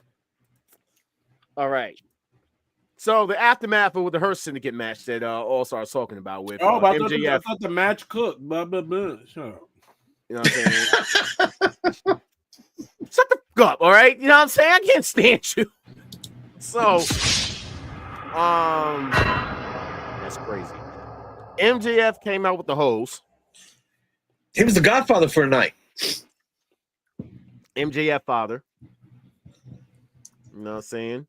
[SPEAKER 1] All right. So the aftermath of the Hurt Syndicate match that Allstars talking about with MJF.
[SPEAKER 3] I thought the match cooked. Blah, blah, blah. Shut up.
[SPEAKER 1] You know what I'm saying? Shut the fuck up, all right? You know what I'm saying? I can't stand you. So, that's crazy. MJF came out with the hose.
[SPEAKER 2] He was the Godfather for a night.
[SPEAKER 1] MJF father. You know what I'm saying?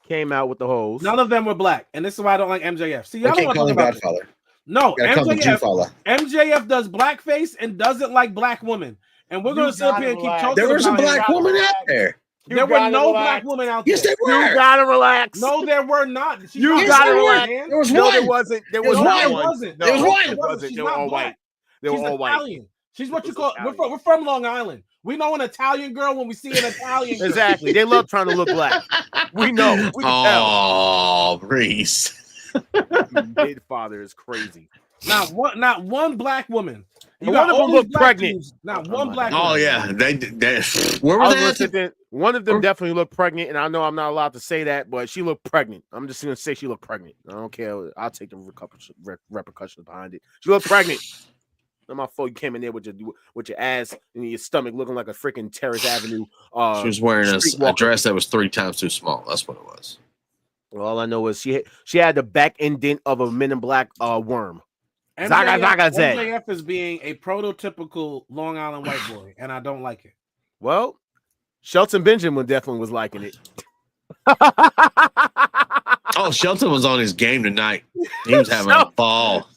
[SPEAKER 1] Came out with the hose.
[SPEAKER 3] None of them were black, and this is why I don't like MJF. See,
[SPEAKER 2] I can't call him Godfather.
[SPEAKER 3] This. No, MJF does blackface and doesn't like black women. And we're going to sit up here and keep talking.
[SPEAKER 2] There was a black woman out there.
[SPEAKER 3] There were no black women out there.
[SPEAKER 2] Yes, there were.
[SPEAKER 1] You gotta relax.
[SPEAKER 3] No, there were not.
[SPEAKER 1] You gotta relax.
[SPEAKER 2] There was
[SPEAKER 1] no,
[SPEAKER 2] one.
[SPEAKER 1] there wasn't. There was one.
[SPEAKER 3] There wasn't.
[SPEAKER 1] No,
[SPEAKER 2] there was one.
[SPEAKER 1] It wasn't. They were all white. They were all white.
[SPEAKER 3] She's what you call. We're from Long Island. We know an Italian girl when we see an Italian girl.
[SPEAKER 1] Exactly. They love trying to look black. We know. We can
[SPEAKER 2] tell. Reese.
[SPEAKER 1] Big father is crazy.
[SPEAKER 3] Not one black woman. You
[SPEAKER 1] one
[SPEAKER 3] got
[SPEAKER 1] of
[SPEAKER 3] all
[SPEAKER 1] them
[SPEAKER 3] these
[SPEAKER 1] look
[SPEAKER 3] black
[SPEAKER 1] pregnant.
[SPEAKER 3] dudes, not one black.
[SPEAKER 2] Oh
[SPEAKER 3] woman.
[SPEAKER 2] yeah, they where were they?
[SPEAKER 1] One of them definitely looked pregnant, and I know I'm not allowed to say that, but she looked pregnant. I'm just gonna say she looked pregnant. I don't care. I'll take the repercussions behind it. She looked pregnant. Not my fault. You came in there with your ass and your stomach looking like a freaking Terrace Avenue.
[SPEAKER 2] She was wearing a dress that was 3 times too small. That's what it was.
[SPEAKER 1] Well, all I know is she had the back indent of a Men in Black worm.
[SPEAKER 3] MJF is being a prototypical Long Island white boy, and I don't like it.
[SPEAKER 1] Well, Shelton Benjamin definitely was liking it.
[SPEAKER 2] Oh, Shelton was on his game tonight. He was having a ball.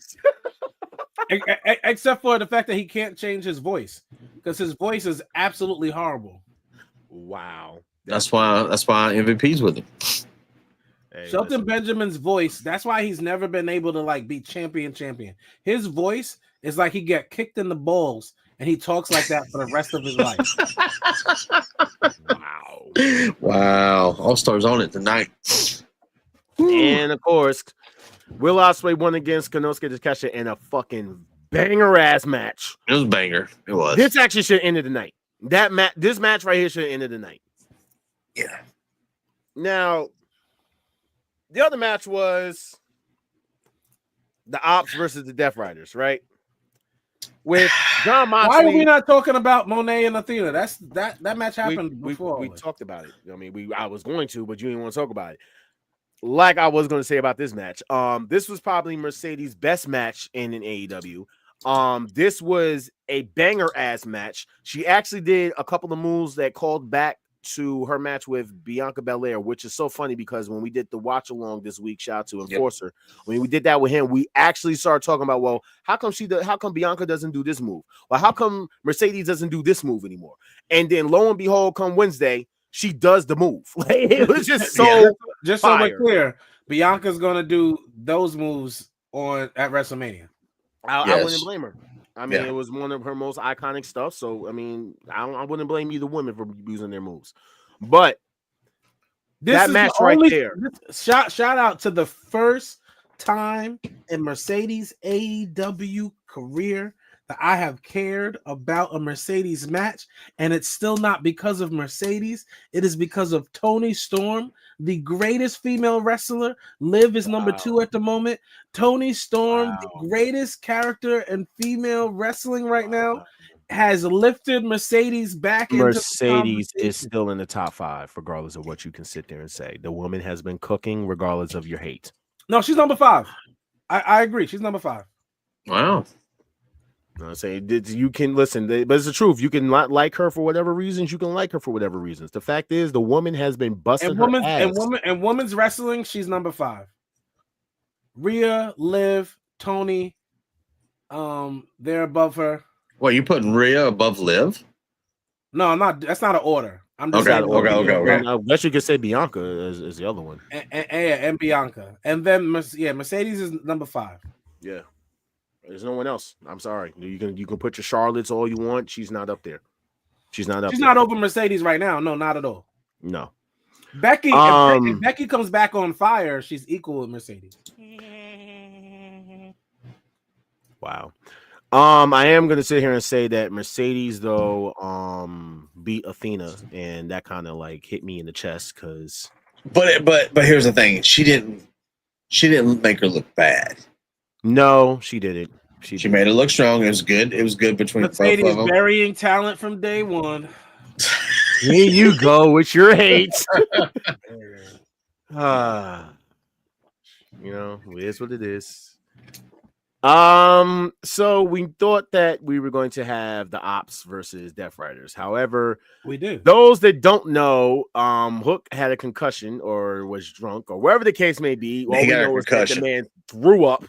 [SPEAKER 3] Except for the fact that he can't change his voice, because his voice is absolutely horrible.
[SPEAKER 1] Wow.
[SPEAKER 2] That's why MVP's with him.
[SPEAKER 1] Hey,
[SPEAKER 3] Shelton Benjamin's voice, that's why he's never been able to like be champion. His voice is like he got kicked in the balls and he talks like that for the rest of his life.
[SPEAKER 2] Wow. All-Stars on it tonight.
[SPEAKER 1] And of course, Will Ospreay won against Konosuke Takeshita in a fucking banger ass match.
[SPEAKER 2] It was a banger. It was.
[SPEAKER 1] This actually should have ended the night. This match right here should have ended the night.
[SPEAKER 2] Yeah.
[SPEAKER 1] Now, the other match was the Ops versus the Death Riders, right? With John Moxley.
[SPEAKER 3] Why are we not talking about Monet and Athena? That match happened before.
[SPEAKER 1] We talked about it. I mean, I was going to, but you didn't want to talk about it. Like I was going to say about this match. This was probably Mercedes' best match in an AEW. This was a banger ass match. She actually did a couple of moves that called back to her match with Bianca Belair, which is so funny because when we did the watch along this week, shout out to Enforcer, when we did that with him, we actually started talking about, well, how come Bianca doesn't do this move? Well, how come Mercedes doesn't do this move anymore? And then lo and behold, come Wednesday, she does the move. Like, it was just so
[SPEAKER 3] just so we're clear, Bianca's gonna do those moves at WrestleMania.
[SPEAKER 1] I wouldn't blame her. I mean, it was one of her most iconic stuff. So, I mean, I wouldn't blame either woman for using their moves. But that match right there.
[SPEAKER 3] Shout out to the first time in Mercedes AEW career that I have cared about a Mercedes match, and it's still not because of Mercedes. It is because of Toni Storm, the greatest female wrestler. Liv is number 2 at the moment. Toni Storm, the greatest character in female wrestling right now, has lifted Mercedes back.
[SPEAKER 1] Mercedes is still in the top 5, regardless of what you can sit there and say. The woman has been cooking, regardless of your hate.
[SPEAKER 3] No, she's number 5. I agree. She's number 5.
[SPEAKER 2] Wow.
[SPEAKER 1] I say you can listen, but it's the truth. You can not like her for whatever reasons. You can like her for whatever reasons. The fact is, the woman has been busting her ass.
[SPEAKER 3] And women's wrestling, she's number 5. Rhea, Liv, Toni, they're above her.
[SPEAKER 2] What, you putting Rhea above Liv?
[SPEAKER 3] No, I'm not. That's not an order. I'm just
[SPEAKER 2] saying. Okay.
[SPEAKER 1] I guess you could say Bianca is the other one.
[SPEAKER 3] And Bianca, and then Mercedes is number 5.
[SPEAKER 1] Yeah. There's no one else. I'm sorry. You can put your Charlottes all you want. She's not up there. She's not
[SPEAKER 3] over Mercedes right now. No, not at all.
[SPEAKER 1] No.
[SPEAKER 3] Becky, if Becky comes back on fire, she's equal with Mercedes.
[SPEAKER 1] Wow. I am gonna sit here and say that Mercedes though beat Athena, and that kind of like hit me in the chest because.
[SPEAKER 2] But here's the thing. She didn't make her look bad.
[SPEAKER 1] No, she didn't.
[SPEAKER 2] She made it look strong. It was good. It was good between
[SPEAKER 3] Mercedes
[SPEAKER 2] both of them.
[SPEAKER 3] Burying talent from day one.
[SPEAKER 1] Here you go with your hate. You know, it is what it is. So we thought that we were going to have the Ops versus Death Riders. However,
[SPEAKER 3] we did.
[SPEAKER 1] Those that don't know, Hook had a concussion or was drunk or wherever the case may be. All we know is that the man threw up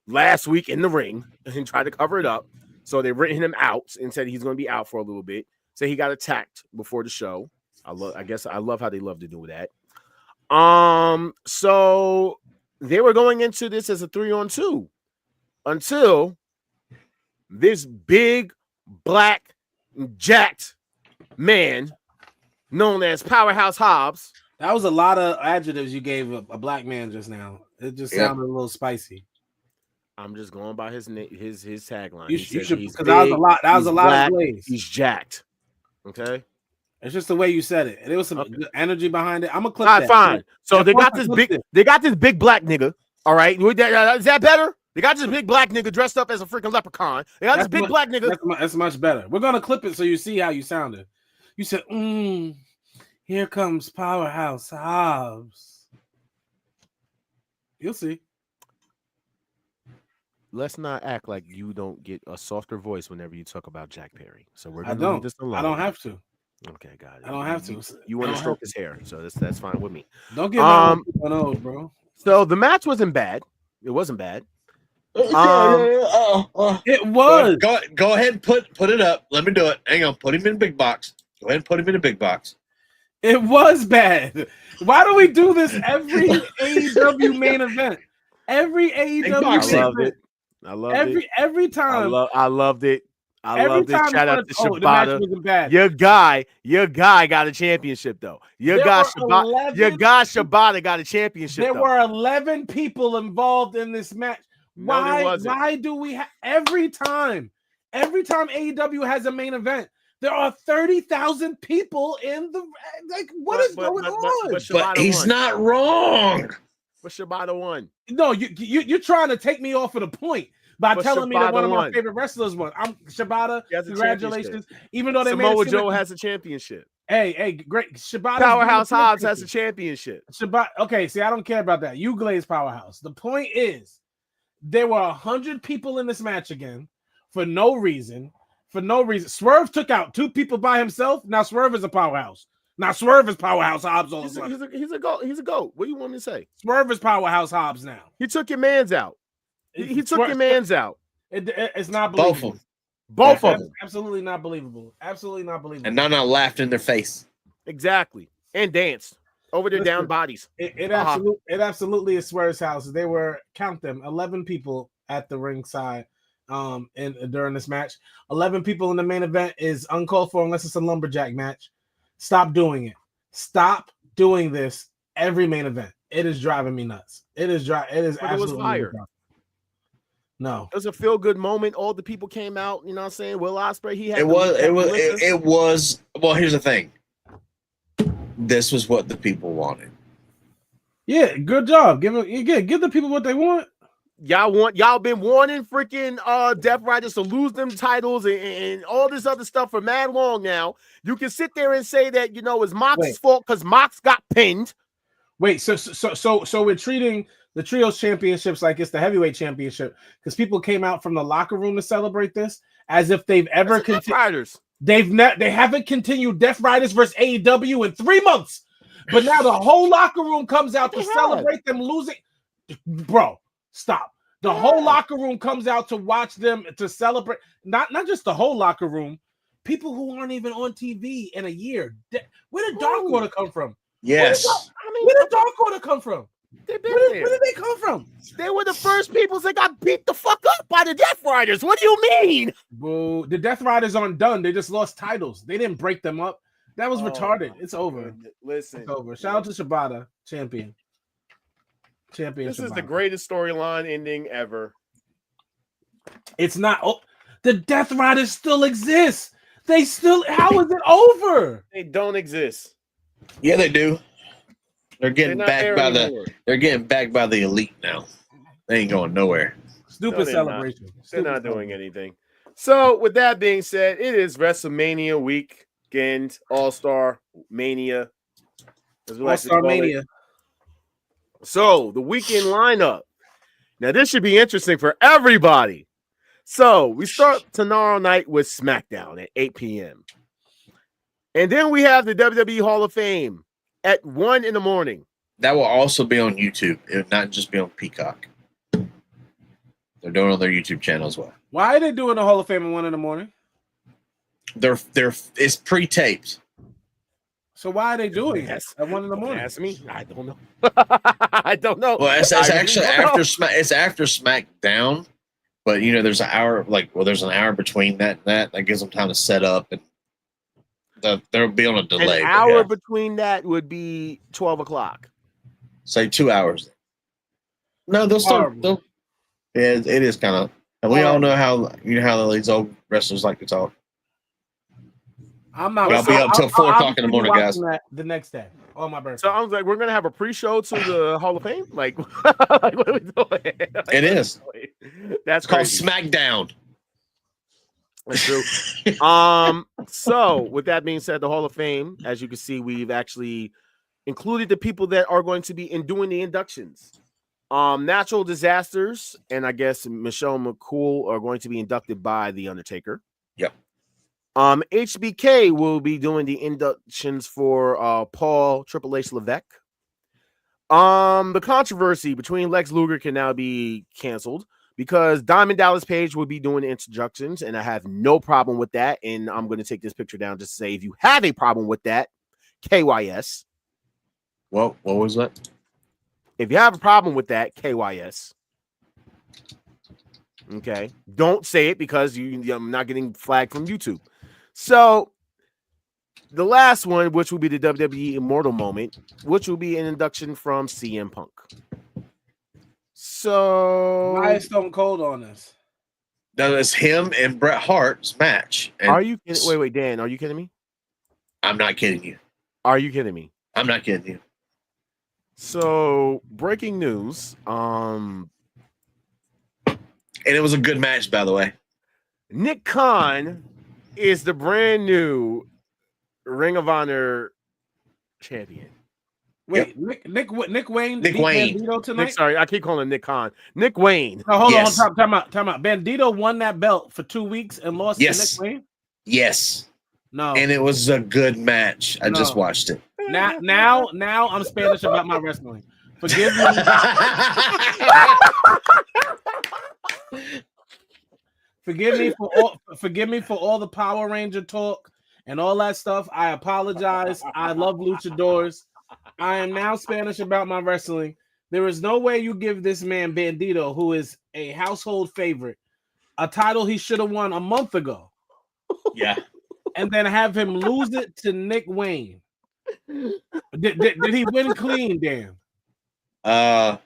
[SPEAKER 1] last week in the ring and tried to cover it up. So they written him out and said he's going to be out for a little bit. So he got attacked before the show. I love how they love to do that. So they were going into this as a 3-on-2 until this big black jacked man known as Powerhouse Hobbs.
[SPEAKER 3] That was a lot of adjectives you gave a black man just now. It just sounded a little spicy.
[SPEAKER 1] I'm just going by his tagline.
[SPEAKER 3] You
[SPEAKER 1] He
[SPEAKER 3] should,
[SPEAKER 1] said he's
[SPEAKER 3] because
[SPEAKER 1] big,
[SPEAKER 3] that was
[SPEAKER 1] he's
[SPEAKER 3] a lot
[SPEAKER 1] black,
[SPEAKER 3] of glaze.
[SPEAKER 1] he's jacked. Okay.
[SPEAKER 3] It's just the way you said it. And there was some good energy behind it. I'm gonna clip
[SPEAKER 1] All right,
[SPEAKER 3] that.
[SPEAKER 1] fine. So they got this
[SPEAKER 3] big
[SPEAKER 1] big black nigga. All right. Is that better? They got this big black nigga dressed up as a freaking leprechaun. They got this big black nigga.
[SPEAKER 3] That's much better. We're gonna clip it so you see how you sounded. You said, here comes Powerhouse Hobbs. You'll see.
[SPEAKER 1] Let's not act like you don't get a softer voice whenever you talk about Jack Perry. So we're
[SPEAKER 3] I
[SPEAKER 1] gonna leave
[SPEAKER 3] don't.
[SPEAKER 1] this alone.
[SPEAKER 3] I don't have to.
[SPEAKER 1] Okay, got it.
[SPEAKER 3] I don't have to.
[SPEAKER 1] You want to stroke his hair, so that's fine with me.
[SPEAKER 3] Don't get my old, bro.
[SPEAKER 1] So the match wasn't bad. It wasn't bad.
[SPEAKER 3] It was.
[SPEAKER 2] Go ahead and put it up. Let me do it. Hang on. Put him in a big box. Go ahead and put him in a big box.
[SPEAKER 3] It was bad. Why do we do this every AEW main event? Every AEW main event.
[SPEAKER 1] I loved it.
[SPEAKER 3] Every time.
[SPEAKER 1] I loved it. I loved it. Shout out to
[SPEAKER 3] the match wasn't bad.
[SPEAKER 1] Your guy got a championship though. Your guy Shibata got a championship.
[SPEAKER 3] There were 11 people involved in this match. Why do we have every time AEW has a main event, there are 30,000 people in the what is going on?
[SPEAKER 2] But he's not wrong.
[SPEAKER 1] But Shibata won.
[SPEAKER 3] No, you're trying to take me off of the point by telling me that one of my favorite wrestlers won. I'm Shibata. Congratulations. Even though they
[SPEAKER 1] Samoa Joe has a championship.
[SPEAKER 3] Hey, great. Shibata.
[SPEAKER 1] Powerhouse Hobbs has a championship.
[SPEAKER 3] Shibata. Okay, see, I don't care about that. You glaze Powerhouse. The point is, there were 100 people in this match again for no reason. Swerve took out 2 people by himself. Now Swerve is a powerhouse. Now Swerve is Powerhouse Hobbs all of a sudden.
[SPEAKER 1] He's a goat. He's a goat. What do you want me to say?
[SPEAKER 3] Swerve is Powerhouse Hobbs now.
[SPEAKER 1] He took your mans out. He took your mans out.
[SPEAKER 3] It's not believable.
[SPEAKER 1] Both of them.
[SPEAKER 3] Absolutely not believable. Absolutely not believable.
[SPEAKER 2] And Nana laughed in their face.
[SPEAKER 1] Exactly. And danced over their down bodies.
[SPEAKER 3] It absolutely is Swerve's house. They were, count them, 11 people at the ringside during this match. 11 people in the main event is uncalled for unless it's a lumberjack match. Stop doing it. Stop doing this every main event. It is driving me nuts. It is absolutely.
[SPEAKER 1] It was fire.
[SPEAKER 3] No,
[SPEAKER 1] it was a feel good moment. All the people came out. You know what I'm saying? Will Ospreay.
[SPEAKER 2] It was. Well, here's the thing. This was what the people wanted.
[SPEAKER 3] Yeah, good job. Give the people what they want.
[SPEAKER 1] Y'all been wanting freaking Death Riders to lose them titles and all this other stuff for mad long now. You can sit there and say that it's Mox's fault because Mox got pinned.
[SPEAKER 3] Wait, so we're treating the trios championships like it's the heavyweight championship because people came out from the locker room to celebrate this as if they've ever
[SPEAKER 1] continued.
[SPEAKER 3] They haven't continued Death Riders versus AEW in 3 months, but now the whole locker room comes out to celebrate them losing. Bro, stop. The whole locker room comes out to watch them to celebrate. Not just the whole locker room. People who aren't even on TV in a year. Where did Dark Order come from?
[SPEAKER 2] Yes.
[SPEAKER 3] Where did Dark Order come from? Where did they come from?
[SPEAKER 1] They were the first people that got beat the fuck up by the Death Riders. What do you mean?
[SPEAKER 3] Boo. The Death Riders aren't done. They just lost titles. They didn't break them up. That was retarded. It's over.
[SPEAKER 1] Listen.
[SPEAKER 3] It's over. Shout out to Shibata, champion.
[SPEAKER 1] This
[SPEAKER 3] Shibata.
[SPEAKER 1] is the greatest storyline ending ever.
[SPEAKER 3] It's not. The Death Riders still exist. They still. How is it over?
[SPEAKER 1] They don't exist.
[SPEAKER 2] Yeah, they do. They're getting backed by They're getting backed by the elite now. They ain't going nowhere.
[SPEAKER 3] Stupid celebration.
[SPEAKER 1] They're not doing anything. So, with that being said, it is WrestleMania weekend, Allstar Mania.
[SPEAKER 3] Allstar Mania.
[SPEAKER 1] So, the weekend lineup. Now, this should be interesting for everybody. So, we start tomorrow night with SmackDown at 8 p.m. And then we have the WWE Hall of Fame at 1 in the morning.
[SPEAKER 2] That will also be on YouTube. It would not just be on Peacock. They're doing it on their YouTube channel as well.
[SPEAKER 3] Why are they doing the Hall of Fame at 1 in the morning?
[SPEAKER 2] It's pre-taped.
[SPEAKER 3] So why are they doing it at 1 in the morning?
[SPEAKER 1] Ask me. I don't know. I don't know.
[SPEAKER 2] Well, it's actually after SmackDown, but there's an hour. There's an hour between that gives them time to set up, and they'll be on a delay.
[SPEAKER 1] An hour between that would be 12 o'clock.
[SPEAKER 2] Say 2 hours. No, they'll start. it is kind of. And we all know how these old wrestlers like to talk.
[SPEAKER 3] I'm not.
[SPEAKER 2] I'll be up till 4 o'clock in the morning, guys.
[SPEAKER 3] That the next day. Oh, my birthday.
[SPEAKER 1] So I was like, we're gonna have a pre-show to the Hall of Fame. Like, like what are we doing? Like,
[SPEAKER 2] it is.
[SPEAKER 1] That's
[SPEAKER 2] called
[SPEAKER 1] crazy.
[SPEAKER 2] SmackDown.
[SPEAKER 1] That's true. So with that being said, the Hall of Fame, as you can see, we've actually included the people that are going to be doing the inductions. Natural disasters, and I guess Michelle McCool are going to be inducted by The Undertaker.
[SPEAKER 2] Yep.
[SPEAKER 1] HBK will be doing the inductions for Paul Triple H Levesque. The controversy between Lex Luger can now be canceled because Diamond Dallas Page will be doing the introductions, and I have no problem with that. And I'm going to take this picture down just to say if you have a problem with that, KYS.
[SPEAKER 2] Well, what was that?
[SPEAKER 1] If you have a problem with that, KYS. Okay. Don't say it because I'm not getting flagged from YouTube. So the last one, which will be the WWE Immortal moment, which will be an induction from CM Punk. So
[SPEAKER 3] why is Stone Cold on this?
[SPEAKER 2] That is him and Bret Hart's match. And
[SPEAKER 1] are you kidding? Wait, Dan, are you kidding me?
[SPEAKER 2] I'm not kidding you.
[SPEAKER 1] Are you kidding me?
[SPEAKER 2] I'm not kidding you.
[SPEAKER 1] So breaking news. And
[SPEAKER 2] it was a good match, by the way.
[SPEAKER 1] Nick Khan is the brand new Ring of Honor champion.
[SPEAKER 3] Wait, yep. Nick Wayne.
[SPEAKER 2] Nick Wayne.
[SPEAKER 3] Bandito tonight?
[SPEAKER 1] Nick, sorry, I keep calling him Nick Khan. Nick Wayne.
[SPEAKER 3] No, hold on. Time out. Bandito won that belt for 2 weeks and lost to Nick Wayne?
[SPEAKER 2] Yes.
[SPEAKER 3] No.
[SPEAKER 2] And it was a good match. I just watched it.
[SPEAKER 3] Now I'm Spanish about my wrestling. Forgive me. Forgive me for all the Power Ranger talk and all that stuff. I apologize. I love luchadors. I am now Spanish about my wrestling. There is no way you give this man Bandito, who is a household favorite, a title he should have won a month ago.
[SPEAKER 2] Yeah.
[SPEAKER 3] And then have him lose it to Nick Wayne. Did he win clean, Dan?
[SPEAKER 2] I'm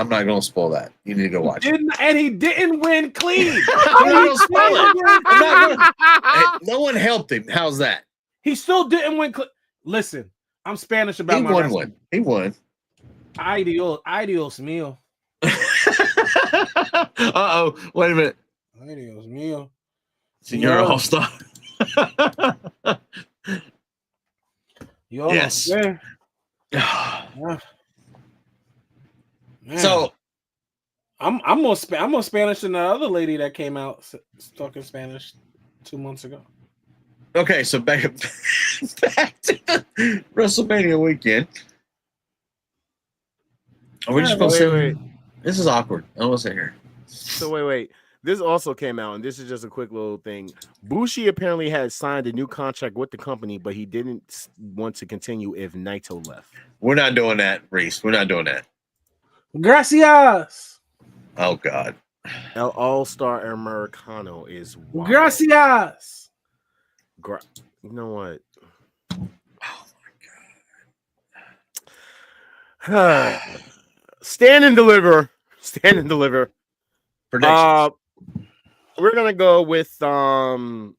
[SPEAKER 2] not going to spoil that. You need to go watch it.
[SPEAKER 3] And he didn't win clean.
[SPEAKER 2] No one helped him. How's that?
[SPEAKER 3] He still didn't win clean. Listen, I'm Spanish about my wrestling.
[SPEAKER 2] He won.
[SPEAKER 3] Adios mío.
[SPEAKER 2] Uh-oh. Wait a minute.
[SPEAKER 3] Adios mío.
[SPEAKER 2] Senor All-Star.
[SPEAKER 3] Yes.
[SPEAKER 2] So
[SPEAKER 3] I'm more Spanish than the other lady that came out talking Spanish 2 months ago.
[SPEAKER 2] Okay, so back to WrestleMania weekend. We're just gonna say this is awkward. I don't want to sit here.
[SPEAKER 1] So wait. This also came out, and this is just a quick little thing. Bushi apparently had signed a new contract with the company, but he didn't want to continue if Naito left.
[SPEAKER 2] We're not doing that, Reese. We're not doing that.
[SPEAKER 3] Gracias.
[SPEAKER 2] Oh God.
[SPEAKER 1] All-Star Americano is wild.
[SPEAKER 3] Gracias.
[SPEAKER 1] You know what?
[SPEAKER 2] Oh my God.
[SPEAKER 1] Stand and deliver. Stand and deliver.
[SPEAKER 2] Predictions.
[SPEAKER 1] We're gonna go with all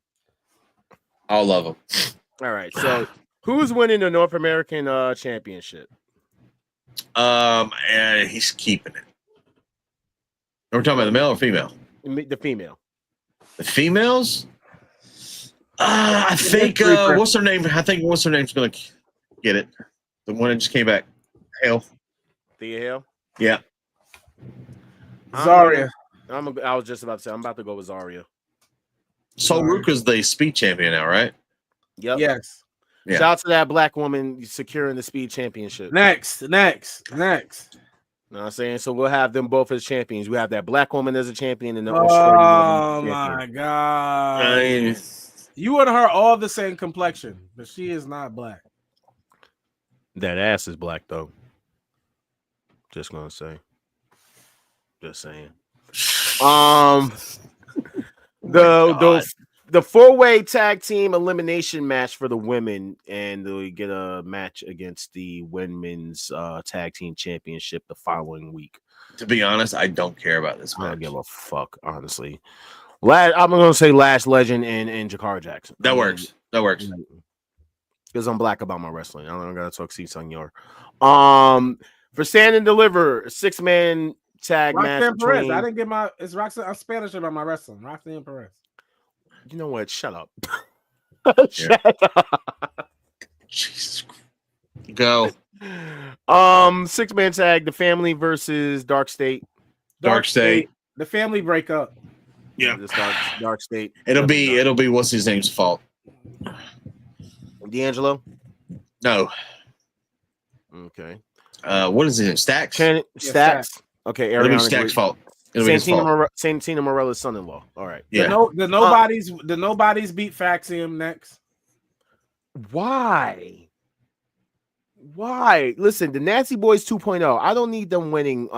[SPEAKER 2] of them.
[SPEAKER 1] All right. So who's winning the North American Championship?
[SPEAKER 2] And he's keeping it. We're talking about the male or female?
[SPEAKER 1] The female.
[SPEAKER 2] The females? I think what's her name? I think what's her name's gonna get it. The one that just came back. Hale.
[SPEAKER 1] Thea Hale?
[SPEAKER 2] Yeah.
[SPEAKER 3] Zarya.
[SPEAKER 1] I was just about to say I'm about to go with Zarya.
[SPEAKER 2] Sol Ruka's the speed champion now, right?
[SPEAKER 1] Yep.
[SPEAKER 3] Yes.
[SPEAKER 2] Yeah.
[SPEAKER 1] Shout out to that black woman securing the speed championship.
[SPEAKER 3] Next.
[SPEAKER 1] You know what I'm saying? So we'll have them both as champions. We have that black woman as a champion and the
[SPEAKER 3] oh my God. You and her all the same complexion, but she is not black.
[SPEAKER 1] That ass is black though. Just gonna say. Just saying. The the 4-way tag team elimination match for the women, and they get a match against the women's tag team championship the following week.
[SPEAKER 2] To be honest, I don't care about this match.
[SPEAKER 1] I don't give a fuck, honestly. I'm gonna say Lash Legend and Jakara Jackson.
[SPEAKER 2] That works. That works.
[SPEAKER 1] Because I'm black about my wrestling. I don't gotta talk see senor. For Stand and Deliver, 6-man tag match.
[SPEAKER 3] Perez. I didn't get my. It's Roxanne. I'm Spanish about my wrestling. Roxanne Perez.
[SPEAKER 1] You know what? Shut up.
[SPEAKER 2] Shut up. Jesus. Go.
[SPEAKER 1] 6-man tag, the family versus Dark State.
[SPEAKER 2] Dark State.
[SPEAKER 3] The family break up.
[SPEAKER 2] Yeah.
[SPEAKER 1] Dark State.
[SPEAKER 2] It'll be what's his name's fault.
[SPEAKER 1] D'Angelo?
[SPEAKER 2] No.
[SPEAKER 1] Okay.
[SPEAKER 2] What is it? Stacks?
[SPEAKER 1] Stacks. Okay,
[SPEAKER 2] It'll be Stacks' fault.
[SPEAKER 1] Santina Morella's son-in-law. All right.
[SPEAKER 2] Yeah.
[SPEAKER 3] The nobodies beat Faxium next.
[SPEAKER 1] Why? Listen, the Nasty Boys 2.0. I don't need them winning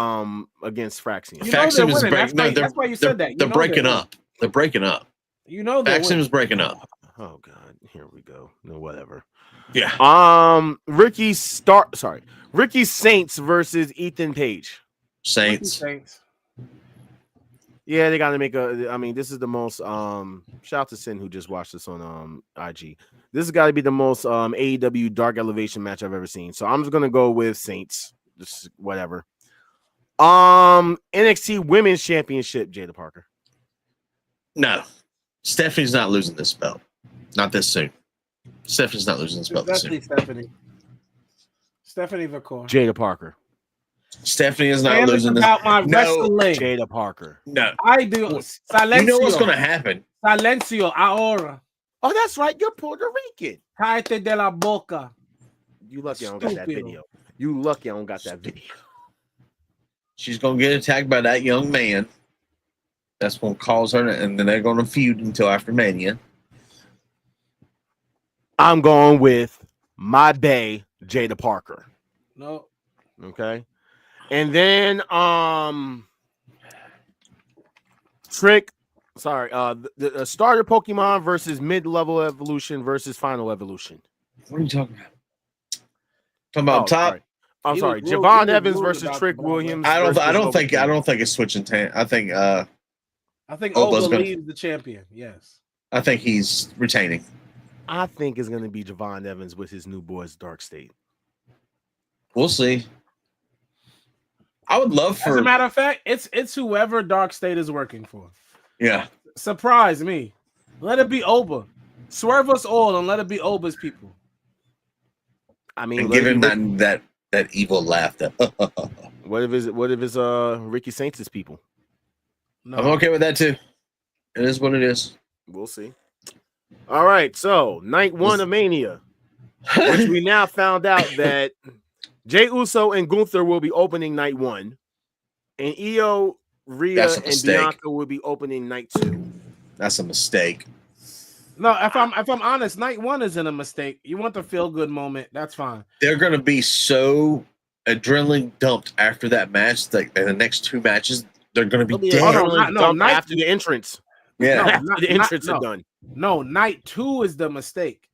[SPEAKER 1] against Faxium.
[SPEAKER 2] Faxium is breaking. No,
[SPEAKER 3] that's why you said that.
[SPEAKER 2] They're breaking up. They're breaking up.
[SPEAKER 3] You know,
[SPEAKER 2] Faxium is breaking up.
[SPEAKER 1] Oh God, here we go. No, whatever.
[SPEAKER 2] Yeah.
[SPEAKER 1] Ricky Saints versus Ethan Page.
[SPEAKER 2] Saints.
[SPEAKER 1] Yeah, they gotta make this is the most shout out to Sin who just watched this on IG. This has got to be the most AEW Dark Elevation match I've ever seen. So I'm just gonna go with Saints. Just whatever. NXT Women's Championship, Jada Parker.
[SPEAKER 2] No. Stephanie's not losing this belt. Not this soon. Stephanie's not losing this belt this soon.
[SPEAKER 3] Stephanie Vacore.
[SPEAKER 1] Jada Parker.
[SPEAKER 2] Stephanie is not losing this.
[SPEAKER 1] Jada Parker.
[SPEAKER 2] No.
[SPEAKER 3] I do. Silencio.
[SPEAKER 2] You know what's going to happen.
[SPEAKER 3] Silencio ahora.
[SPEAKER 1] Oh, that's right. You're Puerto Rican.
[SPEAKER 3] Cállate de la boca.
[SPEAKER 1] You lucky I don't got that video. You lucky I don't got that video.
[SPEAKER 2] She's going to get attacked by that young man. That's going to cause her, and then they're going to feud until after Mania.
[SPEAKER 1] I'm going with my bae, Jada Parker.
[SPEAKER 3] No.
[SPEAKER 1] Okay. And then Trick. Sorry, the starter Pokemon versus mid-level evolution versus final evolution.
[SPEAKER 2] What are you talking about? Talking about top?
[SPEAKER 1] Sorry. I'm sorry. Javon Evans versus Trick Williams.
[SPEAKER 2] I don't think it's switching. I think
[SPEAKER 3] Oba leaves the champion. Yes.
[SPEAKER 2] I think he's retaining.
[SPEAKER 1] I think it's gonna be Javon Evans with his new boys Dark State.
[SPEAKER 2] We'll see. I would love for.
[SPEAKER 3] As a matter of fact, it's whoever Dark State is working for.
[SPEAKER 2] Yeah.
[SPEAKER 3] Surprise me. Let it be Oba. Swerve us all and let it be Oba's people.
[SPEAKER 1] I mean,
[SPEAKER 2] and give him that evil laugh.
[SPEAKER 1] What if it's Ricky Saints' people?
[SPEAKER 3] No.
[SPEAKER 2] I'm okay with that too. It is what it is.
[SPEAKER 1] We'll see. All right, so night 1 of Mania, which we now found out that Jey Uso and Gunther will be opening night 1, and Io, Rhea, and Bianca will be opening night 2.
[SPEAKER 2] That's a mistake.
[SPEAKER 3] No, if I'm honest, night 1 isn't a mistake. You want the feel good moment, that's fine.
[SPEAKER 2] They're gonna be so adrenaline dumped after that match that the next 2 matches they're gonna be dead.
[SPEAKER 1] After the entrance.
[SPEAKER 2] Yeah,
[SPEAKER 1] after the entrance are done.
[SPEAKER 3] No, night 2 is the mistake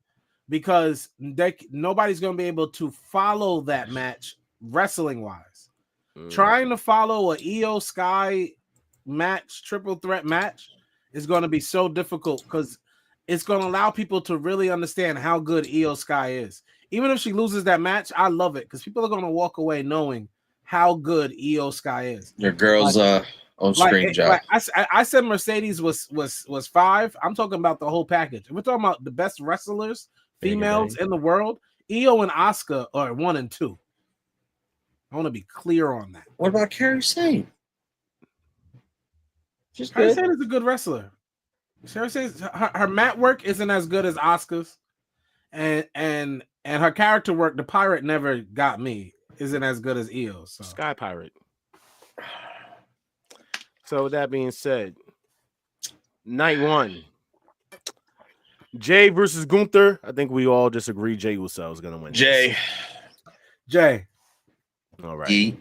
[SPEAKER 3] because nobody's going to be able to follow that match wrestling wise. Trying to follow a Io Sky match, triple threat match, is going to be so difficult because it's going to allow people to really understand how good Io Sky is. Even if she loses that match, I love it because people are going to walk away knowing how good Io Sky is.
[SPEAKER 2] Your girl's on screen job.
[SPEAKER 3] I said Mercedes was 5. I'm talking about the whole package. We're talking about the best wrestlers, females in the world. Io and Asuka are 1 and 2. I want to be clear on that.
[SPEAKER 2] What about Kairi Sane?
[SPEAKER 3] Kairi Sane is a good wrestler. Kairi Sane, her mat work isn't as good as Asuka's, and her character work, the pirate never got me, isn't as good as Io. So.
[SPEAKER 1] Sky Pirate. So with that being said, night 1, Jay versus Gunther. I think we all just agree Jey Uso is going to win.
[SPEAKER 2] Jay.
[SPEAKER 1] All right.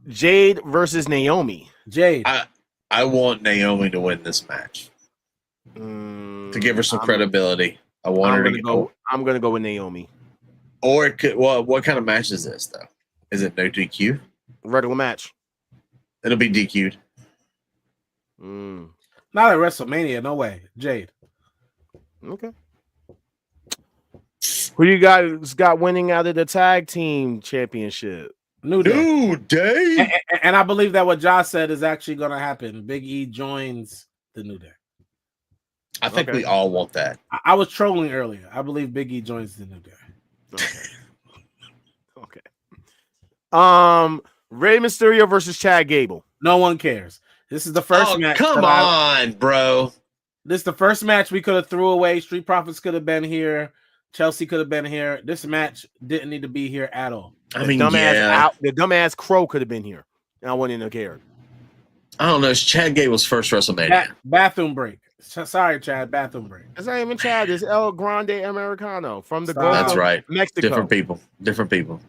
[SPEAKER 1] Jade versus Naomi.
[SPEAKER 3] Jade.
[SPEAKER 2] I want Naomi to win this match to give her some credibility. I want her to go.
[SPEAKER 1] I'm gonna go with Naomi.
[SPEAKER 2] Or it could. Well, what kind of match is this though? Is it no DQ?
[SPEAKER 1] Regular match.
[SPEAKER 2] It'll be DQ'd.
[SPEAKER 3] Not at WrestleMania, no way. Jade.
[SPEAKER 1] Okay. Who you guys got winning out of the tag team championship?
[SPEAKER 3] New Day.
[SPEAKER 2] New Day.
[SPEAKER 3] And I believe that what Josh said is actually going to happen. Big E joins the New Day.
[SPEAKER 2] I think we all want that.
[SPEAKER 3] I was trolling earlier. I believe Big E joins the New Day.
[SPEAKER 1] Okay. Rey Mysterio versus Chad Gable.
[SPEAKER 3] No one cares. This is the first match.
[SPEAKER 2] Come on, bro.
[SPEAKER 3] This is the first match we could have threw away. Street Profits could have been here. Chelsea could have been here. This match didn't need to be here at all.
[SPEAKER 2] I mean,
[SPEAKER 1] the dumbass Crow could have been here, and I wouldn't have cared.
[SPEAKER 2] I don't know. It's Chad Gable's first WrestleMania.
[SPEAKER 3] Bathroom break. Sorry, Chad. Bathroom break.
[SPEAKER 1] It's not even Chad. It's El Grande Americano from the Gulf.
[SPEAKER 2] That's right.
[SPEAKER 1] Mexico.
[SPEAKER 2] Different people.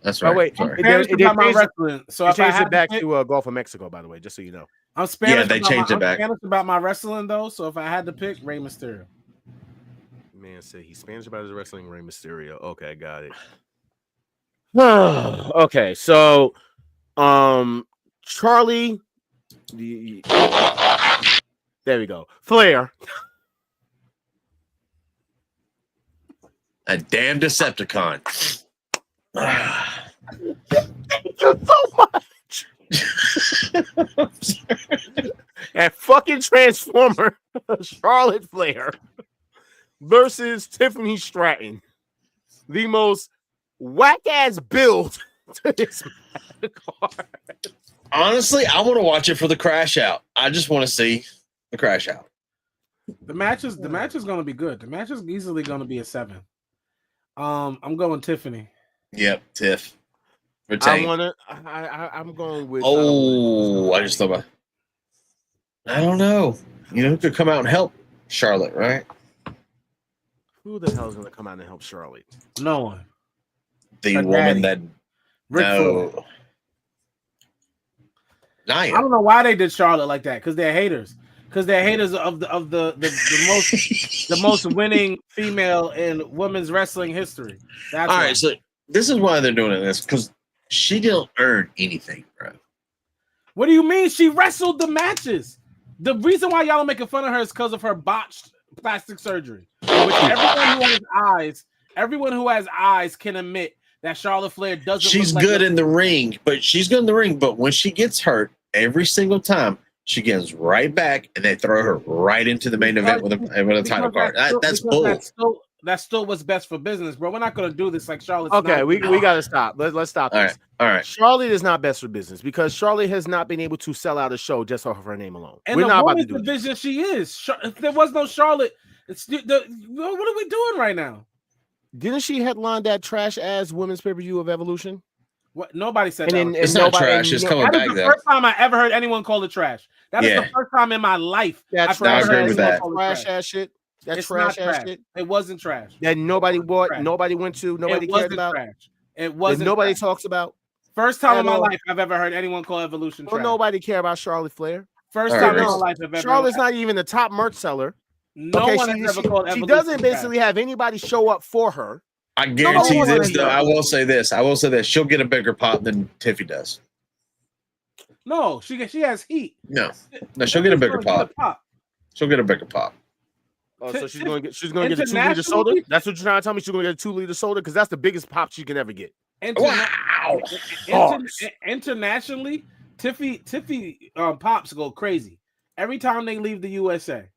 [SPEAKER 2] That's right.
[SPEAKER 1] Oh, wait.
[SPEAKER 3] So
[SPEAKER 1] if I changed it back to Gulf of Mexico, by the way, just so you know.
[SPEAKER 3] I'm Spanish.
[SPEAKER 2] Yeah, they changed it back.
[SPEAKER 3] I'm Spanish about my wrestling though, so if I had to pick, Rey Mysterio.
[SPEAKER 1] Man said he's Spanish about his wrestling. Rey Mysterio. Okay, got it. Okay, so Charlie. There we go. Flair.
[SPEAKER 2] A damn Decepticon.
[SPEAKER 1] So much. That fucking Transformer, Charlotte Flair versus Tiffany Stratton. The most whack-ass build to this card.
[SPEAKER 2] Honestly, I want to watch it for the crash out. I just want to see the crash out.
[SPEAKER 3] The match is going to be good. The match is easily going to be a 7. I'm going Tiffany.
[SPEAKER 2] Yep, Tiff.
[SPEAKER 1] I'm going with.
[SPEAKER 2] I just thought about. I don't know. You know who could come out and help Charlotte, right?
[SPEAKER 1] Who the hell is going to come out and help Charlotte?
[SPEAKER 3] No one.
[SPEAKER 2] The
[SPEAKER 3] Her
[SPEAKER 2] woman
[SPEAKER 3] daddy.
[SPEAKER 2] that. No.
[SPEAKER 3] I don't know why they did Charlotte like that. Because they're haters. Because they're haters of the most the most winning female in women's wrestling history. That's
[SPEAKER 2] all
[SPEAKER 3] why.
[SPEAKER 2] right. So this is why they're doing this, because she didn't earn anything, bro.
[SPEAKER 3] What do you mean? She wrestled the matches. The reason why y'all are making fun of her is because of her botched plastic surgery. Which everyone who has eyes can admit that Charlotte Flair doesn't.
[SPEAKER 2] She's
[SPEAKER 3] look like
[SPEAKER 2] good in the ring, but when she gets hurt, every single time she gets right back, and they throw her right into the main event with a title card. That's bull.
[SPEAKER 3] That's still what's best for business, bro. We're not going to do this like Charlotte.
[SPEAKER 1] Okay, we got to stop. Let's stop this.
[SPEAKER 2] All right.
[SPEAKER 1] Charlotte is not best for business because Charlotte has not been able to sell out a show just off of her name alone.
[SPEAKER 3] And
[SPEAKER 1] we're
[SPEAKER 3] the
[SPEAKER 1] not about to do
[SPEAKER 3] division
[SPEAKER 1] this.
[SPEAKER 3] she is. If there was no Charlotte, what are we doing right now?
[SPEAKER 1] Didn't she headline that trash ass women's pay-per-view of Evolution?
[SPEAKER 3] What? Nobody said that.
[SPEAKER 2] It's not trash. It's coming back.
[SPEAKER 3] That is the first time I ever heard anyone call it trash. That is the first time in my life
[SPEAKER 1] I've
[SPEAKER 2] ever heard
[SPEAKER 1] with that.
[SPEAKER 3] Trash
[SPEAKER 1] ass shit. That
[SPEAKER 3] it's
[SPEAKER 1] trash
[SPEAKER 3] not
[SPEAKER 1] ass
[SPEAKER 3] trash.
[SPEAKER 1] shit.
[SPEAKER 3] It wasn't trash.
[SPEAKER 1] That nobody bought, nobody went to, nobody cared about.
[SPEAKER 3] Trash. It wasn't.
[SPEAKER 1] That nobody
[SPEAKER 3] trash.
[SPEAKER 1] talks about.
[SPEAKER 3] First time in my life I've ever heard anyone call Evolution trash.
[SPEAKER 1] Well, nobody care about Charlotte Flair.
[SPEAKER 3] First time in my life I've ever.
[SPEAKER 1] Charlotte's not even the top merch seller.
[SPEAKER 3] No one has ever called Evolution.
[SPEAKER 1] She doesn't basically have anybody show up for her.
[SPEAKER 2] I guarantee this, though. I will say this. She'll get a bigger pop than Tiffy does.
[SPEAKER 3] No, she has heat.
[SPEAKER 2] No, she'll get a bigger pop. She'll get a bigger pop.
[SPEAKER 1] Oh, so she's gonna get a 2-liter soda. That's what you're trying to tell me. She's gonna get a 2-liter soda because that's the biggest pop she can ever get.
[SPEAKER 2] Wow!
[SPEAKER 3] Internationally, Tiffy pops go crazy every time they leave the USA.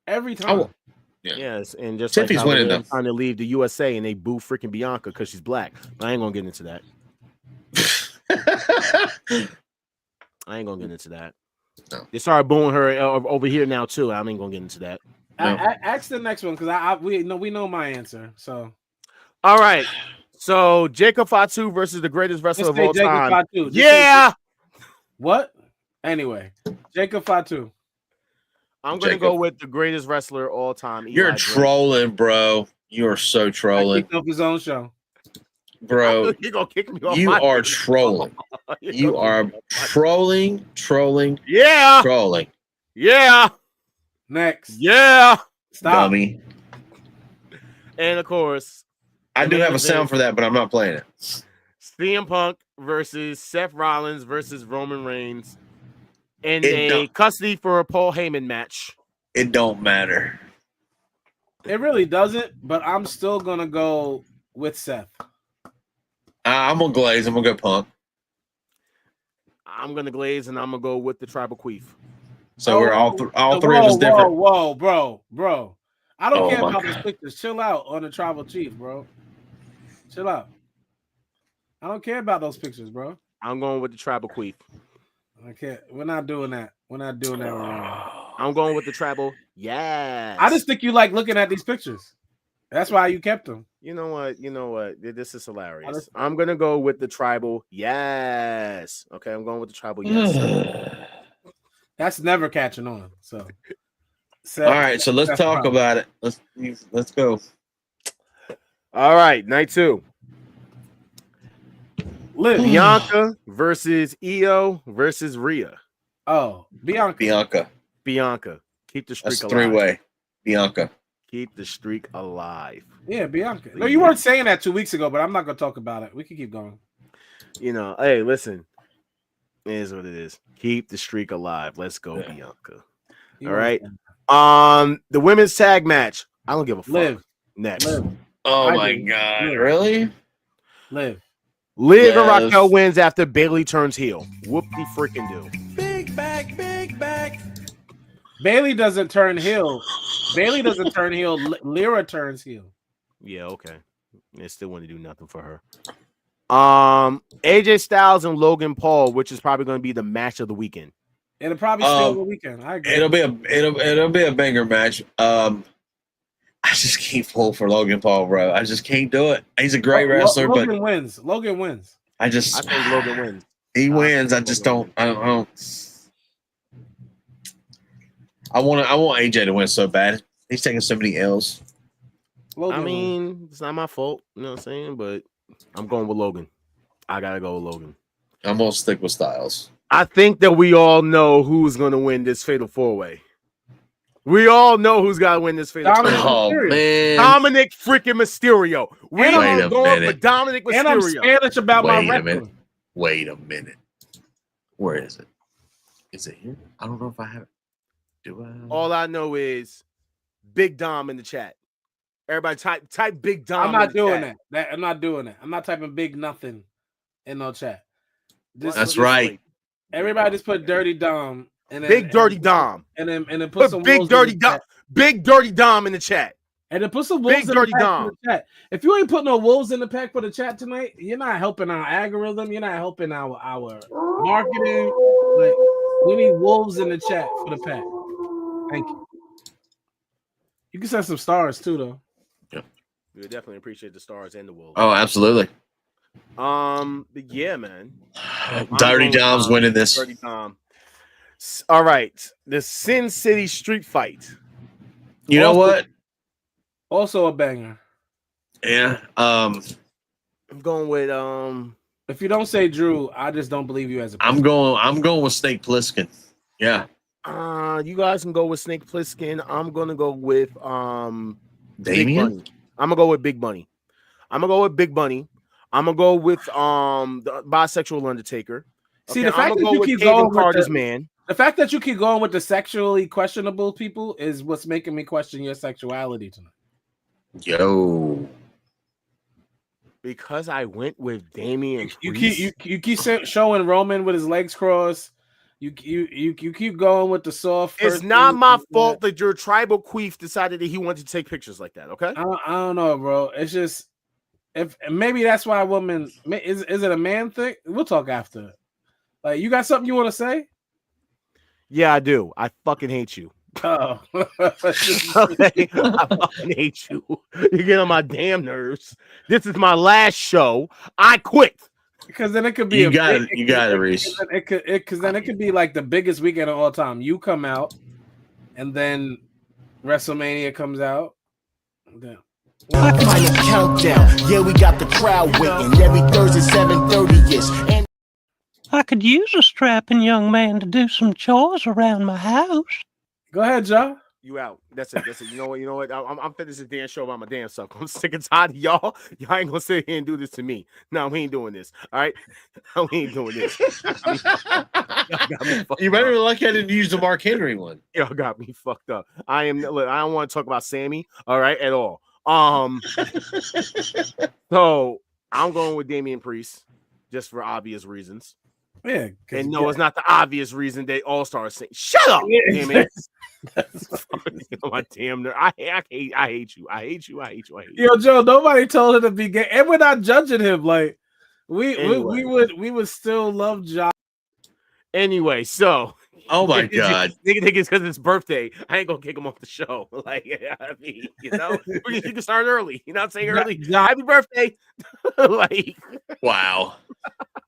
[SPEAKER 3] Every time.
[SPEAKER 2] Oh, yeah.
[SPEAKER 1] Yes, and just
[SPEAKER 2] Tiffy's
[SPEAKER 1] like
[SPEAKER 2] winning them.
[SPEAKER 1] Trying to leave the USA and they boo freaking Bianca because she's black. I ain't gonna get into that. No. They started booing her over here now too. I ain't gonna get into that.
[SPEAKER 3] No. Ask the next one because we know my answer. So,
[SPEAKER 1] all right. So Jacob Fatu versus the greatest wrestler of all time.
[SPEAKER 3] Fatu.
[SPEAKER 1] Yeah.
[SPEAKER 3] What? Anyway, Jacob Fatu.
[SPEAKER 1] I'm gonna go with the greatest wrestler of all time.
[SPEAKER 2] You're trolling, bro. You are so trolling.
[SPEAKER 3] He off his own show,
[SPEAKER 2] bro.
[SPEAKER 1] You're gonna kick me off.
[SPEAKER 2] You are trolling. You are trolling.
[SPEAKER 1] Yeah.
[SPEAKER 2] Trolling.
[SPEAKER 1] Yeah.
[SPEAKER 3] Next.
[SPEAKER 1] Yeah.
[SPEAKER 3] Stop.
[SPEAKER 2] Dummy.
[SPEAKER 1] And of course,
[SPEAKER 2] I do have a sound for that, but I'm not playing it.
[SPEAKER 1] CM Punk versus Seth Rollins versus Roman Reigns in a custody for a Paul Heyman match.
[SPEAKER 2] It don't matter.
[SPEAKER 3] It really doesn't, but I'm still gonna go with Seth.
[SPEAKER 2] I'm gonna glaze. I'm gonna go Punk.
[SPEAKER 1] I'm gonna glaze, and I'm gonna go with the Tribal Queef.
[SPEAKER 2] So we're all three of us different.
[SPEAKER 3] Whoa, bro. I don't care about those pictures. Chill out on the Tribal Chief, bro. Chill out. I don't care about those pictures, bro.
[SPEAKER 1] I'm going with the Tribal Queef.
[SPEAKER 3] Okay, we're not doing that. We're not doing that right.
[SPEAKER 1] I'm going with the Tribal. Yes.
[SPEAKER 3] I just think you like looking at these pictures. That's why you kept them.
[SPEAKER 1] You know what? This is hilarious. I'm gonna go with the Tribal. Yes. Okay, I'm going with the Tribal. Yes.
[SPEAKER 3] That's never catching on. So.
[SPEAKER 2] All right, so let's talk about it. Let's go.
[SPEAKER 1] All right, night 2.
[SPEAKER 3] Liv.
[SPEAKER 1] Bianca versus Io versus Rhea.
[SPEAKER 3] Oh, Bianca.
[SPEAKER 1] Keep the streak
[SPEAKER 2] That's
[SPEAKER 1] alive.
[SPEAKER 2] 3-way. Bianca.
[SPEAKER 1] Keep the streak alive.
[SPEAKER 3] Yeah, Bianca. No, you weren't saying that 2 weeks ago, but I'm not gonna talk about it. We can keep going.
[SPEAKER 1] Hey, listen. It is what it is. Keep the streak alive. Let's go, Bianca. All right. The women's tag match. I don't give a fuck.
[SPEAKER 3] Liv.
[SPEAKER 1] Next.
[SPEAKER 3] Liv.
[SPEAKER 2] Oh my God. Really?
[SPEAKER 3] Liv
[SPEAKER 1] and Raquel wins after Bailey turns heel. Whoop-de-freaking do.
[SPEAKER 7] Big back.
[SPEAKER 3] Bailey doesn't turn heel. Lyra turns heel.
[SPEAKER 1] Yeah, okay. They still want to do nothing for her. AJ Styles and Logan Paul, which is probably going to be the match of the weekend.
[SPEAKER 3] It'll probably steal the weekend. I agree.
[SPEAKER 2] It'll be a banger match. I just can't pull for Logan Paul, bro. I just can't do it. He's a great wrestler,
[SPEAKER 3] Logan
[SPEAKER 2] but
[SPEAKER 3] wins. Logan wins.
[SPEAKER 1] I think Logan wins.
[SPEAKER 2] He wins. I just don't. I don't. I want AJ to win so bad. He's taking so many L's.
[SPEAKER 1] It's not my fault. You know what I'm saying? But I'm going with Logan. I gotta go with Logan.
[SPEAKER 2] I'm gonna stick with Styles.
[SPEAKER 1] I think that we all know who's gonna win this Fatal 4-Way. We all know who's got to win this Fatal 4-Way.
[SPEAKER 2] Oh man,
[SPEAKER 1] Dominic freaking Mysterio. We're going for Dominic Mysterio.
[SPEAKER 3] And I'm Spanish about my record.
[SPEAKER 2] Wait a minute. Where is it? Is it here? I don't know if I have it. Do I?
[SPEAKER 1] All I know is Big Dom in the chat. Everybody type Big Dom.
[SPEAKER 3] I'm not doing that. I'm not doing that. I'm not typing big nothing in no chat.
[SPEAKER 2] That's right.
[SPEAKER 3] Everybody just put Dirty Dom. And then,
[SPEAKER 1] Big Dirty Dom.
[SPEAKER 3] And then put some
[SPEAKER 1] Big Dirty Dom. Big Dirty Dom in the chat.
[SPEAKER 3] And then put some wolves in the chat. If you ain't putting no wolves in the pack for the chat tonight, you're not helping our algorithm. You're not helping our marketing. Like, we need wolves in the chat for the pack. Thank you. You can send some stars too, though.
[SPEAKER 2] Yeah.
[SPEAKER 1] We would definitely appreciate the stars and the wolves.
[SPEAKER 2] Oh, absolutely.
[SPEAKER 1] But yeah, man.
[SPEAKER 2] Dirty Dom's winning this.
[SPEAKER 1] Dirty Dom. All right, the Sin City Street Fight.
[SPEAKER 2] You know what?
[SPEAKER 3] Also a banger.
[SPEAKER 2] Yeah.
[SPEAKER 1] I'm going with
[SPEAKER 3] If you don't say Drew, I just don't believe you as a
[SPEAKER 2] person. I'm going with Snake Plissken. Yeah.
[SPEAKER 1] You guys can go with Snake Plissken. I'm gonna go with
[SPEAKER 2] Damien.
[SPEAKER 1] I'm gonna go with Big Bunny. I'm gonna go with the bisexual Undertaker.
[SPEAKER 3] See, the fact that you keep going with the fact that you keep going with the sexually questionable people is what's making me question your sexuality tonight.
[SPEAKER 2] Yo,
[SPEAKER 1] because I went with Damian.
[SPEAKER 3] You keep showing Roman with his legs crossed. You keep going with the soft.
[SPEAKER 1] It's not my fault that your tribal queef decided that he wanted to take pictures like that. Okay,
[SPEAKER 3] I don't know, bro. It's just maybe that's why women is it a man thing? We'll talk after. Like, you got something you want to say?
[SPEAKER 1] Yeah, I do. I fucking hate you.
[SPEAKER 3] Oh,
[SPEAKER 1] I fucking hate you. You get on my damn nerves. This is my last show. I quit.
[SPEAKER 3] Because then it could be
[SPEAKER 2] you got it, Reese.
[SPEAKER 3] Because then it could be like the biggest weekend of all time. You come out, and then WrestleMania comes out. Damn.
[SPEAKER 8] Final countdown. Yeah, we got the crowd waiting every Thursday 7:30ish. And
[SPEAKER 9] I could use a strapping young man to do some chores around my house.
[SPEAKER 3] Go ahead, Joe.
[SPEAKER 1] You out. That's it. You know what? I'm finishing this damn show about my damn self. I'm sick and tired of y'all. Y'all ain't gonna sit here and do this to me. No, we ain't doing this. All right, we ain't doing this.
[SPEAKER 2] You better be lucky I didn't use the Mark Henry one.
[SPEAKER 1] Y'all got me fucked up. I don't want to talk about Sammy. All right, at all. So I'm going with Damian Priest just for obvious reasons.
[SPEAKER 3] Yeah,
[SPEAKER 1] and no, it's not the obvious reason they Allstars sing. Shut up, damn it! My damn nerve. I hate you.
[SPEAKER 3] Yo, Joe, nobody told him to be gay, and we're not judging him. Like we would still love Josh.
[SPEAKER 1] Anyway, so
[SPEAKER 2] oh my god,
[SPEAKER 1] nigga think it's because it's birthday. I ain't gonna kick him off the show. Like, I mean, you know, you can start early. You know what I'm saying? Early. Happy birthday. Like,
[SPEAKER 2] wow.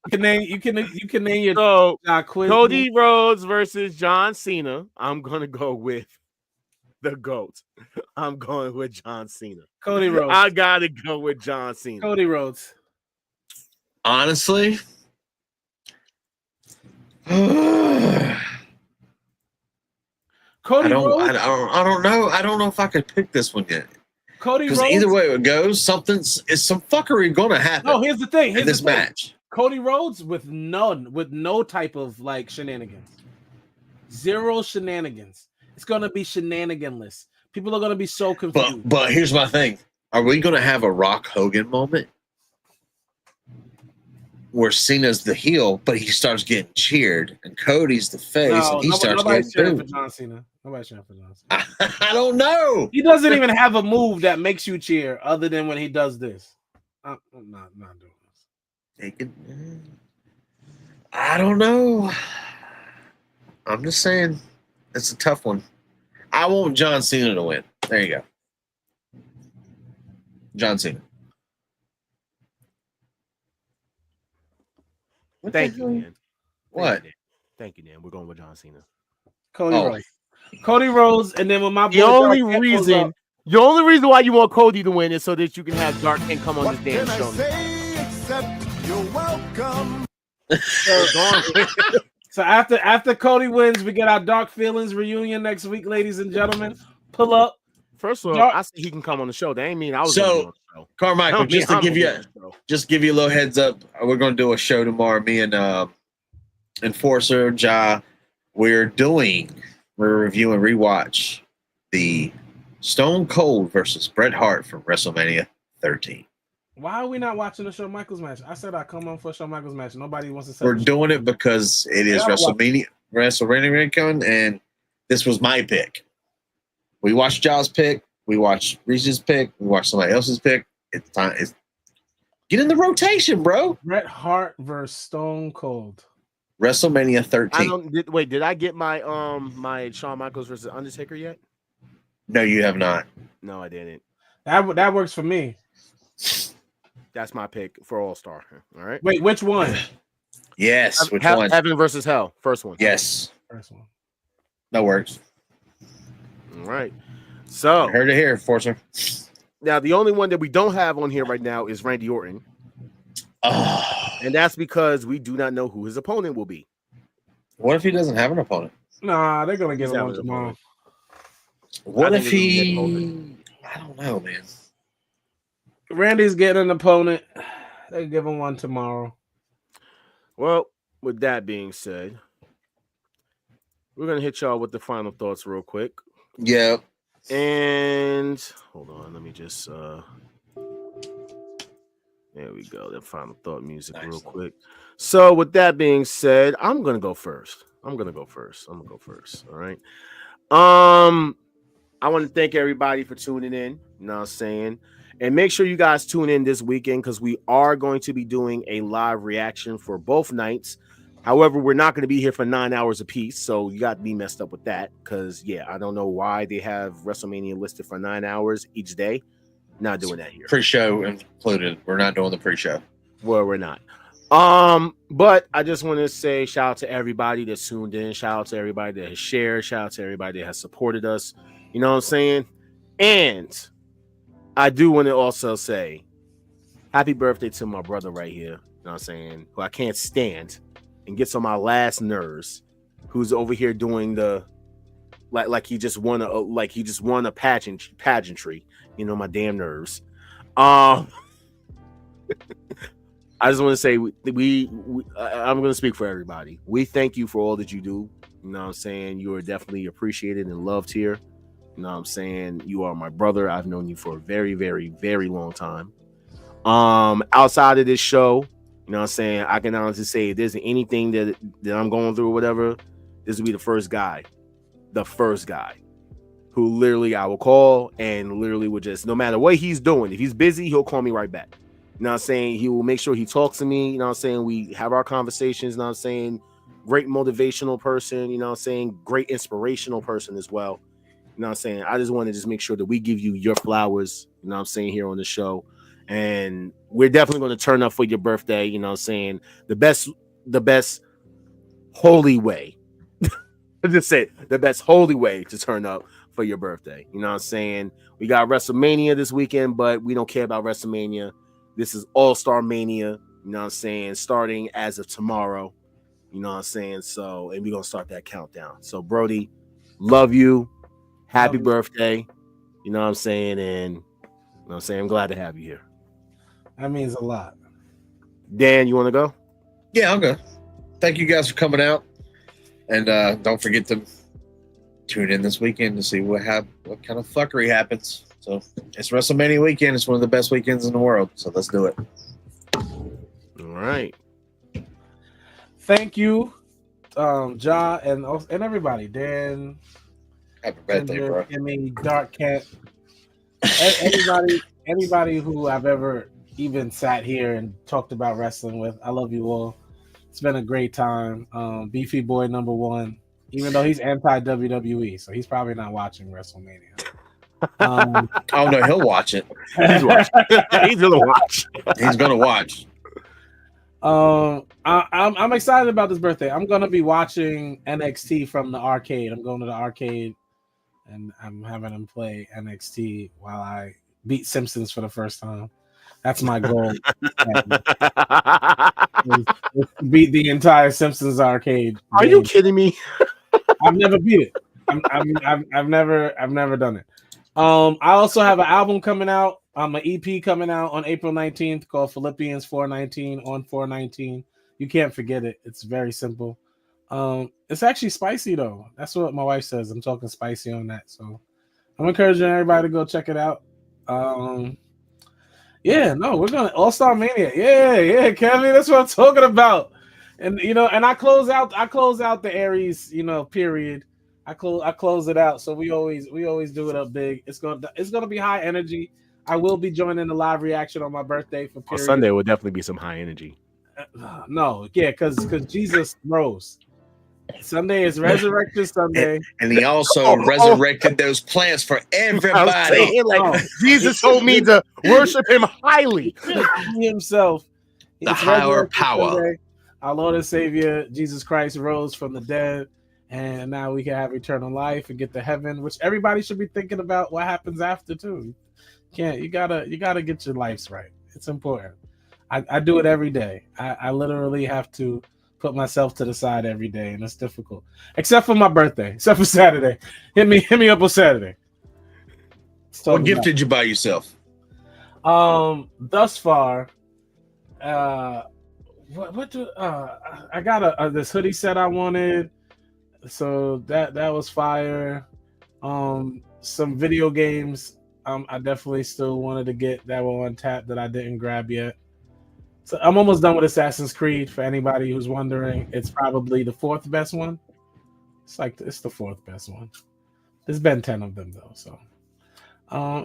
[SPEAKER 3] You can name your
[SPEAKER 1] Cody Rhodes versus John Cena. I'm gonna go with the GOAT. I'm going with John Cena.
[SPEAKER 3] Cody Rhodes.
[SPEAKER 1] I gotta go with John Cena.
[SPEAKER 3] Cody Rhodes.
[SPEAKER 2] Honestly,
[SPEAKER 3] Cody Rhodes.
[SPEAKER 2] I don't know. I don't know if I could pick this one yet.
[SPEAKER 3] Cody Rhodes.
[SPEAKER 2] Either way it goes, some fuckery gonna happen.
[SPEAKER 3] No, here's the thing.
[SPEAKER 2] In this match.
[SPEAKER 3] Cody Rhodes with no type of like shenanigans. Zero shenanigans. It's gonna be shenaniganless. People are gonna be so confused.
[SPEAKER 2] But here's my thing. Are we gonna have a Rock Hogan moment where Cena's the heel, but he starts getting cheered, and Cody's the face, and he starts getting
[SPEAKER 3] cheering for John Cena. Nobody's cheering for John Cena.
[SPEAKER 2] I don't know.
[SPEAKER 3] He doesn't even have a move that makes you cheer other than when he does this. I'm not doing this.
[SPEAKER 2] I don't know. I'm just saying it's a tough one. I want John Cena to win. There you go. John Cena.
[SPEAKER 1] Thank you, man.
[SPEAKER 2] What?
[SPEAKER 1] Thank you, Dan. We're going with John Cena.
[SPEAKER 3] Cody Rhodes, and then with my
[SPEAKER 1] the only reason why you want Cody to win is so that you can have Dark King come on this damn show.
[SPEAKER 8] You're welcome.
[SPEAKER 3] So after Cody wins, we get our Dark Feelings reunion next week, ladies and gentlemen. Pull up.
[SPEAKER 1] First of all, I said he can come on the show. That ain't mean I was going to be on the show.
[SPEAKER 2] Carmichael, just to give you a little heads up, we're going to do a show tomorrow. Me and Enforcer, Ja, we're review and rewatch the Stone Cold versus Bret Hart from WrestleMania 13.
[SPEAKER 3] Why are we not watching the Shawn Michaels match? I said I'd come on for a Shawn Michaels match. Nobody wants to say
[SPEAKER 2] we're doing it because it is WrestleMania coming, and this was my pick. We watched Jaws' pick, we watched Reese's pick, we watched somebody else's pick. It's time. Get in the rotation, bro.
[SPEAKER 3] Bret Hart versus Stone Cold.
[SPEAKER 2] WrestleMania 13.
[SPEAKER 1] Did I get my my Shawn Michaels versus Undertaker yet?
[SPEAKER 2] No, you have not.
[SPEAKER 1] No, I didn't.
[SPEAKER 3] That works for me.
[SPEAKER 1] That's my pick for All-Star. All right.
[SPEAKER 3] Wait, which one?
[SPEAKER 2] Yes, which one?
[SPEAKER 1] Heaven versus Hell. First one.
[SPEAKER 2] Yes.
[SPEAKER 3] First one.
[SPEAKER 2] That works.
[SPEAKER 1] All right. So
[SPEAKER 2] heard it here, Forcer.
[SPEAKER 1] Now the only one that we don't have on here right now is Randy Orton. And that's because we do not know who his opponent will be.
[SPEAKER 2] What if he doesn't have an opponent?
[SPEAKER 3] Nah, they're gonna give him one tomorrow.
[SPEAKER 2] What if he? I don't know, man.
[SPEAKER 3] Randy's getting an opponent. They give him one tomorrow.
[SPEAKER 1] Well, with that being said, we're gonna hit y'all with the final thoughts real quick.
[SPEAKER 2] Yeah.
[SPEAKER 1] And hold on, let me just there we go. The final thought music real quick. So with that being said, I'm gonna go first. All right. I want to thank everybody for tuning in. You know what I'm saying? And make sure you guys tune in this weekend because we are going to be doing a live reaction for both nights. However, we're not going to be here for 9 hours apiece, so you got me messed up with that because, I don't know why they have WrestleMania listed for 9 hours each day. Not doing that here.
[SPEAKER 2] Pre-show included. We're not doing the pre-show.
[SPEAKER 1] Well, we're not. But I just want to say shout out to everybody that's tuned in. Shout out to everybody that has shared. Shout out to everybody that has supported us. You know what I'm saying? And I do want to also say happy birthday to my brother right here. You know what I'm saying? Who I can't stand. and gets on my last nerves, who's over here doing the like he just won a pageantry, you know, my damn nerves. I just want to say I'm going to speak for everybody. We thank you for all that you do. You know what I'm saying? You are definitely appreciated and loved here. You know what I'm saying? You are my brother. I've known you for a very, very, very long time. Outside of this show, you know what I'm saying, I can honestly say if there's anything that I'm going through or whatever, this will be the first guy who literally I will call and literally would just, no matter what he's doing, if he's busy, he'll call me right back. You know what I'm saying? He will make sure he talks to me. You know what I'm saying? We have our conversations. You know what I'm saying? Great motivational person. You know what I'm saying? Great inspirational person as well. You know what I'm saying? I just want to just make sure that we give you your flowers. You know what I'm saying? Here on the show. And we're definitely going to turn up for your birthday. You know what I'm saying? The best holy way. Just say the best holy way to turn up for your birthday. You know what I'm saying? We got WrestleMania this weekend, but we don't care about WrestleMania. This is Allstar Mania. You know what I'm saying? Starting as of tomorrow. You know what I'm saying? So, and we're going to start that countdown. So, Brody, love you. Happy birthday. You know what I'm saying? And you know what I'm saying? I'm glad to have you here.
[SPEAKER 3] That means a lot.
[SPEAKER 1] Dan, you want to go?
[SPEAKER 2] Yeah, I'll go. Thank you guys for coming out. And don't forget to tune in this weekend to see what kind of fuckery happens. So it's WrestleMania weekend. It's one of the best weekends in the world. So let's do it.
[SPEAKER 1] All right.
[SPEAKER 3] Thank you, Ja, and everybody. Dan.
[SPEAKER 2] Happy birthday, bro.
[SPEAKER 3] Emmy, Dark Cat. Anybody who I've ever even sat here and talked about wrestling with. I love you all. It's been a great time. Beefy Boy #1, even though he's anti-WWE, so he's probably not watching WrestleMania.
[SPEAKER 2] Oh no, he'll watch it.
[SPEAKER 1] He's watching. He's gonna watch.
[SPEAKER 2] He's gonna watch.
[SPEAKER 3] I'm excited about this birthday. I'm gonna be watching NXT from the arcade. I'm going to the arcade, and I'm having him play NXT while I beat Simpsons for the first time. That's my goal. Beat the entire Simpsons arcade.
[SPEAKER 1] Are you kidding me?
[SPEAKER 3] I've never beat it. I've never done it. I also have an album coming out. An EP coming out on April 19th called Philippians 4:19 on 4:19. You can't forget it. It's very simple. It's actually spicy though. That's what my wife says. I'm talking spicy on that. So I'm encouraging everybody to go check it out. Yeah, no, we're gonna Allstar Mania. Yeah, Kevin, that's what I'm talking about. And and I close out the Aries, period. I close it out. So we always do it up big. It's gonna be high energy. I will be joining the live reaction on my birthday for period.
[SPEAKER 1] On Sunday will definitely be some high energy.
[SPEAKER 3] No, yeah, because Jesus rose. Sunday is Resurrection Sunday,
[SPEAKER 2] and he also resurrected those plants for everybody.
[SPEAKER 1] Jesus told me to worship him highly.
[SPEAKER 3] He himself,
[SPEAKER 2] the higher power.
[SPEAKER 3] Sunday. Our Lord and Savior Jesus Christ rose from the dead, and now we can have eternal life and get to heaven, which everybody should be thinking about what happens after too. You gotta get your lives right. It's important. I do it every day. I literally have to put myself to the side every day, and it's difficult. Except for my birthday. Except for Saturday. Hit me up on Saturday.
[SPEAKER 2] What gift did you buy yourself?
[SPEAKER 3] Thus far, I got this hoodie set I wanted, so that was fire. Some video games. I definitely still wanted to get that were on tap that I didn't grab yet. So I'm almost done with Assassin's Creed. For anybody who's wondering, it's probably the 4th best one. It's the 4th best one. There's been 10 of them though. So,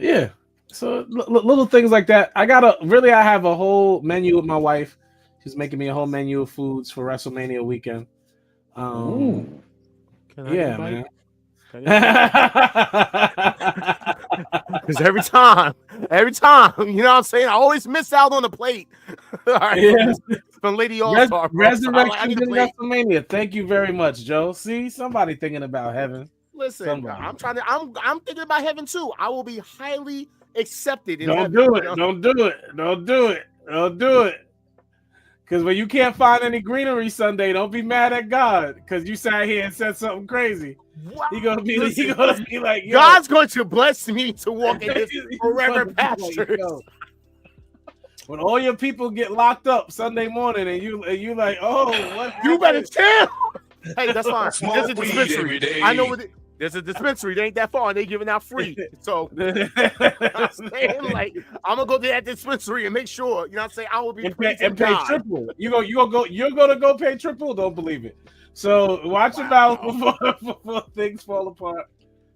[SPEAKER 3] yeah. So little things like that. I have a whole menu with my wife. She's making me a whole menu of foods for WrestleMania weekend. Yeah, man.
[SPEAKER 1] Because every time, you know what I'm saying? I always miss out on the plate. All right,
[SPEAKER 3] yeah.
[SPEAKER 1] From Lady Allstar.
[SPEAKER 3] Resurrection in WrestleMania. Thank you very much, Joe. See, somebody thinking about heaven.
[SPEAKER 1] Listen, I'm thinking about heaven too. I will be highly accepted in
[SPEAKER 3] Don't
[SPEAKER 1] heaven.
[SPEAKER 3] do it. Don't do it. Because when you can't find any greenery Sunday, don't be mad at God because you sat here and said something crazy.
[SPEAKER 1] Wow.
[SPEAKER 3] He gonna be like, yo.
[SPEAKER 1] God's going to bless me to walk in his forever pastures.
[SPEAKER 3] Like, when all your people get locked up Sunday morning and you like, oh, what
[SPEAKER 1] you better chill. Hey, that's fine.
[SPEAKER 4] Smoke
[SPEAKER 1] There's a
[SPEAKER 4] weed
[SPEAKER 1] dispensary.
[SPEAKER 4] every day.
[SPEAKER 1] I know what there's a dispensary. They ain't that far, and they giving out free. So I'm saying, like, I'm gonna go to that dispensary and make sure, you know what I'm saying, I will be
[SPEAKER 3] and pay triple. You're gonna go pay triple, don't believe it. So watch your mouth before things fall apart.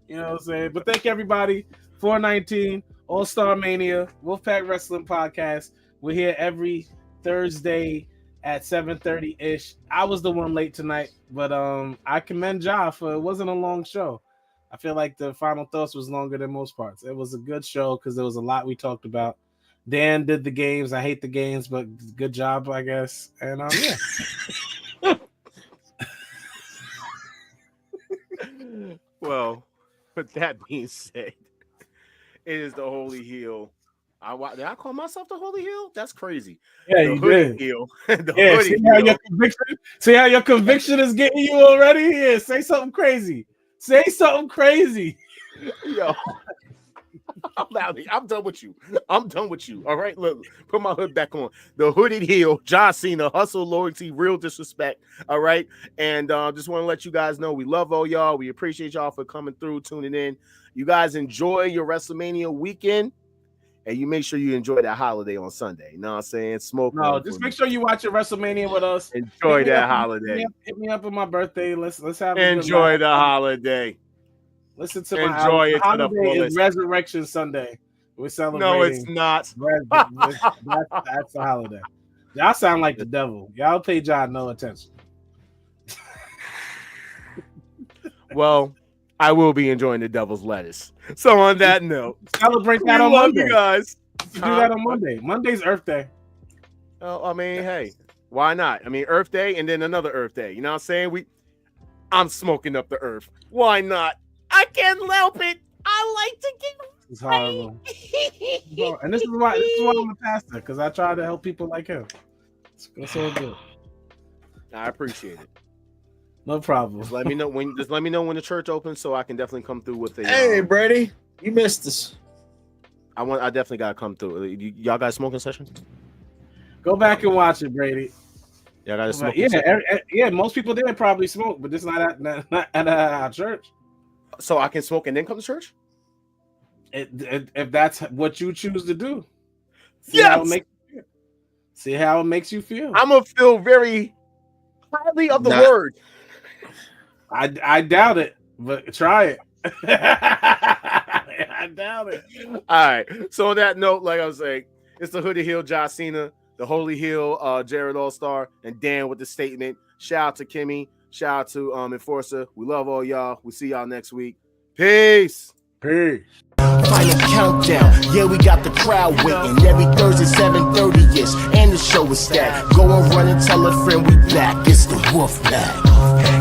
[SPEAKER 3] You know what I'm saying? But thank everybody. 419 Allstar Mania, Wolfpack Wrestling Podcast. We're here every Thursday at 7:30-ish. I was the one late tonight, but I commend Ja for it wasn't a long show. I feel like the final thoughts was longer than most parts. It was a good show because there was a lot we talked about. Dan did the games. I hate the games, but good job, I guess. And yeah.
[SPEAKER 1] Well, with that being said, it is the Holy Heel. Did I call myself the Holy Heel? That's crazy.
[SPEAKER 3] Yeah,
[SPEAKER 1] the
[SPEAKER 3] you
[SPEAKER 1] Hooded
[SPEAKER 3] did.
[SPEAKER 1] Heel.
[SPEAKER 3] See how your conviction is getting you already? Yeah, say something crazy. Say something crazy.
[SPEAKER 1] Yo. I'm done with you. I'm done with you. All right, look, put my hood back on. The Hooded Heel, John Cena, hustle, loyalty, real disrespect. All right, and just want to let you guys know we love all y'all. We appreciate y'all for coming through, tuning in. You guys enjoy your WrestleMania weekend, and you make sure you enjoy that holiday on Sunday. You know what I'm saying? Smoke.
[SPEAKER 3] No, just make sure you watch your WrestleMania with us.
[SPEAKER 1] Enjoy that holiday.
[SPEAKER 3] Hit me up on my birthday. Let's have
[SPEAKER 1] enjoy the holiday.
[SPEAKER 3] Listen to my
[SPEAKER 1] enjoy it
[SPEAKER 3] holiday
[SPEAKER 1] to the fullest.
[SPEAKER 3] is Resurrection Sunday. We're celebrating.
[SPEAKER 1] No, it's not.
[SPEAKER 3] That's the holiday. Y'all sound like the devil. Y'all pay John no attention.
[SPEAKER 1] Well, I will be enjoying the devil's lettuce. So on that note,
[SPEAKER 3] celebrate that on Monday,
[SPEAKER 1] you guys.
[SPEAKER 3] Do that on Monday. Monday's Earth Day.
[SPEAKER 1] Oh, I mean, hey, why not? I mean, Earth Day and then another Earth Day. You know what I'm saying? I'm smoking up the earth. Why not? I can't help it. I like to get.
[SPEAKER 3] It's horrible. And this is why I'm a pastor, because I try to help people like him. It's so good.
[SPEAKER 1] I appreciate it.
[SPEAKER 3] No problem.
[SPEAKER 1] Just let me know when the church opens, so I can definitely come through with it.
[SPEAKER 2] Hey, Brady, you missed us.
[SPEAKER 1] I definitely gotta come through. Y'all got a smoking session?
[SPEAKER 3] Go back and watch it, Brady.
[SPEAKER 1] Y'all got a smoke?
[SPEAKER 3] Yeah. Most people there probably smoke, but this not at our church.
[SPEAKER 1] So I can smoke and then come to church?
[SPEAKER 3] If that's what you choose to do. See how it makes you feel.
[SPEAKER 1] I'm gonna feel very highly of the word.
[SPEAKER 3] I doubt it, but try it. I doubt it.
[SPEAKER 1] All right. So on that note, like I was saying, it's the Hooded Heel, John Cena, the Holy Heel, Jared Allstar, and Dan with the statement. Shout out to Kimmy. Shout out to Enforcer. We love all y'all. We'll see y'all next week. Peace.
[SPEAKER 3] Peace.
[SPEAKER 8] Final countdown, yeah, we got the crowd waiting. Every Thursday, 7:30-ish, and the show is stacked. Go and run and tell a friend we back. It's the Wolfpack.